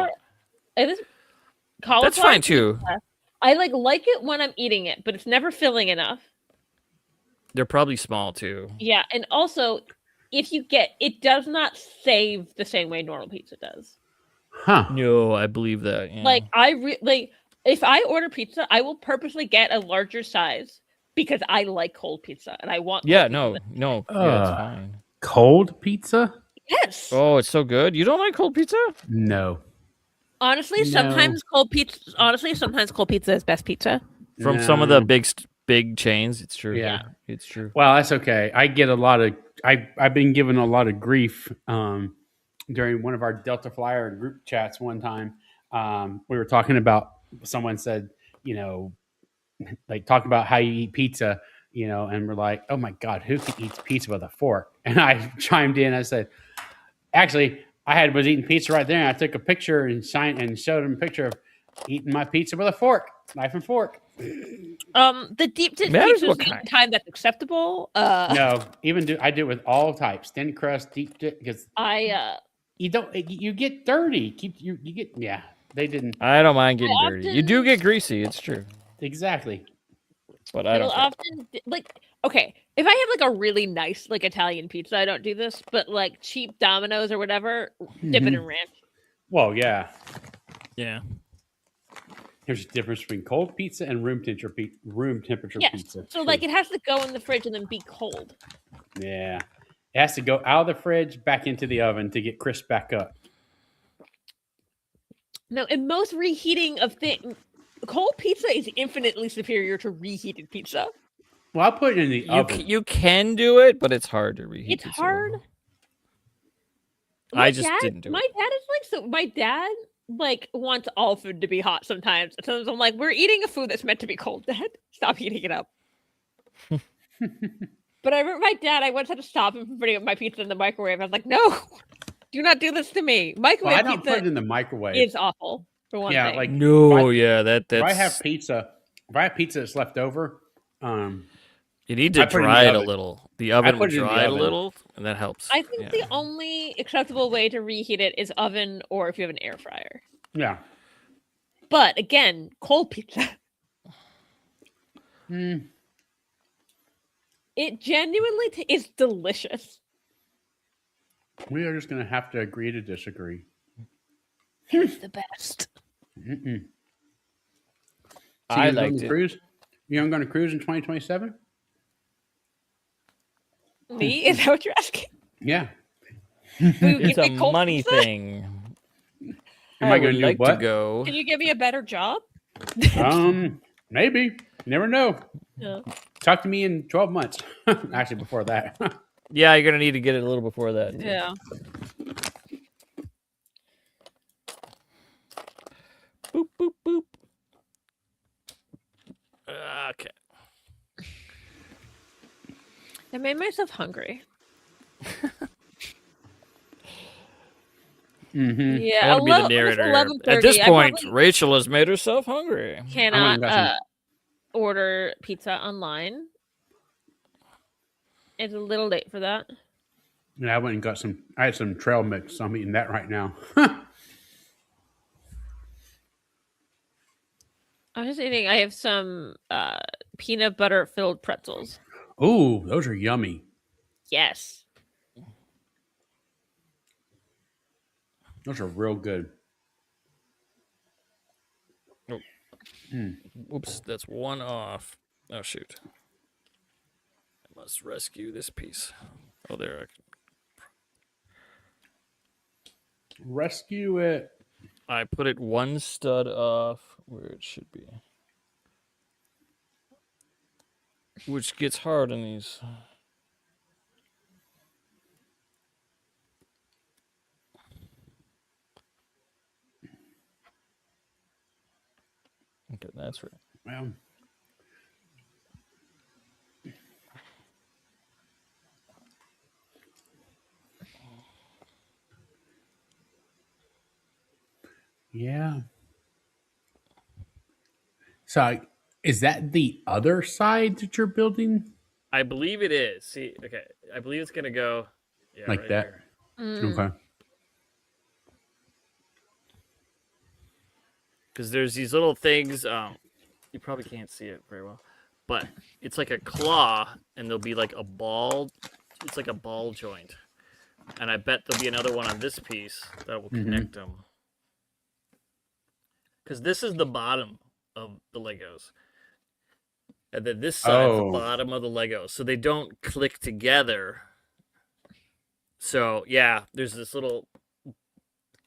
one. Cauliflower. That's fine too. Pizza. I like it when I'm eating it, but it's never filling enough. They're probably small too. Yeah, and also, if you get it, does not save the same way normal pizza does. Huh? No, I believe that. Yeah. Like if I order pizza, I will purposely get a larger size because I like cold pizza and I want. Yeah, no, yeah, it's fine. Cold pizza? Yes. Oh, it's so good. You don't like cold pizza? No. Honestly, sometimes cold pizza is best pizza. From some of the big chains, it's true. Yeah, it's true. Well, that's okay. I get a lot of. I've been given a lot of grief during one of our Delta Flyer group chats. One time, we were talking about. Someone said, like talk about how you eat pizza, and we're like, oh my god, who can eat pizza with a fork? And I chimed in. I said, actually, was eating pizza right there, and I took a picture and showed him a picture of eating my pizza with a fork, knife and fork. The deep dish pizza is the only time that's acceptable. No, I do it with all types, thin crust, deep dish, because you get dirty. They didn't. I don't mind getting dirty. You do get greasy. It's true. Exactly. But I don't often okay, if I have like a really nice like Italian pizza, I don't do this, but like cheap Domino's or whatever, dip it in ranch. Well, yeah. Yeah. There's a difference between cold pizza and room temperature pizza. So like it has to go in the fridge and then be cold. Yeah. It has to go out of the fridge back into the oven to get crisp back up. No, and most reheating of cold pizza is infinitely superior to reheated pizza. Well, I'll put it in the oven. You can do it, but it's hard to reheat. It's hard. I just didn't do it. My dad is like so. My dad wants all food to be hot sometimes. Sometimes I'm like, we're eating a food that's meant to be cold, Dad. Stop heating it up. But I remember my dad, I once had to stop him from putting up my pizza in the microwave. I was like, no, do not do this to me. Microwave I don't pizza put it in the microwave. It's awful, for one thing. Like no, that's... If I have pizza that's left over, you need to dry it a little. The oven will dry it a little, and that helps. I think the only acceptable way to reheat it is oven or if you have an air fryer. Yeah. But again, cold pizza. It genuinely is delicious. We are just going to have to agree to disagree. It's the best. So I liked it. Cruise? You're going to cruise in 2027? Me? Is that what you're asking? Yeah. It's a money thing. Am I going to like what? To go? Can you give me a better job? Maybe. You never know. Yeah. Talk to me in 12 months. Actually, before that. Yeah, you're gonna need to get it a little before that. Yeah. Boop boop boop. Okay. I made myself hungry. Mm-hmm. Yeah, I want to be the it's narrator. 11:30. At this I point, probably Rachel has made herself hungry. cannot got some- order pizza online. It's a little late for that. Yeah, I went and got some. I had some trail mix. So I'm eating that right now. I was just eating. I have some peanut butter filled pretzels. Ooh, those are yummy. Yes. Those are real good. Oops, that's one off. Oh shoot! I must rescue this piece. Oh, there. Rescue it. I put it one stud off where it should be, which gets hard in these. Okay, that's right. Well, yeah. So, is that the other side that you're building I believe it is. See, okay, I believe it's gonna go like right that? here. Mm. Okay. Because there's these little things. You probably can't see it very well, but it's like a claw, and there'll be like a ball. It's like a ball joint, and I bet there'll be another one on this piece that will connect them. Because this is the bottom of the Legos, and then this side's the bottom of the Legos, so they don't click together. So yeah, there's this little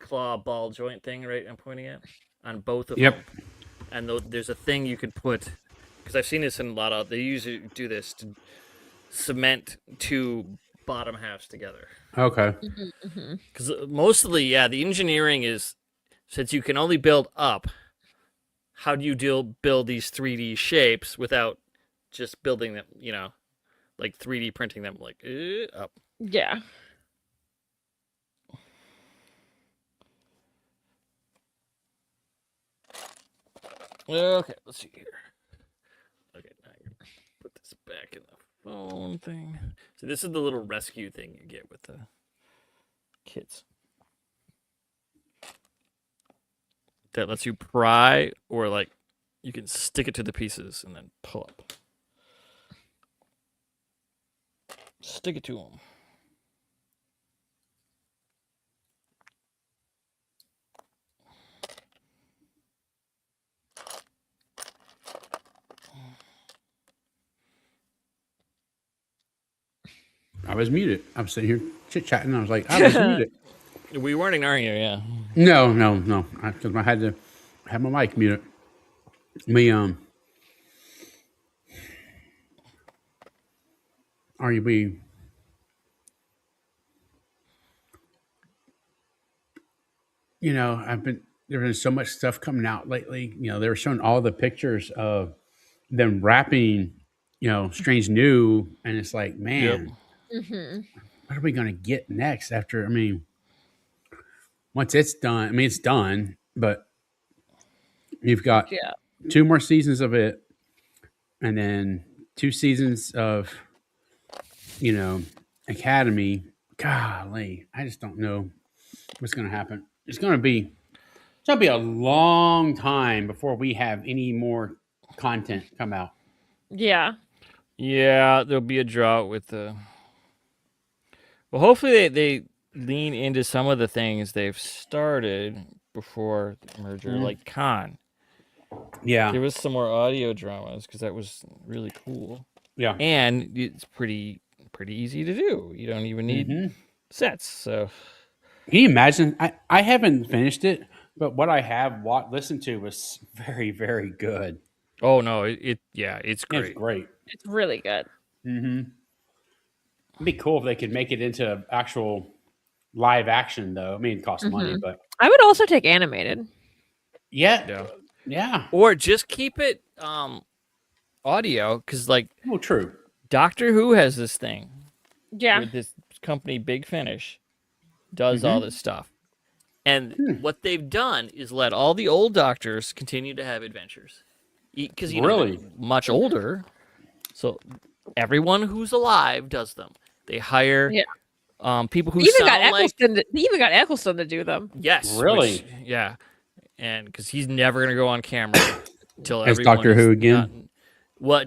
claw ball joint thing right I'm pointing at on both of them. And there's a thing you could put, because I've seen this in a lot of, they usually do this to cement two bottom halves together. Okay. Because mostly, the engineering is, since you can only build up, how do you build these 3D shapes without just building them, like 3D printing them like up? Yeah. Okay, let's see here. Okay, now I'm gonna put this back in the phone thing. So this is the little rescue thing you get with the Kits. That lets you pry, or like you can stick it to the pieces and then pull up. Stick it to them. I was muted. I was sitting here chit chatting. I was like, I was muted. We weren't ignoring you, yeah. No. Because I had to have my mic muted. There's been so much stuff coming out lately. They were showing all the pictures of them wrapping, Strange New, and it's like, man, what are we going to get next after? Once it's done, it's done, but you've got 2 more seasons of it, and then 2 seasons of, Academy. Golly, I just don't know what's going to happen. It's going to be a long time before we have any more content come out. Yeah. Yeah, there'll be a drought with the. Well, hopefully they lean into some of the things they've started before the merger, like Khan. Yeah. There was some more audio dramas because that was really cool. Yeah. And it's pretty easy to do. You don't even need sets. So can you imagine? I haven't finished it, but what I have listened to was very, very good. Oh no, it's great. It's great. It's really good. It'd be cool if they could make it into actual live action, though. It costs money, but I would also take animated. yeah. Or just keep it audio, because true. Doctor Who has this thing. Yeah. With this company, Big Finish, does all this stuff. And what they've done is let all the old doctors continue to have adventures. Because, Really? they're much older. So everyone who's alive does them. They hire people who They even sound got like... Eccleston. They even got Eccleston to do them. Yes. Really? Yeah. And because he's never going to go on camera till As everyone Doctor is Who again?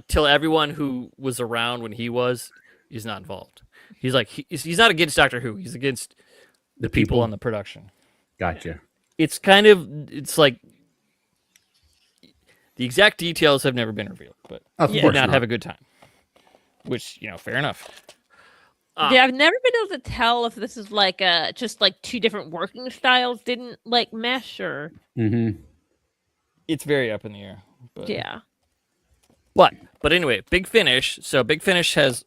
till everyone who was around when he was is not involved. He's like, he's not against Doctor Who. He's against the people on the production. Gotcha. It's like the exact details have never been revealed, but Of you course did not not. have a good time. Which, Fair enough. Yeah, I've never been able to tell if this is like just like two different working styles didn't like mesh or. Mm-hmm. It's very up in the air. But... Yeah. But anyway, Big Finish. So Big Finish has,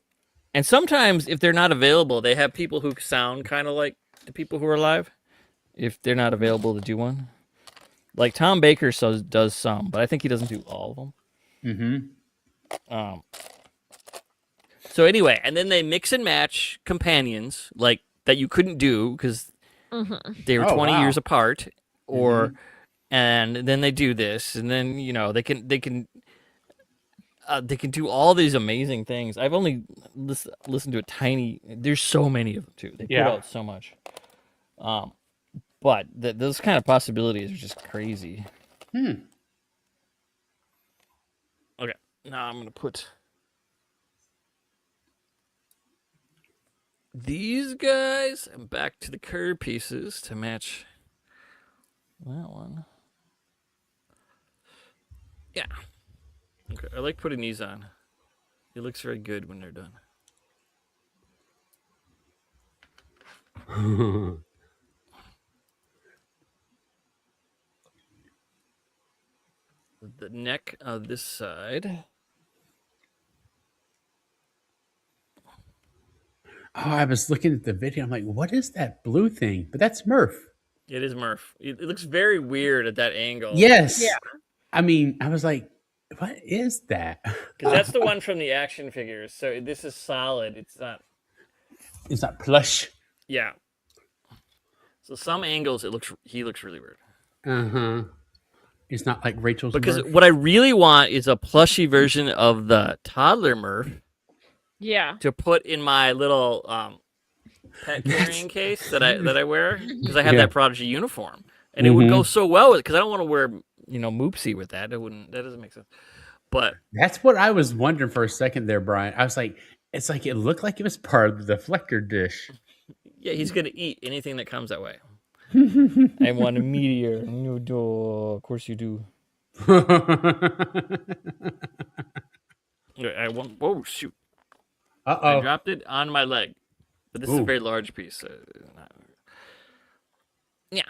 and sometimes if they're not available, they have people who sound kind of like the people who are alive. If they're not available to do one, like Tom Baker does some, but I think he doesn't do all of them. Mm-hmm. So anyway, and then they mix and match companions like that you couldn't do because they were 20 years apart, or and then they do this, and then they can do all these amazing things. I've only listened to a tiny. There's so many of them too. They put out so much. But those kind of possibilities are just crazy. Okay, now I'm gonna put these guys back to the curve pieces to match that one. Yeah. Okay, I like putting these on. It looks very good when they're done. The neck of this side. Oh, I was looking at the video. I'm like, what is that blue thing? But that's Murph. It is Murph. It looks very weird at that angle. Yes. Yeah. I mean, I was like, what is that? Because that's the one from the action figures. So this is solid. It's not. It's not plush. Yeah. So some angles, he looks really weird. Uh-huh. It's not like Rachel's Because Murph. what I really want is a plushy version of the toddler Murph Yeah. to put in my little pet carrying case that I wear because I have that Prodigy uniform, and it would go so well with it because I don't want to wear Moopsie with that. That doesn't make sense. But That's what I was wondering for a second there, Brian. I was like, it's like it looked like it was part of the deflector dish. yeah, he's gonna eat anything that comes that way. I want a meteor. No, of course you do. I want. Oh shoot! Uh-oh. I dropped it on my leg, but this is a very large piece. So yeah.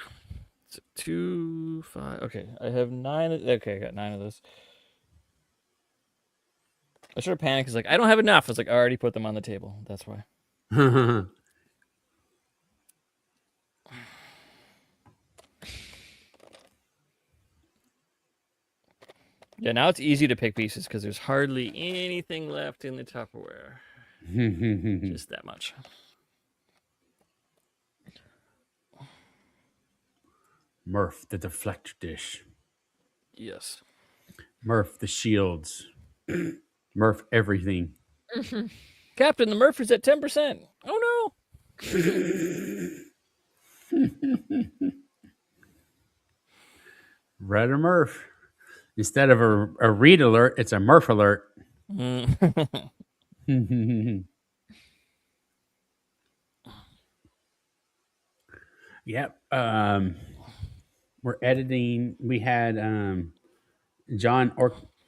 So 2, 5. Okay, I have 9. Okay, I got 9 of those. I started panicking because I don't have enough. I was like, I already put them on the table. That's why. Yeah, now it's easy to pick pieces because there's Hardly anything left in the Tupperware. Just that much. Murph, the deflector dish. Yes. Murph, the shields. Murph, everything. Captain, the Murph is at 10%. Oh no! Red or Murph. Instead of a read alert, it's a Murph alert. Yep. We're editing. We had John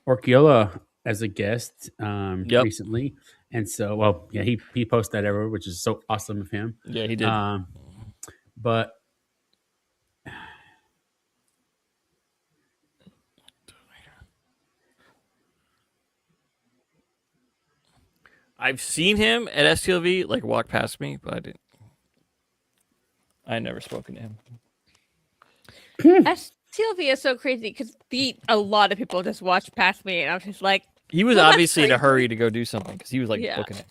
Orchiola as a guest recently. And so, well, yeah, he posted that everywhere, which is so awesome of him. Yeah, he did. But I've seen him at STLV, like walk past me, but I didn't. I never spoken to him. Sylvia is so crazy because a lot of people just watched past me, and I was just like, He was Well, that's obviously in a crazy. hurry to go do something because he was like Yeah. booking it.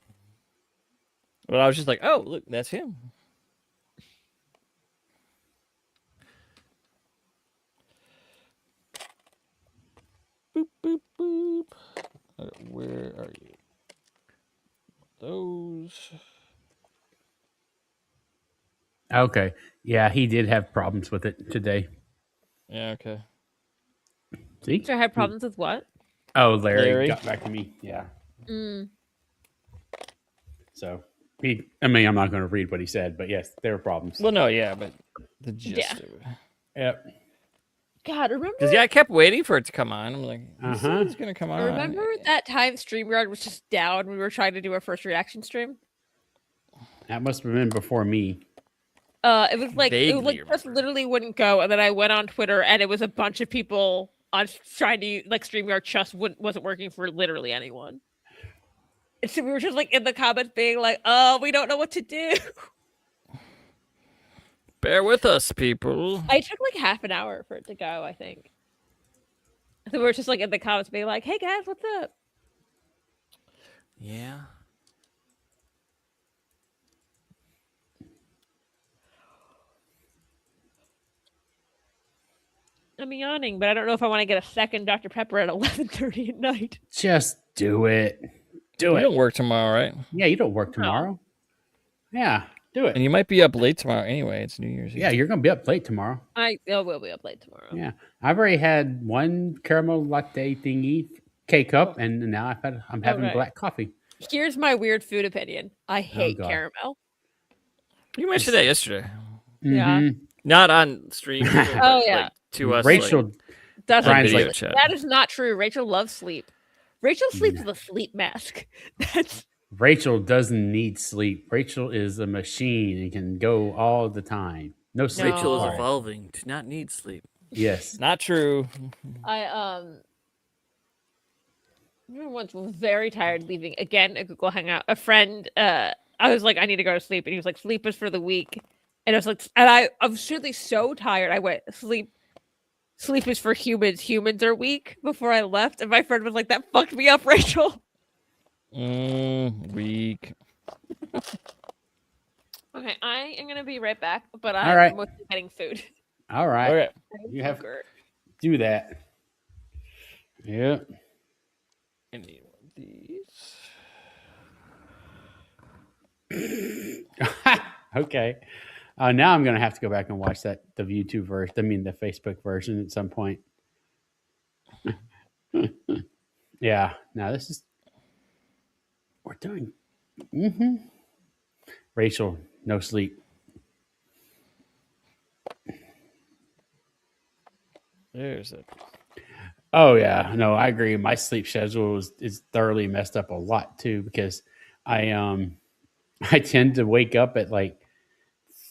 But I was just like, oh, look, that's him. Boop. Where are you? Those. Okay. Yeah, he did have problems with it today. Yeah. Okay. See? So I had problems with what? Oh, Larry Larry. got back to me. Yeah. Mm. So I'm not going to read what he said, but yes, there were problems. Well, no, yeah, but the gist Yeah. of it. Yep. God, remember? Because I kept waiting for it to come on. I'm like, Uh-huh. it's gonna come on. Remember that time StreamYard was just down? We were trying to do our first reaction stream. That must have been before me. It was like Vaguely just literally wouldn't go, and then I went on Twitter, and it was a bunch of people on trying to like StreamYard just wasn't working for literally anyone. And so we were just like in the comments being like, "Oh, we don't know what to do." Bear with us, people. I took like half an hour for it to go, I think. So we were just like in the comments being like, "Hey guys, what's up?" Yeah. I'm yawning, but I don't know if I want to get a second Dr. Pepper at 11:30 at night. Just do it. Do You it. don't work tomorrow, right? Yeah, you don't work tomorrow. Yeah, do And it. you might be up late tomorrow anyway. It's New Year's Eve. Yeah, you're going to be up late tomorrow. I will be up late tomorrow. Yeah. I've already had one caramel latte thingy, K-cup, and now I'm having Okay. black coffee. Here's my weird food opinion. I hate God. caramel. You mentioned that yesterday. Yeah. Mhm. Not on stream. but, Oh, yeah. like, to us, Rachel, like, That's on Brian's video like- chat. that is not true. Rachel loves sleep. Rachel sleeps with a sleep mask. That's Rachel doesn't need sleep. Rachel is a machine and can go all the time. No sleep. Rachel is required. evolving to not need sleep. Yes. Not true. I remember once was very tired leaving again a Google Hangout. A friend, I was like, I need to go to sleep, and he was like, sleep is for the weak. And I was like, and I was really so tired. I went, sleep is for humans. Humans are weak before I left. And my friend was like, that fucked me up, Rachel. Weak. Okay, I am gonna be right back, but All I'm right. mostly getting food. All right. Okay. You have Hunger. do that. Yeah. Any one of these. Okay. Now I'm gonna have to go back and watch the YouTube version. I mean the Facebook version at some point. Yeah. Now this is we're doing. Rachel, no sleep. There's it. Oh yeah, no, I agree. My sleep schedule is thoroughly messed up a lot too because I I tend to wake up at like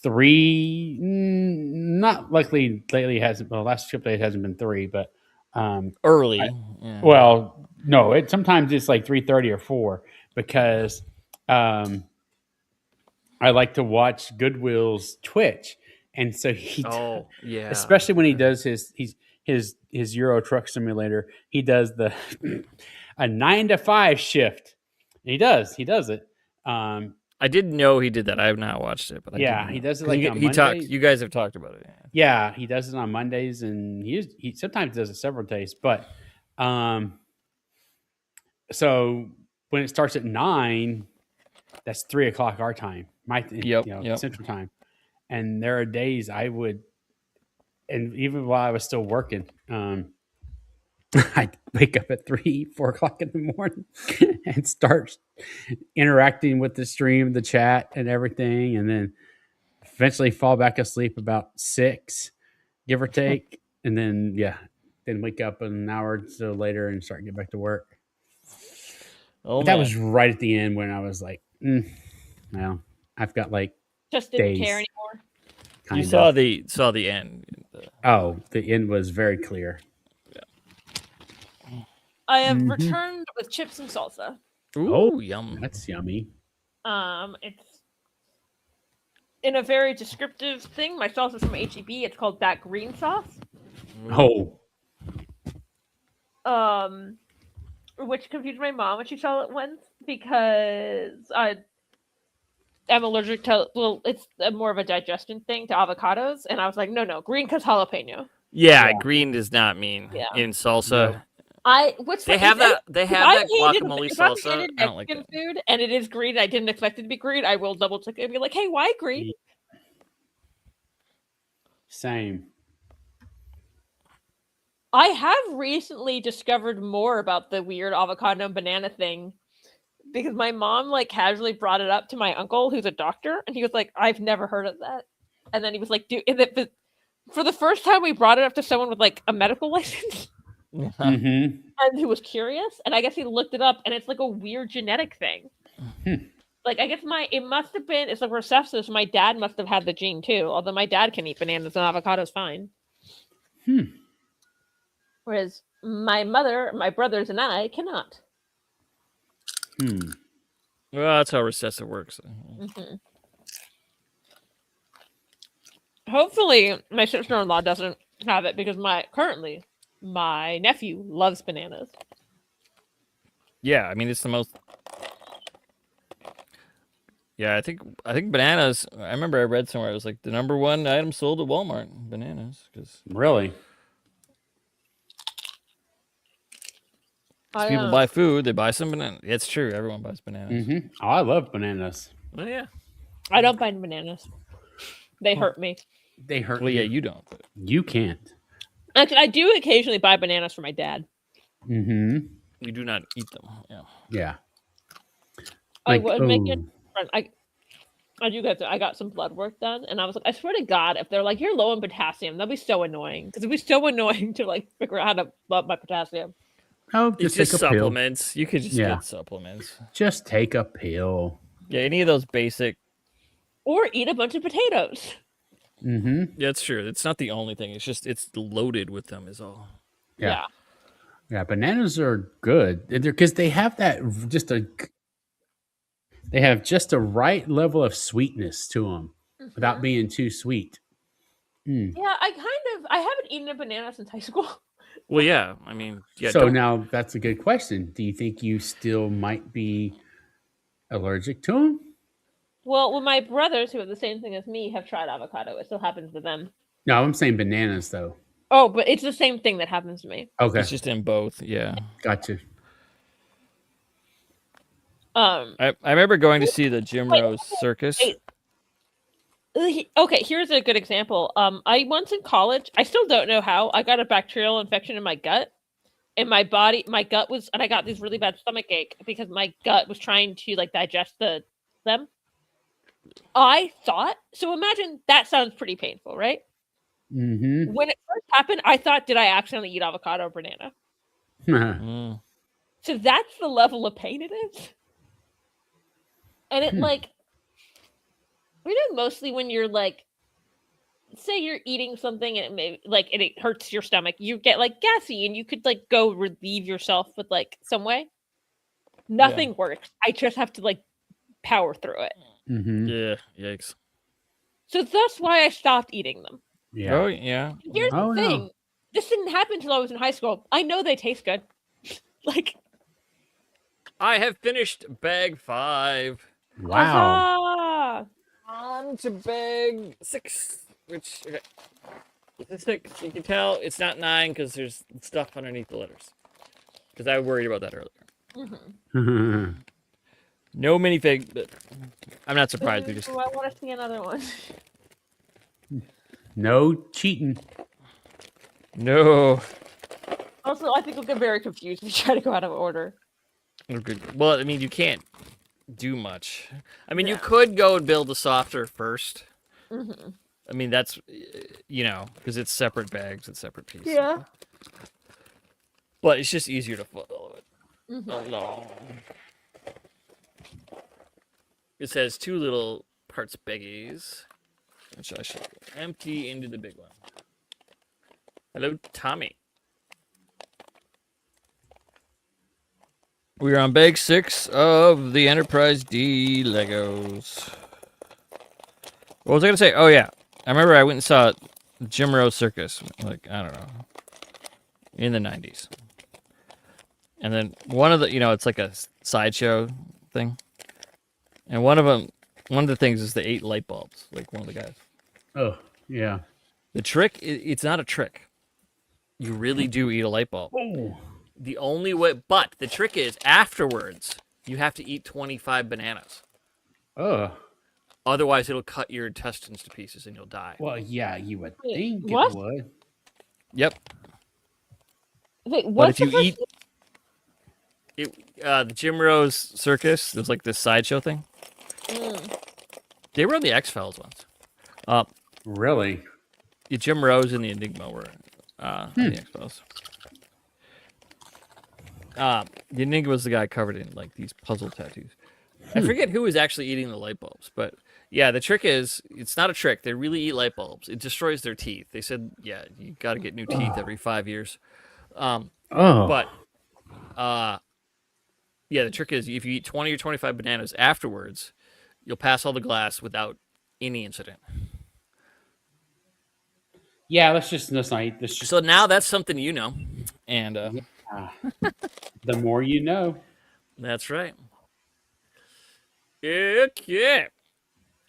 3. Not luckily lately it hasn't. Well, last trip day it hasn't been 3, but Early. Yeah. well, no, it sometimes it's like 3:30 or 4 because I like to watch Goodwill's Twitch, and so he Oh, yeah. especially when he does his Euro Truck Simulator, he does a 9 to 5 shift. And he does it. I didn't know he did that. I have not watched it, but I Yeah, did he does it 'Cause like he, on he talked. Mondays. You guys have talked about it. Yeah, he does it on Mondays, and he sometimes does it several days. But so when it starts at 9, that's 3:00 our time, Yep. Central Time. And there are days I would, and even while I was still working, I'd wake up at 4:00 in the morning and start interacting with the stream, the chat, and everything, and then eventually fall back asleep about 6, give or take, and then then wake up an hour or so later and start getting back to work. Oh, But that man. was right at the end when I was like, well, I've got like Just didn't days. care anymore. kind You of. saw the end. Oh, the end was very clear. I have Mhm. returned with chips and salsa. Ooh, Oh. yum. That's yummy. It's in a very descriptive thing. My sauce is from HEB. It's called that green sauce. Oh, Which confused my mom when she saw it once because I'm allergic to. Well, it's more of a digestion thing to avocados, and I was like, no, green because jalapeno. Yeah, Yeah. green does not mean Yeah. in salsa. They have that guacamole if I'm salsa. handed I don't like Mexican food and it is green, I didn't expect it to be green. I will double check it and be like, "Hey, why green?" Same. I have recently discovered more about the weird avocado and banana thing because my mom like casually brought it up to my uncle who's a doctor, and he was like, "I've never heard of that." And then he was like, but for the first time we brought it up to someone with like a medical license Mm-hmm. and who was curious, and I guess he looked it up, and it's like a weird genetic thing. Like I guess it must have been it's like recessive. So my dad must have had the gene too. Although my dad can eat bananas and avocados fine. Whereas my mother, my brothers, and I cannot. Hmm. Well, that's how recessive works. Mm-hmm. Hopefully, my sister-in-law doesn't have it because my nephew loves bananas. Yeah, I mean it's the most. Yeah, I think bananas. I remember I read somewhere it was like the number one item sold at Walmart, bananas, because Really? people buy food, they buy some bananas. It's true, everyone buys bananas. Mm-hmm. Oh, I love bananas. Oh yeah. I don't buy bananas. They hurt me. They hurt. Well, you. yeah, you don't. But... You can't. Actually, I do occasionally buy bananas for my dad. Mm-hmm. You do not eat them. Yeah. Yeah. I would make it. I got some blood work done, and I was like, I swear to God, if they're like you're low in potassium, that'd be so annoying because it'd be so annoying to like figure out how to up my potassium. Oh, It's just just take a pill. supplements. You could just get supplements. Just take a pill. Yeah, any of those basic. Or eat a bunch of potatoes. Mm-hmm. Yeah, it's true. It's not the only thing. It's just it's loaded with them is all. Yeah. Yeah, bananas are good because they have that they have just a right level of sweetness to them without being too sweet. Yeah, I haven't eaten a banana since high school. Well, yeah. I mean, yeah. So now that's a good question. Do you think you still might be allergic to them? Well, my brothers who are the same thing as me have tried avocado. It still happens to them. No, I'm saying bananas though. Oh, but it's the same thing that happens to me. Okay, It's just in both. Yeah. gotcha. I remember going to see the Jim Rose circus. Okay, here's a good example. I once in college, I still don't know how, I got a bacterial infection in my gut. And my gut was, and I got this really bad stomach ache because my gut was trying to like digest them. I thought, so imagine that sounds pretty painful, right? Mm-hmm. When it first happened, I thought, did I accidentally eat avocado or banana? So that's the level of pain it is. And it like, mostly when you're like, say you're eating something and it may like and it hurts your stomach, you get like gassy and you could like go relieve yourself with like some way. Nothing works. I just have to like power through it. Mm-hmm. Yeah. Yikes. So that's why I stopped eating them. Yeah. Oh yeah. Here's the thing. No. This didn't happen until I was in high school. I know they taste good. Like I have finished bag 5. Wow. On to bag 6. Which okay. It's 6. You can tell it's not 9 because there's stuff underneath the letters. Because I worried about that earlier. Mm-hmm. No minifig, but I'm not surprised. We just I want to see another one. No cheating. no. Also, I think we'll get very confused if we try to go out of order. Okay. Well, I mean, you can't do much. I mean, you could go and build a softer first. Mm-hmm. I mean, that's because it's separate bags, it's separate pieces. Yeah. But it's just easier to follow it. Mm-hmm. No. It says 2 little parts baggies, which I should empty into the big one. Hello, Tommy. We're on bag 6 of the Enterprise D Legos. What was I gonna say? Oh yeah, I remember I went and saw Jim Rose Circus, like I don't know, in the 90s. And then one of the, it's like a sideshow thing. And one of the things is the 8 light bulbs, like one of the guys. Oh, yeah. The trick, it's not a trick. You really do eat a light bulb. Oh. The only way, but the trick is afterwards, you have to eat 25 bananas. Oh. Otherwise, it'll cut your intestines to pieces and you'll die. Well, yeah, you would Wait, think what? it would. Yep. Wait, But what's if you the first- The Jim Rose Circus, there's like this sideshow thing. They were on the X-Files once. Really? Jim Rose and the Enigma were on the X-Files. The Enigma was the guy covered in like these puzzle tattoos. I forget who was actually eating the light bulbs, but yeah, the trick is it's not a trick. They really eat light bulbs. It destroys their teeth. They said, yeah, you got to get new teeth every 5 years. But yeah, the trick is if you eat 20 or 25 bananas afterwards, you'll pass all the glass without any incident. Yeah, let's not eat this. So now that's something you know, and The more you know. that's right. Okay.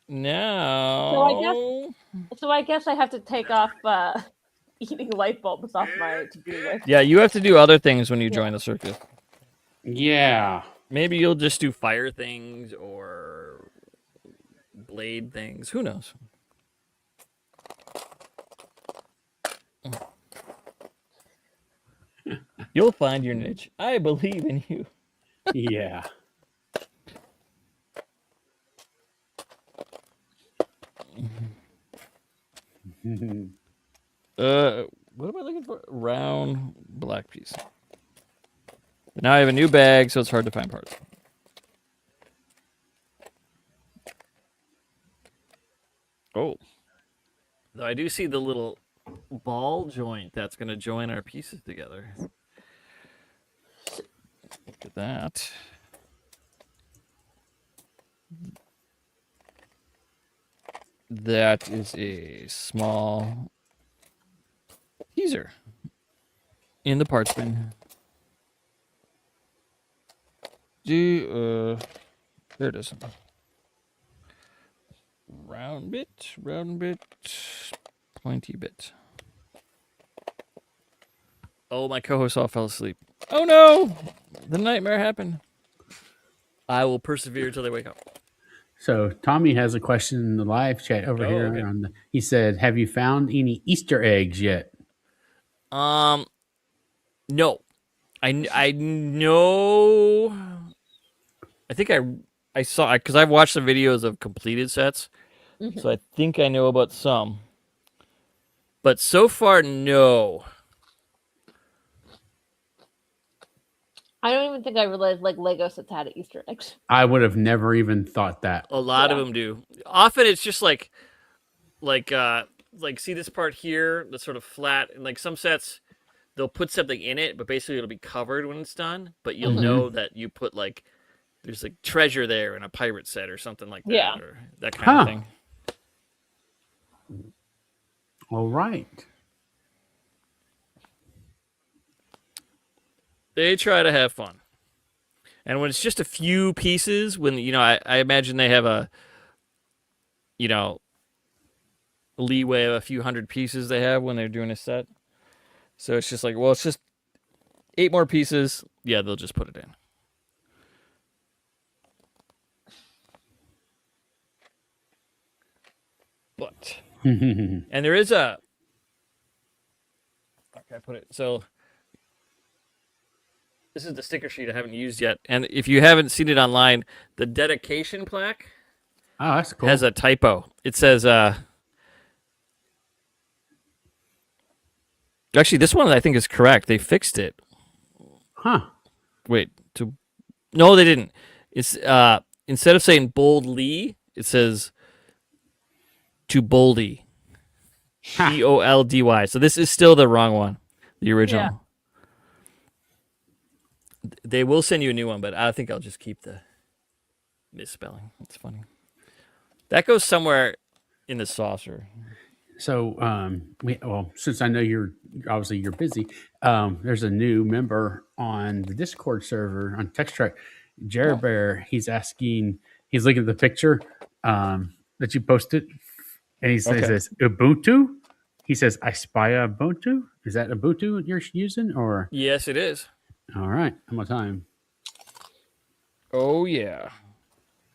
No. So I guess I have to take off eating light bulbs off my to-do list. Yeah, you have to do other things when you join the circus. Yeah. Maybe you'll just do fire things or blade things. Who knows? You'll find your niche. I believe in you. Yeah. What am I looking for? Round black piece. But now I have a new bag, so it's hard to find parts. Oh, Though I do see the little ball joint that's going to join our pieces together. look at that. That is a small teaser in the parts bin. There it is. Round bit, pointy bit. Oh, my co-host all fell asleep. Oh no! The nightmare happened. I will persevere till they wake up. So Tommy has a question in the live chat over here. Okay. He said, "Have you found any Easter eggs yet?" No. I know. I think I saw because I've watched the videos of completed sets, so I think I know about some. But so far, no. I don't even think I realized like Lego sets had Easter eggs. I would have never even thought that. A lot of them do. Often it's just like see this part here that's sort of flat, and like some sets they'll put something in it, but basically it'll be covered when it's done. But you'll know that you put like there's like treasure there in a pirate set or something like that, Yeah. or that kind of thing. All right. They try to have fun. And when it's just a few pieces, when, I imagine they have a, leeway of a few hundred pieces they have when they're doing a set. So it's just like, well, it's just 8 more pieces. Yeah, they'll just put it in. But, and there is a, okay, I put it, so this is the sticker sheet I haven't used yet. And if you haven't seen it online, the dedication plaque Oh, that's cool. has a typo. It says, actually, this one I think is correct. They fixed it. Huh. Wait, no, they didn't. It's instead of saying boldly, it says to boldy. Boldy. So this is still the wrong one, the original. Yeah. They will send you a new one, but I think I'll just keep the misspelling. It's funny. That goes somewhere in the saucer. So, since I know you're busy, there's a new member on the Discord server on Text Track, Jared Bear. He's looking at the picture that you posted, and he says Ubuntu. He says, I spy Ubuntu. Is that Ubuntu you're using, or? Yes, it is. All right. How much time? Oh yeah.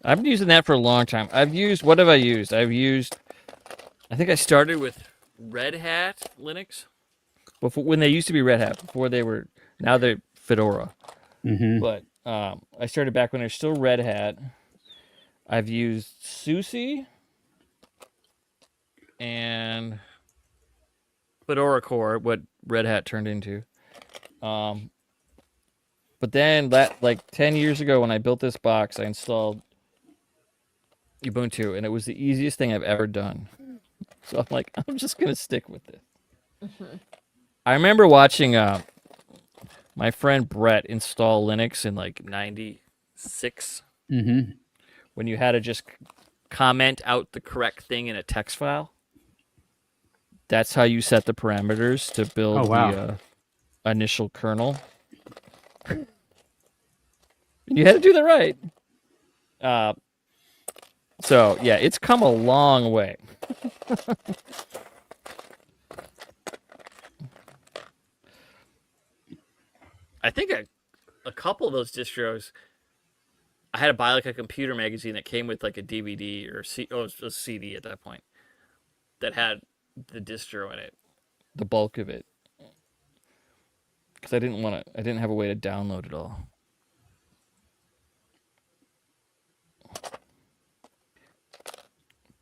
I've been using that for a long time. What have I used? I think I started with Red Hat Linux. Before, when they used to be Red Hat, now they're Fedora. Mm-hmm. But I started back when they're still Red Hat. I've used SUSE and Fedora Core, what Red Hat turned into. But then, like 10 years ago, when I built this box, I installed Ubuntu, and it was the easiest thing I've ever done. So I'm like, I'm just gonna stick with this. Mm-hmm. I remember watching my friend Brett install Linux in like '96, when you had to just comment out the correct thing in a text file. That's how you set the parameters to build the initial kernel. And you had to do that right. So yeah, it's come a long way. I think a couple of those distros, I had to buy like a computer magazine that came with like a DVD or it was a CD at that point that had the distro in it. The bulk of it, because I didn't have a way to download it all.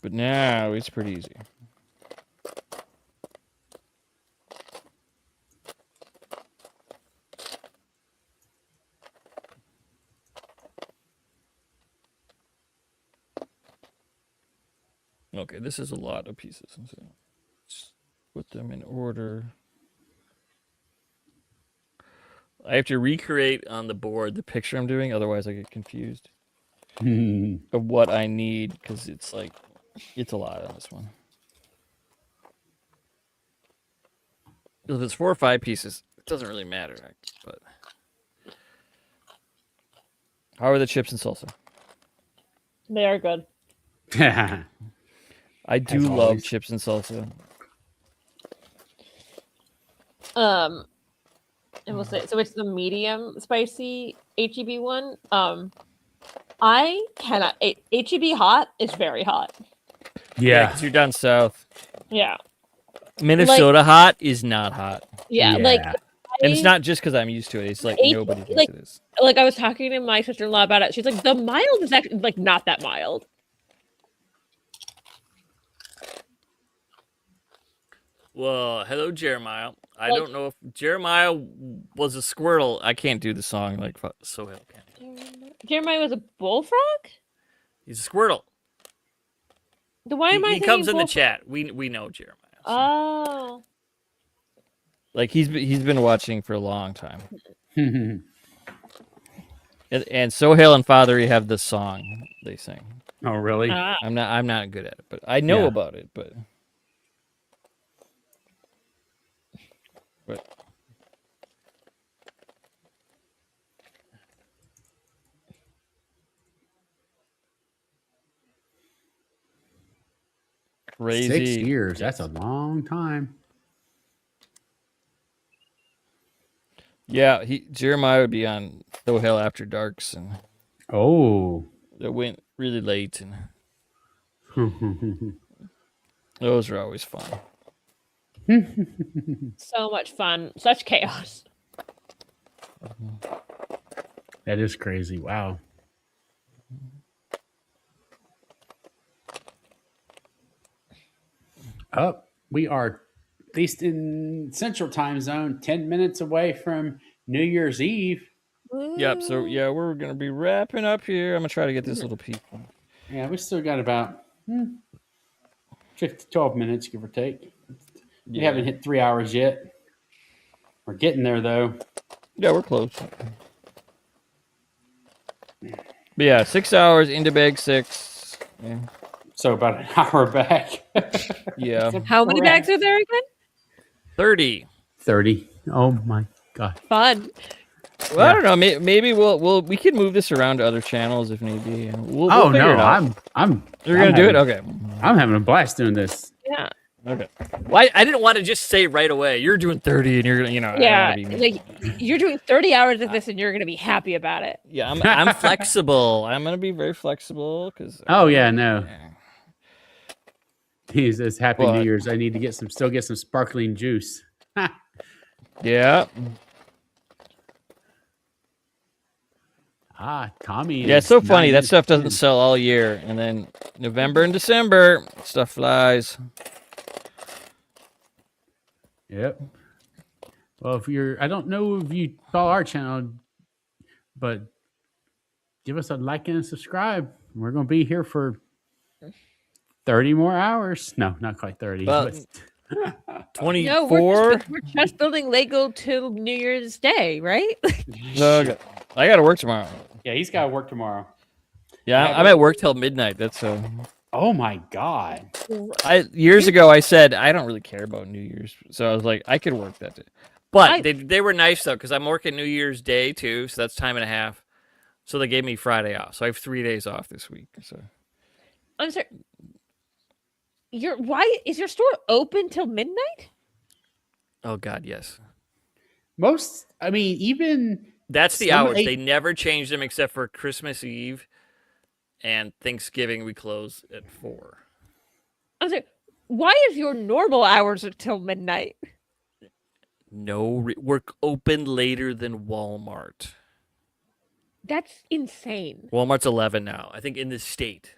But now it's pretty easy. Okay, this is a lot of pieces. So let's put them in order. I have to recreate on the board the picture I'm doing, otherwise I get confused of what I need, because it's a lot on this one. If it's 4 or 5 pieces, it doesn't really matter. But how are the chips and salsa? They are good. I do As love always. chips and salsa. And we'll say so. It's the medium spicy HEB one. I cannot. HEB hot is very hot. Yeah. because you're down south. Yeah. Minnesota hot is not hot. Yeah. Yeah. Like, And it's not just because I'm used to it. It's like nobody thinks it is. Like I was talking to my sister-in-law about it. She's like, the mild is actually like not that mild. Well, hello, Jeremiah. I don't know if Jeremiah was a Squirtle. I can't do the song like so hell can. Jeremiah was a bullfrog? He's a Squirtle. Then why am I He thinking comes in the bullfrog? chat. We know Jeremiah. So. Oh. Like he's been watching for a long time. And Sohail and Fathery have the song they sing. Oh, really? I'm not good at it, but I know about it. But crazy. 6 years. That's a long time. Yeah, Jeremiah would be on Sohail After Darks, and that went really late, and those are always fun. So much fun. Such chaos. That is crazy. Wow. We are, at least in Central Time Zone, 10 minutes away from New Year's Eve. Yep. So yeah, we're gonna be wrapping up here. I'm gonna try to get this little piece. Yeah, we still got about 12 minutes, give or take. We haven't hit 3 hours yet. We're getting there, though. Yeah, we're close. But yeah, 6 hours into bag 6. Yeah. So about an hour back. Yeah. How many bags are there again? 30. 30. Oh my God. Fun. Well, I don't know. Maybe we can move this around to other channels if need be. We'll Oh figure no, it out. I'm. You're gonna do it? Okay. I'm having a blast doing this. Yeah. Okay. Well, I didn't want to just say right away, you're doing 30 and you're going to, you know. Yeah, I don't wanna be... like you're doing 30 hours of this and you're gonna be happy about it. Yeah, I'm flexible. I'm going to be very flexible because. Oh yeah, no. He says Happy New But- Year's. I need to still get some sparkling juice. Yeah. Tommy. Yeah, it's so funny. 9 That stuff minutes doesn't in. sell all year. And then November and December, stuff flies. Yep. Well, I don't know if you follow our channel, but give us a like and a subscribe. We're going to be here for 30 more hours. No, not quite 30. Well, but 24. No, we're just building Lego till New Year's Day, right? Okay. I got to work tomorrow. yeah, he's got to work tomorrow. Yeah, I'm at work till midnight. That's Oh my God. years ago I said I don't really care about New Year's, so I was like I could work that day. But they were nice though, because I'm working New Year's Day too, so that's time and a half. So they gave me Friday off, so I have 3 days off this week. So I'm sorry. Why is your store open till midnight? oh God, yes. Even That's the some hours. eight- They never changed them except for Christmas Eve and Thanksgiving. We close at 4. I'm sorry. Why is your normal hours until midnight? No, we're open later than Walmart. That's insane. Walmart's 11 now, I think, in the state.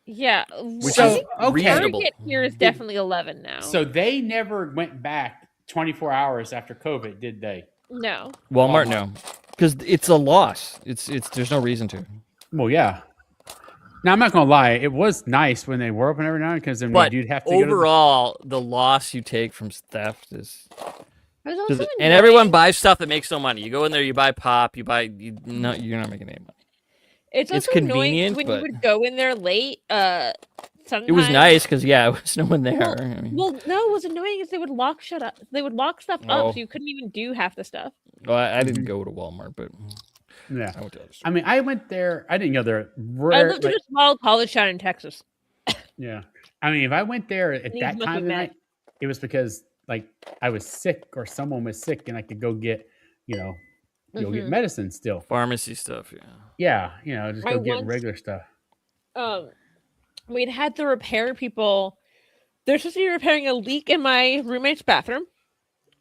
Yeah, Which So, is okay. reasonable. Target here is definitely 11 now. So they never went back 24 hours after COVID, did they? no. Walmart no, because it's a loss. It's there's no reason to. Well, yeah. Now I'm not gonna lie, it was nice when they were open every now and then because then But you'd have to overall, the loss you take from theft is... It was also And annoying. everyone buys stuff that makes no money. You go in there, you buy pop, No, you're not making any money. It's it's also annoying convenient, when but- you would go in there late. Sometimes It was nice because there was no one there. Well, I mean, Well, no, what was annoying is they would lock stuff up, Oh. so you couldn't even do half the stuff. well, I didn't go to Walmart, but Yeah. I went to other stores. I mean, I went there. I didn't go there. I lived in a small college town in Texas. Yeah. I mean, if I went there at These that must time have of the met. night, it was because I was sick or someone was sick and I could go get, go get Mhm. medicine still. pharmacy stuff. Yeah. Just I go get once- regular stuff. We'd had the repair people. They're supposed to be repairing a leak in my roommate's bathroom,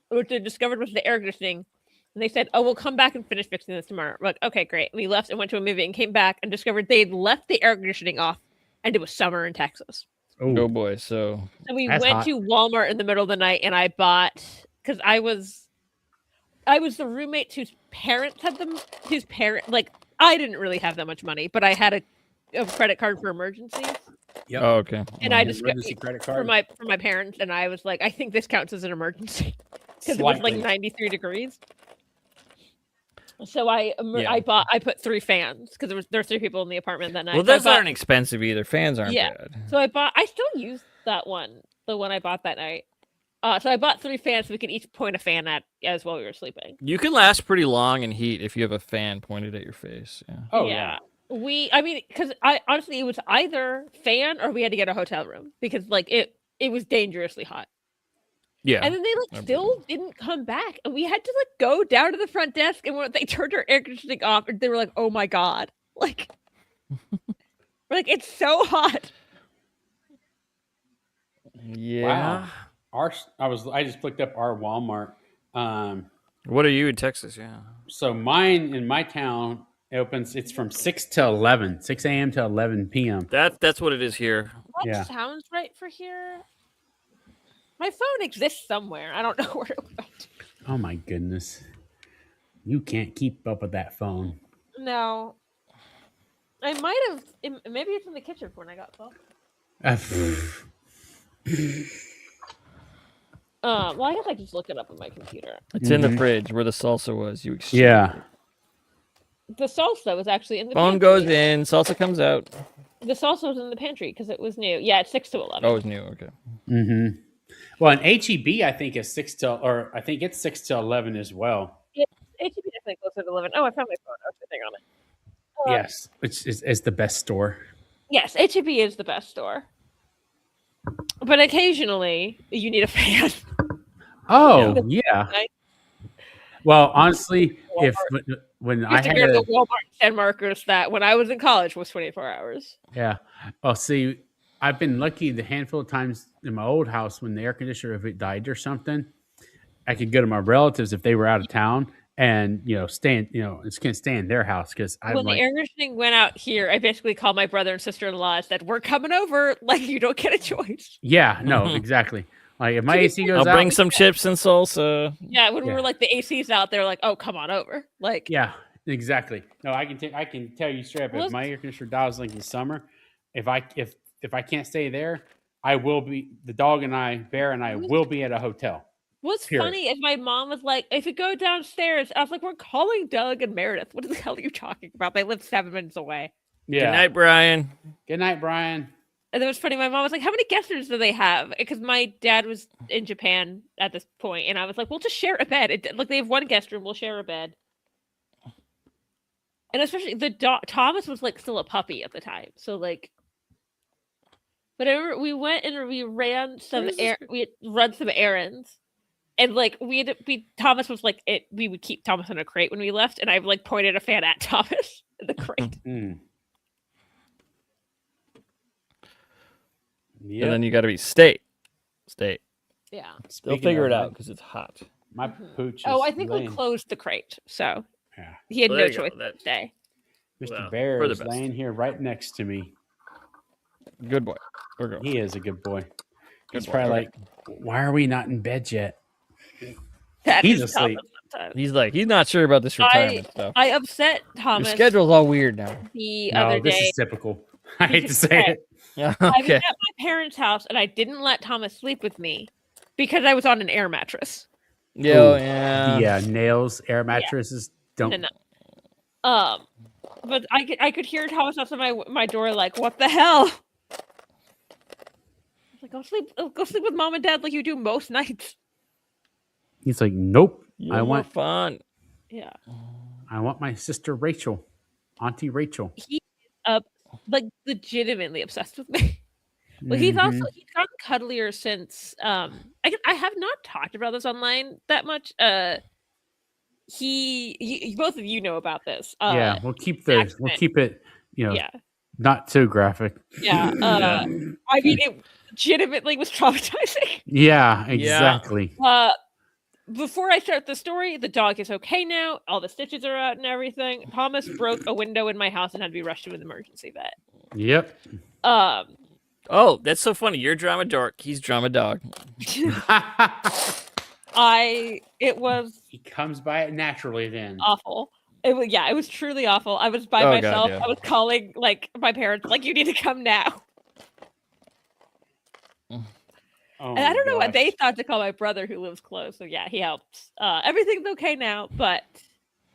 which they discovered was the air conditioning. And they said, "Oh, we'll come back and finish fixing this tomorrow." We're like, okay, great. We left and went to a movie and came back and discovered they'd left the air conditioning off, and it was summer in Texas. Oh boy, so So we That's went hot. to Walmart in the middle of the night, and I bought because I was the roommate whose parents had them. Whose parent I didn't really have that much money, but I had a credit card for emergencies, Yep. oh, okay. and I An just emergency credit for card. my parents, and I was like, I think this counts as an emergency because it was like Slightly. 93 degrees. So I Yeah. put 3 fans because there were 3 people in the apartment that night. Well, So I those bought- aren't expensive either. Fans aren't Yeah. bad. So I still use that one, the one I bought that night. So I bought 3 fans so we could each point a fan at as while we were sleeping. You can last pretty long in heat if you have a fan pointed at your face. Yeah. Oh, yeah. Because I honestly, it was either fan or we had to get a hotel room because it was dangerously hot. Yeah. And then they still didn't come back, and we had to go down to the front desk, and when they turned our air conditioning off, and they were like, "Oh my god!" We're like, it's so hot. Yeah. Wow. I just looked up our Walmart. What are you in Texas? Yeah. So mine in my town opens. It's from 6 to 11, 6 a.m. to 11 p.m. That's what it is here. That Yeah. sounds right for here. My phone exists somewhere. I don't know where it went. Oh my goodness. You can't keep up with that phone. No, I might have. Maybe it's in the kitchen when I got home. Well, I guess I just look it up on my computer. It's in the fridge where the salsa was. You exchange Yeah. it. The salsa was actually in the Phone pantry. goes in, salsa comes out. The salsa was in the pantry because it was new. Yeah, it's 6 to 11. Oh, it's new. Okay. Mm-hmm. Well, an HEB I think is 6 to, or I think it's 6 to 11 as well. HEB definitely closer to 11. Oh, I found my phone. I was sitting on it. Yes, which is the best store. Yes, HEB is the best store. But occasionally, you need a fan. Oh, yeah. Well, honestly, if when You I have to had go to a the Walmart and Marcus that when I was in college was 24 hours. yeah, well, see, I've been lucky the handful of times in my old house when the air conditioner if it died or something, I could go to my relatives if they were out of town and it's gonna stay in their house because I'm When the like, air conditioning went out here, I basically called my brother and sister-in-law and said, "We're coming over. Like, you don't get a choice." yeah, no, exactly. Like if my AC goes I'll out, bring some chips and salsa. Yeah, when we Yeah. were like the AC's out, they're like, "Oh, come on over." Like, yeah, exactly. No, I can tell you straight up Well, if my air conditioner dies like in the summer, if I can't stay there, I will be the dog and I, Bear and I will be at a hotel. what's Period. funny is my mom was like, "If you go downstairs," I was like, "We're calling Doug and Meredith. What the hell are you talking about? They live 7 minutes away." Yeah. Good night, Brian. Good night, Brian. And it was funny. My mom was like, "How many guest rooms do they have?" Because my dad was in Japan at this point, and I was like, "We'll just share a bed. Like they have one guest room. We'll share a bed." And especially the dog, Thomas was like still a puppy at the time, so like. But I remember we went and we ran some we had run some errands, and like Thomas was like it. We would keep Thomas in a crate when we left, and I like pointed a fan at Thomas in the crate. Mm. And then you got to be state. Yeah. They'll figure it out because it's hot. My pooch. Oh, is I think laying, we closed the crate, so Yeah. he had Well, no there you go. choice to stay. Mr. Well, Bear for the is best. laying here right next to me. Good boy. We're going. He is a good boy. He's boy, probably okay. like, why are we not in bed yet? That He's is asleep. Thomas sometimes. He's not sure about this retirement stuff. I upset Your Thomas schedule's all weird now. the No, other this day. is typical. I hate to say Okay. it. Yeah. I was Okay. at my parents' house and I didn't let Thomas sleep with me because I was on an air mattress. Yeah. Ooh, Yeah. The nails, air mattresses don't. No. But I could hear Thomas outside my door like, "What the hell?" I was like, go sleep with mom and dad like you do most nights. He's like, nope. You're more fun. Yeah. I want my sister Rachel, Auntie Rachel. He is like legitimately obsessed with me. Well, he's gotten cuddlier since I have not talked about this online that much. He both of you know about this. Yeah, we'll keep it, yeah. not too graphic. Yeah. I mean, it legitimately was traumatizing. Yeah, exactly. Before I start the story, the dog is okay now. All the stitches are out and everything. Thomas broke a window in my house and had to be rushed to an emergency vet. Yep. Oh, that's so funny. You're drama dork. He's drama dog. It was He comes by it naturally then. awful. It was truly awful. I was by Oh, God, myself. yeah. I was calling like my parents, like, "You need to come now." Oh, And I don't know what gosh. they thought to call my brother who lives close. So yeah, he helps. Everything's okay now, but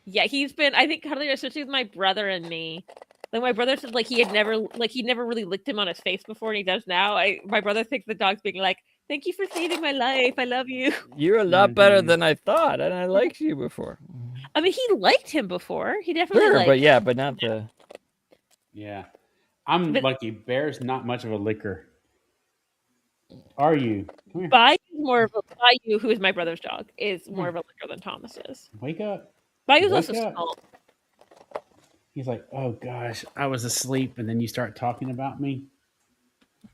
yeah, he's been, I think, cuddlier, especially with my brother and me. Like my brother said, like he never really licked him on his face before, and he does now. My brother thinks the dog's being like, "Thank you for saving my life. I love you." You're a lot better than I thought, and I liked you before. I mean, he liked him before. He definitely Sure, liked. but not the. Yeah. I'm lucky. Bear's not much of a licker. Are you? Come here. Bayou, who is my brother's dog, is more of a licker than Thomas is. Wake up. Bayou's Wake also up. small. He's like, oh gosh, I was asleep, and then you start talking about me.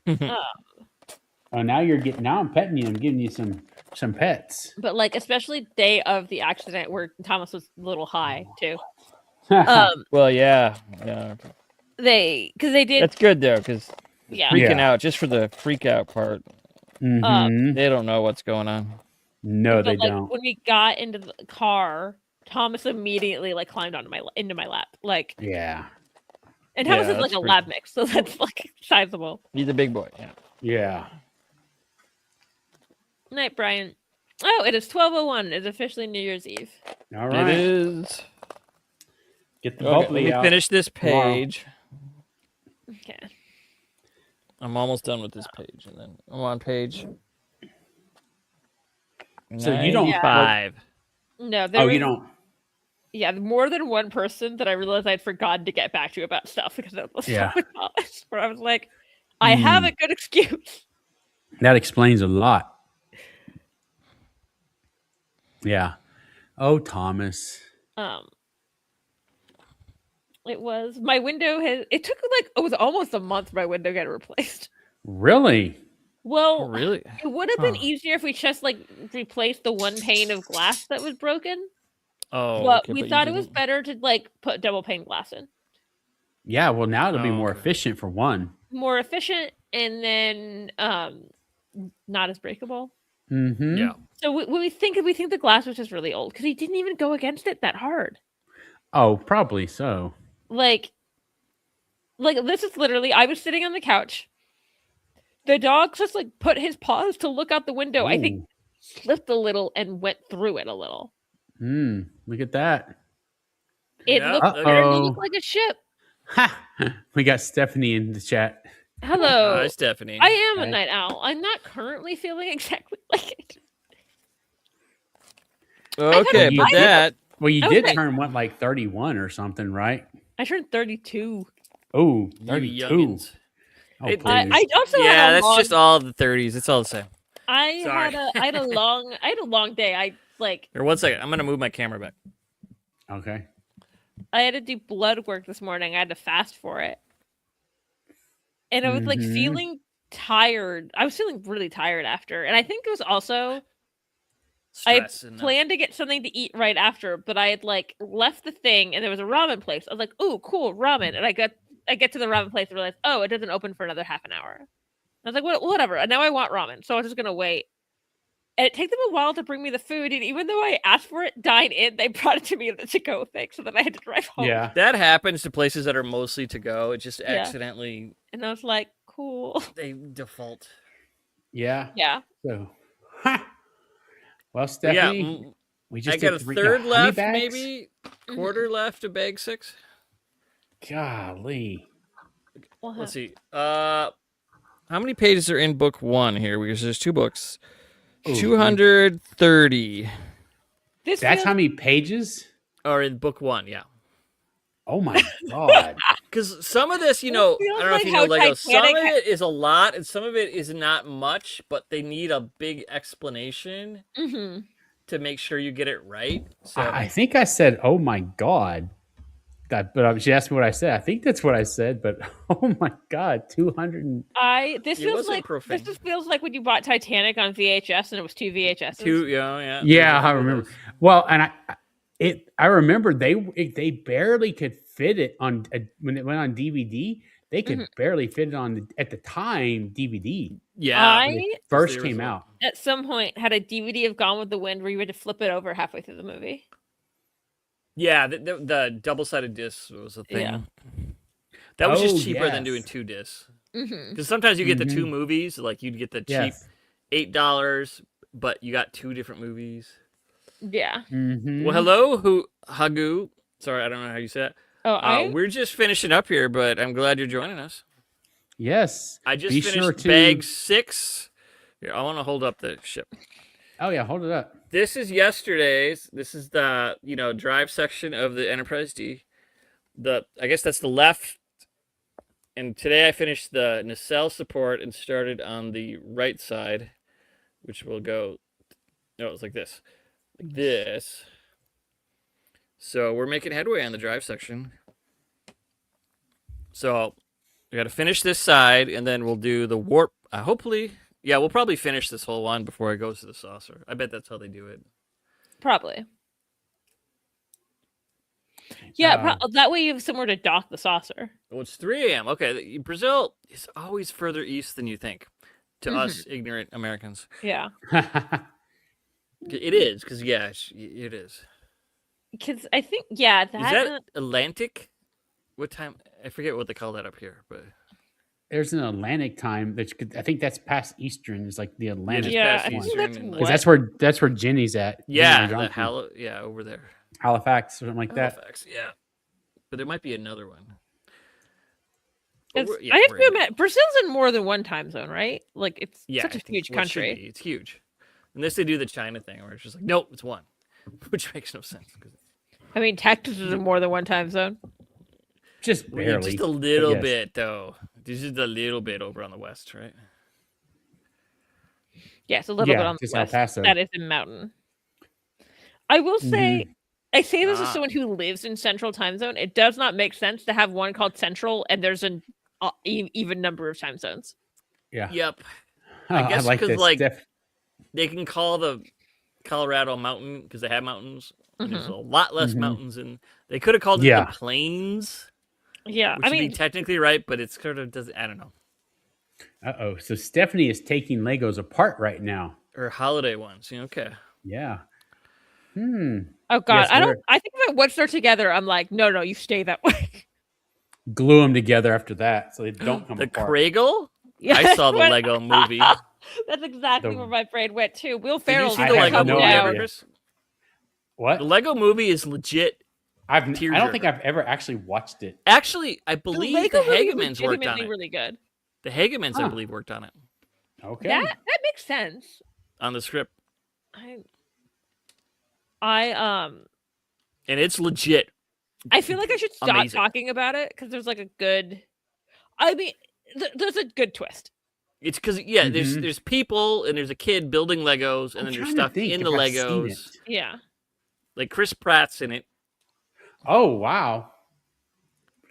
Oh, now I'm petting you. I'm giving you some pets. But like, especially day of the accident where Thomas was a little high too. Well, yeah. They did. That's good though, because Yeah. freaking out just for the freak out part. Mhm. They don't know what's going on. No, But, they like, don't. When we got into the car, Thomas immediately like climbed into my lap, like. Yeah. And Thomas Yeah, is like that's a lab mix, so that's like sizable. He's a big boy. Yeah. Yeah. Night, Brian. Oh, it is 12:01. It's officially New Year's Eve. All It right. is. Get the Okay, let bubbly me out. finish this tomorrow. page. Okay. I'm almost done with this page, and then I'm on page. So you don't- 95. No, there Oh, was, you don't. Yeah, more than one person that I realized I'd forgotten to get back to about stuff because of the Yeah. stuff with Thomas, where I was like, I have a good excuse. That explains a lot. Yeah. Oh, Thomas. It was my window it took like it was almost a month for my window got replaced. Really? Well, Really? it would have been easier if we just like replaced the one pane of glass that was broken. Oh, But okay, we but you thought it was didn't- better to like put double pane glass in. Yeah. Well, now it'll be Oh, more okay. efficient for one. More efficient and then not as breakable. Mm-hmm. Yeah. So we think the glass was just really old because he didn't even go against it that hard. Oh, probably so. Like this is literally I was sitting on the couch. The dog just like put his paws to look out the window. I think slipped a little and went through it a little. Look at that. It Yeah, looked okay. like a ship. Ha! We got Stephanie in the chat. Hello. Hi, Stephanie. I am a Hi. night owl. I'm not currently feeling exactly like it. Okay, You but did- that Well, you did Okay. turn what, like 31 or something, right? I turned 32. Oh, You 32. youngins. Oh, Hey, please. I also Yeah, had a that's long, just all the 30s. It's all the same. I Sorry. had a long day. I like Here, 1 second. I'm gonna move my camera back. Okay. I had to do blood work this morning. I had to fast for it. And I was like Mhm. feeling tired. I was feeling really tired after. And I think it was also Stress I and planned to get something to eat right after, but I had like left the thing and there was a ramen place. I was like, "Ooh, cool, ramen." And I get to the ramen place and realized, "Oh, it doesn't open for another half an hour." I was like, whatever. And now I want ramen, so I was just gonna wait. And it took them a while to bring me the food, and even though I asked for it, dine in, they brought it to me in the to-go thing, so then I had to drive home. Yeah. that happens to places that are mostly to go. It just Yeah. accidentally And I was like, cool. they default. Yeah. Yeah. So, ha! Well, But yeah, Stephanie, we I just got a did three, third honey left, bags? maybe quarter left of bag 6. Golly. Let's see. how many pages are in book 1 here? Because there's 2 books. Ooh, 230. This That's feels- how many pages? Or in book 1, yeah. Oh my God. Because some of this, you know, feels I don't know like if you know how Lego. Some of Titanic it is a lot, and some of it is not much, but they need a big explanation Mhm. to make sure you get it right. So I think I said, oh my God. But she asked me what I said. I think that's what I said, but oh my God, 200. This It feels wasn't like profane. this just feels like when you bought Titanic on VHS and it was 2 VHSs. yeah. Yeah, there's a I few of remember. those. Well, and I remember they barely could fit it on when it went on DVD. They could barely fit it on at the time DVD Yeah, when I it first the came original. out. at some point had a DVD of Gone with the Wind where you had to flip it over halfway through the movie. Yeah, the double-sided disc was a thing. Yeah. That was Oh, just cheaper than yes. doing 2 discs. Mm-hmm. Because sometimes you get the 2 Mhm. movies, like you'd get the cheap Yes. $8, but you got 2 different movies. Yeah. Mm-hmm. Well, hello, Hagu. Sorry, I don't know how you say it. Oh, We're just finishing up here, but I'm glad you're joining us. Yes. I just Be finished sure to- bag 6. Here, I want to hold up the ship. Oh yeah, hold it up. This is yesterday's. This is the drive section of the Enterprise D. I guess that's the left. And today I finished the nacelle support and started on the right side, which will go. No, it's like this, like this. So we're making headway on the drive section. So we got to finish this side, and then we'll do the warp. Hopefully, yeah, we'll probably finish this whole one before it goes to the saucer. I bet that's how they do it. probably. Yeah, that way you have somewhere to dock the saucer. Well, it's 3 a.m. Okay, Brazil is always further east than you think to us ignorant Americans. Yeah. It is, because, yeah, it is. Because I think, yeah, Is that Atlantic? What time? I forget what they call that up here, but There's an Atlantic time I think that's past Eastern. It's like the Atlantic. yeah, past I think Eastern that's and- what. Because that's where Jenny's at. yeah, Jenny the over there. Halifax or something like that. Halifax, yeah. But there might be another one. It's- But I have we're to in- admit, Brazil's in more than one time zone, right? Like it's Yeah, such I a think huge what should country. be. It's huge. Unless they do the China thing where it's just like, nope, it's one. Which makes no sense. I mean, Texas is in more than one time zone. Just barely. Just a little yes. bit, though. This is a little bit over on the west, right? Yes, a little bit on the just El west. Paso. That is a mountain. I will say, I say this as Ah. someone who lives in Central Time Zone. It does not make sense to have one called Central and there's an even number of time zones. Yeah. Yep. Oh, I guess like because this. they can call the Colorado mountain because they have mountains. And there's Mhm. a lot less mountains, and they could have called it Yeah. the plains, Yeah, which I would be mean, technically right, but it's sort of doesn't. I don't know. Uh-oh. So Stephanie is taking Legos apart right now. Or holiday ones. Okay. Yeah. oh god, Yes, I think that once they're together, I'm like, no, you stay that way. glue them together after that so they don't come The apart. Kragel? Yeah, I saw the Lego movie. That's exactly where my brain went too. Will Did you Ferrell's see I the have Lego come no movie down. ever, idea. Chris? What? The Lego movie is legit. I don't think tearjerker. I've ever actually watched it. Actually, I The believe Lego the movie is Hagemans worked on legitimately it. really good. The Hagemans, I Huh. believe, worked on it. Okay. That makes sense. On the script. I And it's legit. I feel like I should stop Amazing. talking about it because there's like a good. I mean, there's a good twist. It's because there's people and there's a kid building Legos and I'm then there's trying to stuff think in if the I've seen Legos. it. Yeah. Like Chris Pratt's in it. Oh wow.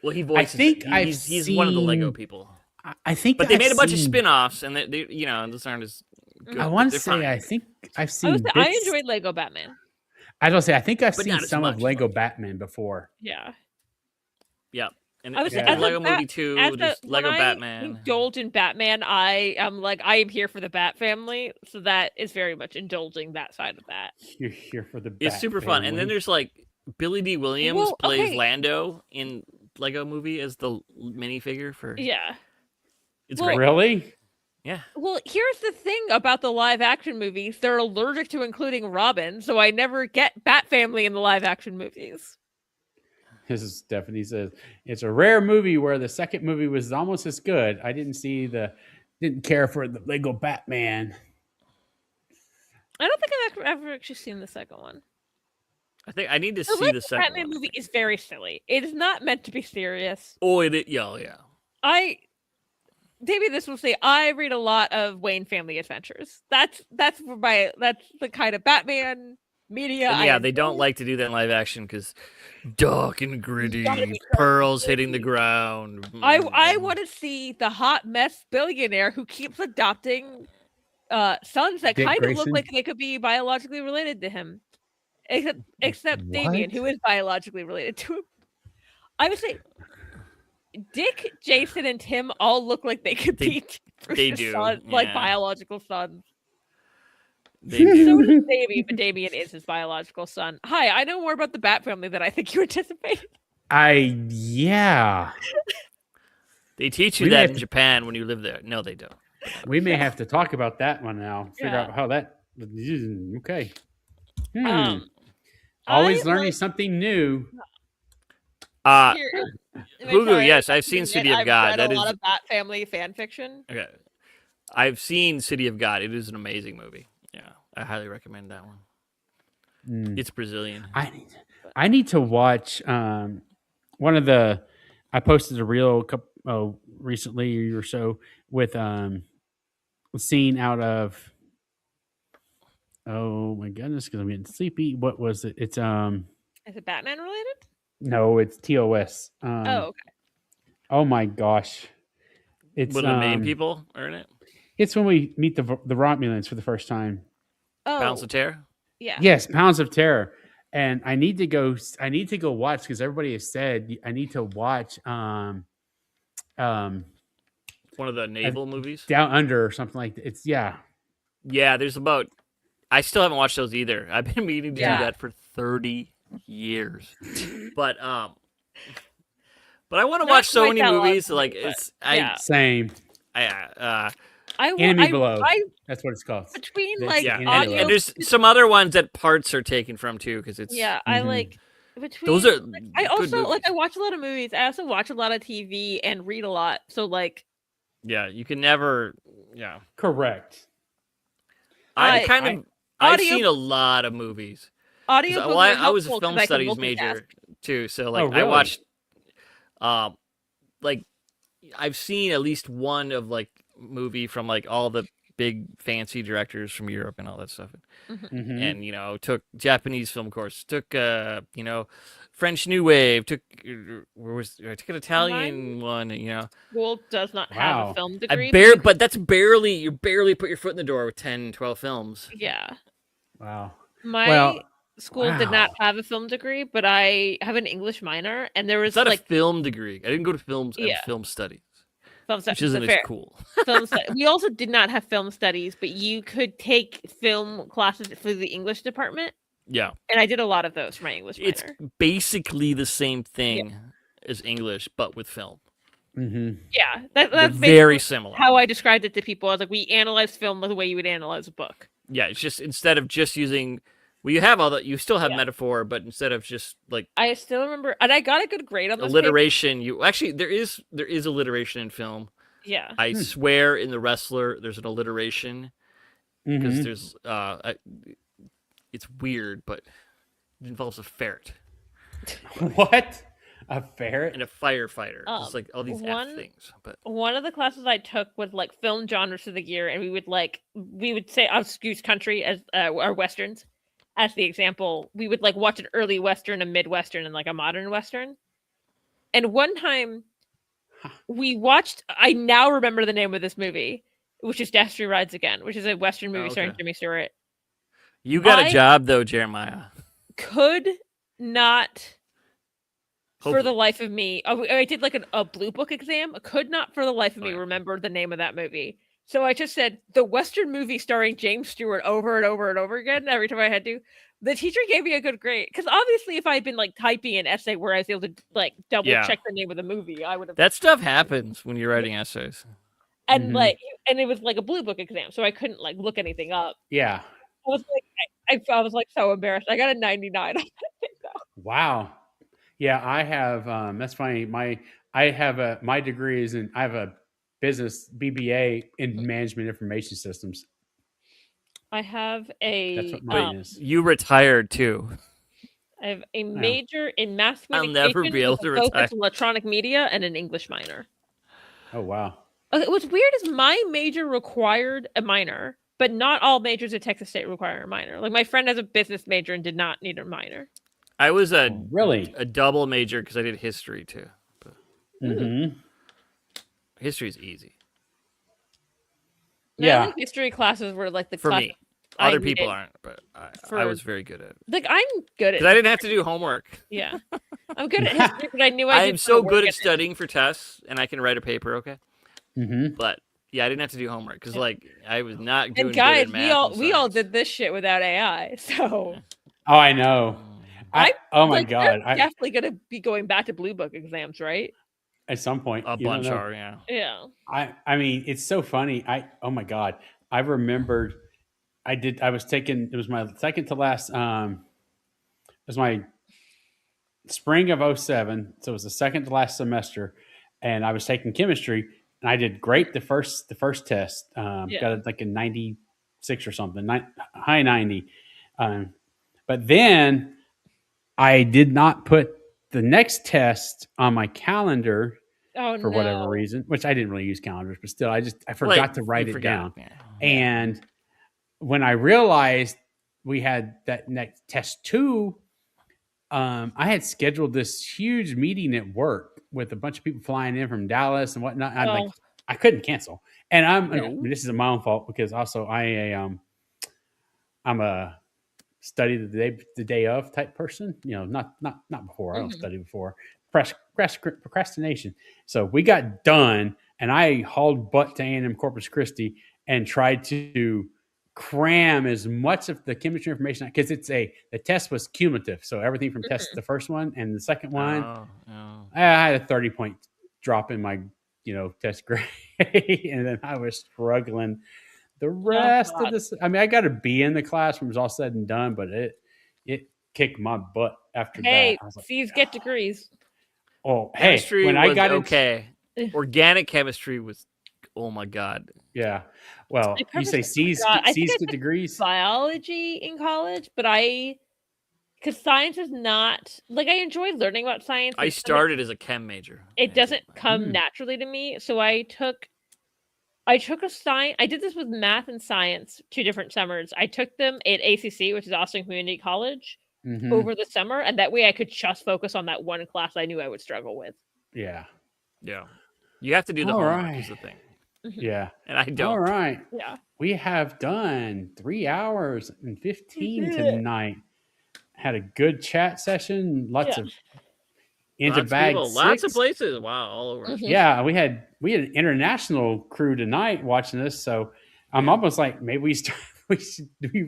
Well, he voices. think it. I've He's one of the Lego seen- people. I think But they I've made a bunch of seen- spin-offs, and they those aren't as good. I but want to they're say fine. I think I've I seen was I bits- enjoyed Lego Batman. I was gonna say I think I've But seen not as some of much, Lego though. Batman before. Yeah. Yeah. And I was there's as Lego a bat- Movie 2, As there's when Lego I Batman. indulge in Batman, I am like I am here for the Bat family, so that is very much indulging that side of that. You're here for the. It's Bat super fun. And then family. there's like Billy D. Williams Well, plays okay. Lando in Lego Movie as the minifigure for. Yeah. It's Well, great. Really? Yeah. Well, here's the thing about the live action movies. They're allergic to including Robin, so I never get Bat Family in the live action movies. This is Stephanie says it's a rare movie where the second movie was almost as good. I didn't care for the Lego Batman. I don't think I've ever actually seen the second one. I think I need to The see Lego the second Batman one. movie is very silly. It is not meant to be serious. Oh, yeah. Maybe this will say I read a lot of Wayne Family Adventures. That's the kind of Batman media. And I yeah, they don't enjoy. like to do that in live action because dark and gritty, gotta be pearls hitting the ground. I want to see the hot mess billionaire who keeps adopting sons that Dick kind of look Grayson? like they could be biologically related to him. Except Damien, What? who is biologically related to him. I would say Dick, Jason, and Tim all look like they could be they Bruce's do, sons, like yeah. biological sons. They do. So does Damien, but Damien is his biological son. Hi, I know more about the Bat family than I think you anticipated. Yeah. They teach you We may that have in to- Japan when you live there. No, they don't. We may have to talk about that one now. Figure Yeah. out how that. Okay. I Always learning like- something new. Here, Hulu, yes, I've seen City of I've God. read That a is lot of Bat family fan fiction. okay. I've seen City of God. It is an amazing movie. Yeah, I highly recommend that one. It's Brazilian. I need to watch one of the. I posted a reel recently or so with a scene out of. Oh my goodness! Because I'm getting sleepy. What was it? It's Is it Batman related? no, it's TOS. Oh, okay. Oh my gosh! It's One of the main people are in it. It's when we meet the Romulans for the first time. Oh, Pounds of Terror. yeah. Yes, Pounds of Terror. And I need to go watch because everybody has said I need to watch One of the naval movies. Down Under or something like that. It's yeah. There's about. I still haven't watched those either. I've been meaning to Yeah. do that for 30 years. But I want to Not watch so quite many that long movies. for me, Like but it's yeah. Same. Enemy Below. That's what it's called. Between The- like yeah, Enemy audio, Below. and there's some other ones that parts are taken from too because it's I Mhm. like between. Those are like, I good also movies. like I watch a lot of movies. I also watch a lot of TV and read a lot. So like Yeah, you can never. Yeah, Correct. I've audio- seen a lot of movies. 'Cause, audio. well, I was a film studies major too, so like I really? watched, like I've seen at least one of like movie from like all the big fancy directors from Europe and all that stuff. Mhm. And you know, took Japanese film course, took you know, French New Wave, took I took an Italian one, you know. School does not have Wow. a film I degree. but that's barely you barely put your foot in the door with 10, 12 films. Yeah. Wow. My Well, school did not wow. have a film degree, but I have an English minor, and there was It's not like a film degree. I didn't go to films. I Yeah. have film studies, film which studies. isn't as Fair. cool. Film we also did not have film studies, but you could take film classes for the English department, Yeah, and I did a lot of those for my English it's minor. basically the same thing as English, but with film. Mhm. Yeah, They're that's very basically similar. how I described it to people. I was like, we analyze film the way you would analyze a book. Yeah, it's just instead of just using, well, you have all that. You still have Yeah. metaphor, but instead of just like I still remember, and I got a good grade on this paper. alliteration, you actually there is alliteration in film. Yeah, I swear in The Wrestler, there's an alliteration because there's it's weird, but it involves a ferret What? A ferret? and a firefighter. It's Um, like all these one- F things, but one of the classes I took was like film genres of the year, and we would say I'll use country as or westerns as the example. We would like watch an early western, a mid-western, and like a modern western. And one time we watched, I now remember the name of this movie, which is Destiny Rides Again, which is a western movie starring okay. Jimmy Stewart. you got I- a job though, Jeremiah. Could not for Hopefully. the life of me. I did like a blue book exam. Could not for the life of me yeah. remember the name of that movie. So I just said the Western movie starring James Stewart over and over and over again every time I had to. The teacher gave me a good grade because obviously, if I had been like typing an essay where I was able to like double Yeah. check the name of the movie, I would have. That stuff happens when you're writing essays. And and it was like a blue book exam, so I couldn't like look anything up. Yeah. I was like, I was like so embarrassed. I got a 99. Wow. Yeah, I have. That's funny. My degree is in. I have a business BBA in management information systems. I have That's a what mine is. You retired too. I have a major in mass I'll communication never be able with to a focus retire. on electronic media and an English minor. Oh wow. What's weird is my major required a minor, but not all majors at Texas State require a minor. Like my friend has a business major and did not need a minor. I was Really? a double major because I did history too. But Mm-hmm. history is easy My Yeah. only history classes were like the for class me. I Other people needed. aren't, but I for- was very good at it Like I'm good because I at didn't have to do homework. yeah. I'm good at history, but I knew I I didn't am wanna so work good at it. studying for tests, and I can write a paper. Okay, Mm-hmm. but yeah, I didn't have to do homework because like I was not doing And guys, good at math. we all science. did this shit without AI. So Oh, I know. Oh my like, god. they're definitely gonna be going back to blue book exams, right? At some point, A you don't bunch know. are, yeah. Yeah. I mean, it's so funny. Oh my god. I remembered. I was taking. It was my second to last. It was my spring of 07, so it was the second to last semester, and I was taking chemistry, and I did great the first test. Got like a 96 or something, high 90. But then I did not put the next test on my calendar Oh for whatever no. reason, which I didn't really use calendars, but still, I forgot to write you it forgot, down. yeah. And when I realized we had that next test 2, I had scheduled this huge meeting at work with a bunch of people flying in from Dallas and whatnot. I couldn't cancel, and I mean, this is my own fault because also I'm a study the day of type person. You know, not before. I don't study before. Procrastination. So we got done, and I hauled butt to A&M Corpus Christi and tried to cram as much of the chemistry information because the test was cumulative. So everything from test the first one and the second one, I had a 30-point drop in my test grade, and then I was struggling the rest of this. I mean, I got a B in the class when it was all said and done, but it kicked my butt after Hey, that. I was like, C's get degrees. oh, hey, Chemistry when was I got okay. Organic chemistry was, oh my god. yeah. Well, I you say purposely C's forgot. I think C's I get took degrees. biology in college, but because science is not like I enjoy learning about science. I but started as a chem major. It doesn't come Hmm. naturally to me, so I took I took I did this with math and science 2 different summers. I took them at ACC, which is Austin Community College, over the summer, and that way I could just focus on that one class I knew I would struggle with. Yeah. Yeah. You have to do the homework is the thing. Yeah. And I don't. All right. Yeah. We have done 3 hours and 15 tonight. Had a good chat session. Lots of into bag. Lots of places. Wow, all over. Yeah, we had an international crew tonight watching this, so I'm almost like maybe we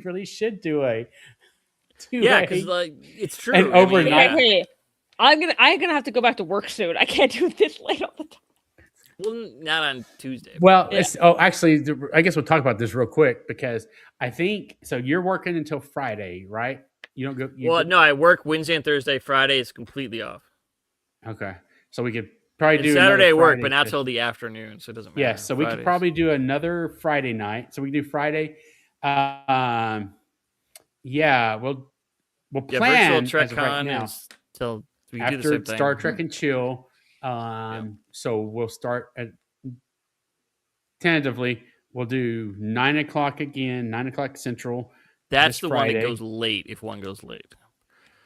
really should do a because like it's true. And overnight. Hey, I'm gonna have to go back to work soon. I can't do this late all the time. Well, not on Tuesday. Well, actually, I guess we'll talk about this real quick because I think so. You're working until Friday, right? You don't go. No, I work Wednesday and Thursday. Friday is completely off. Okay, so we could probably do Saturday work, but not till the afternoon, so it doesn't matter. Yeah, so we could probably do another Friday night. So we can do Friday. Yeah, we'll plan virtual as of right now till we after do the same thing. Star Trek and Chill. So we'll start at tentatively. We'll do 9 o'clock again, 9 o'clock Central. That's the Friday. one that goes late. If one goes late.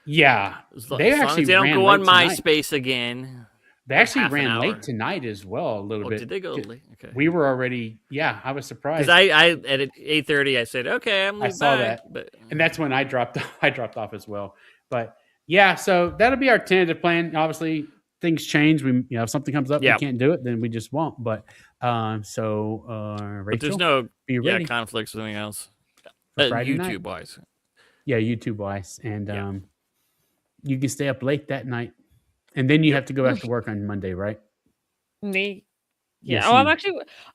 Yeah, they don't go on MySpace again. They actually ran late tonight as well, a little bit. Did they go late? Okay. We were already, I was surprised. Because I at 8:30, I said, okay, I'm leaving. I saw that. And that's when I dropped off as well. But yeah, so that'll be our tentative plan. Obviously, things change. If something comes up, we can't do it, then we just won't. But Rachel, but there's no be ready. conflicts or anything else. YouTube wise. Yeah, YouTube wise. And you can stay up late that night. And then you have to go back to work on Monday, right? Me? Yeah. Yes,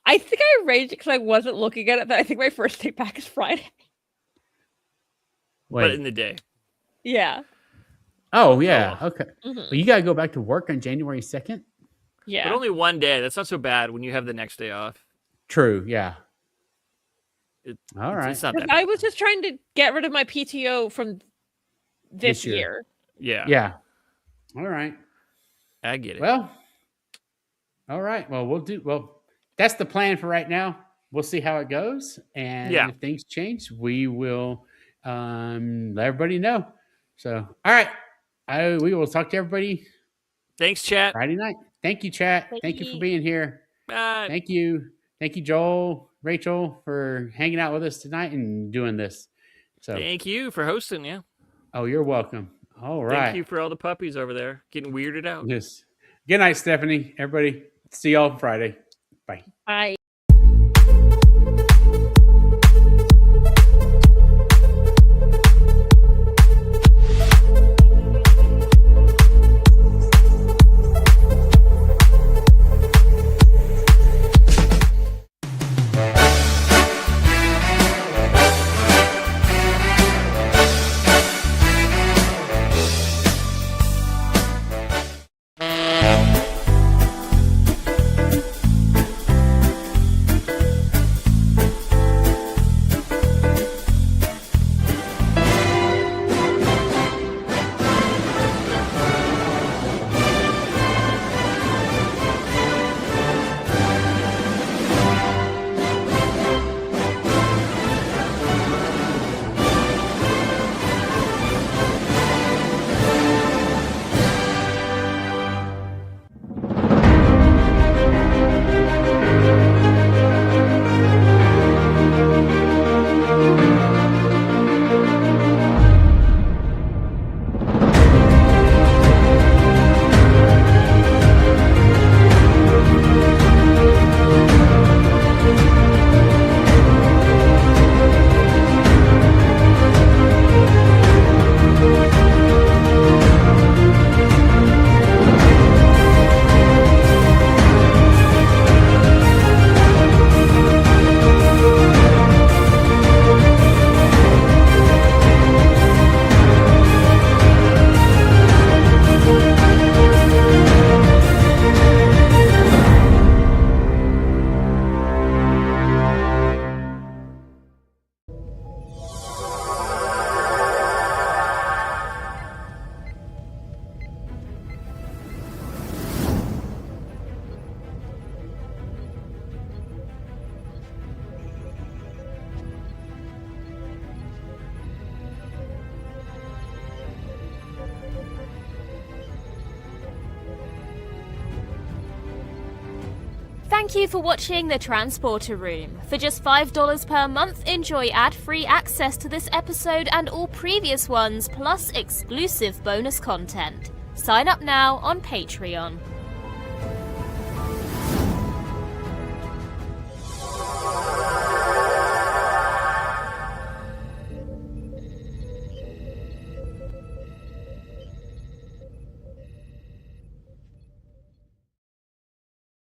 I think I arranged it because I wasn't looking at it, but I think my first day back is Friday. Wait. But in the day. Yeah. Oh, yeah. Okay. But you got to go back to work on January 2nd? Yeah. But only one day. That's not so bad when you have the next day off. True, yeah. All right. It's not that I was just trying to get rid of my PTO from this year. Yeah. Yeah. All right. I get it. Well, all right. Well, that's the plan for right now. We'll see how it goes. And if things change, we will let everybody know. So, all right. We will talk to everybody. Thanks, chat. Friday night. Thank you, chat. Thank you for being here. Bye. Thank you. Thank you, Joel, Rachel, for hanging out with us tonight and doing this. So thank you for hosting, yeah. Oh, you're welcome. All right. Thank you for all the puppies over there getting weirded out. Yes. Good night, Stephanie. Everybody. See y'all Friday. Bye. Bye. Thank you for watching The Transporter Room. For just $5 per month, enjoy ad-free access to this episode and all previous ones, plus exclusive bonus content. Sign up now on Patreon.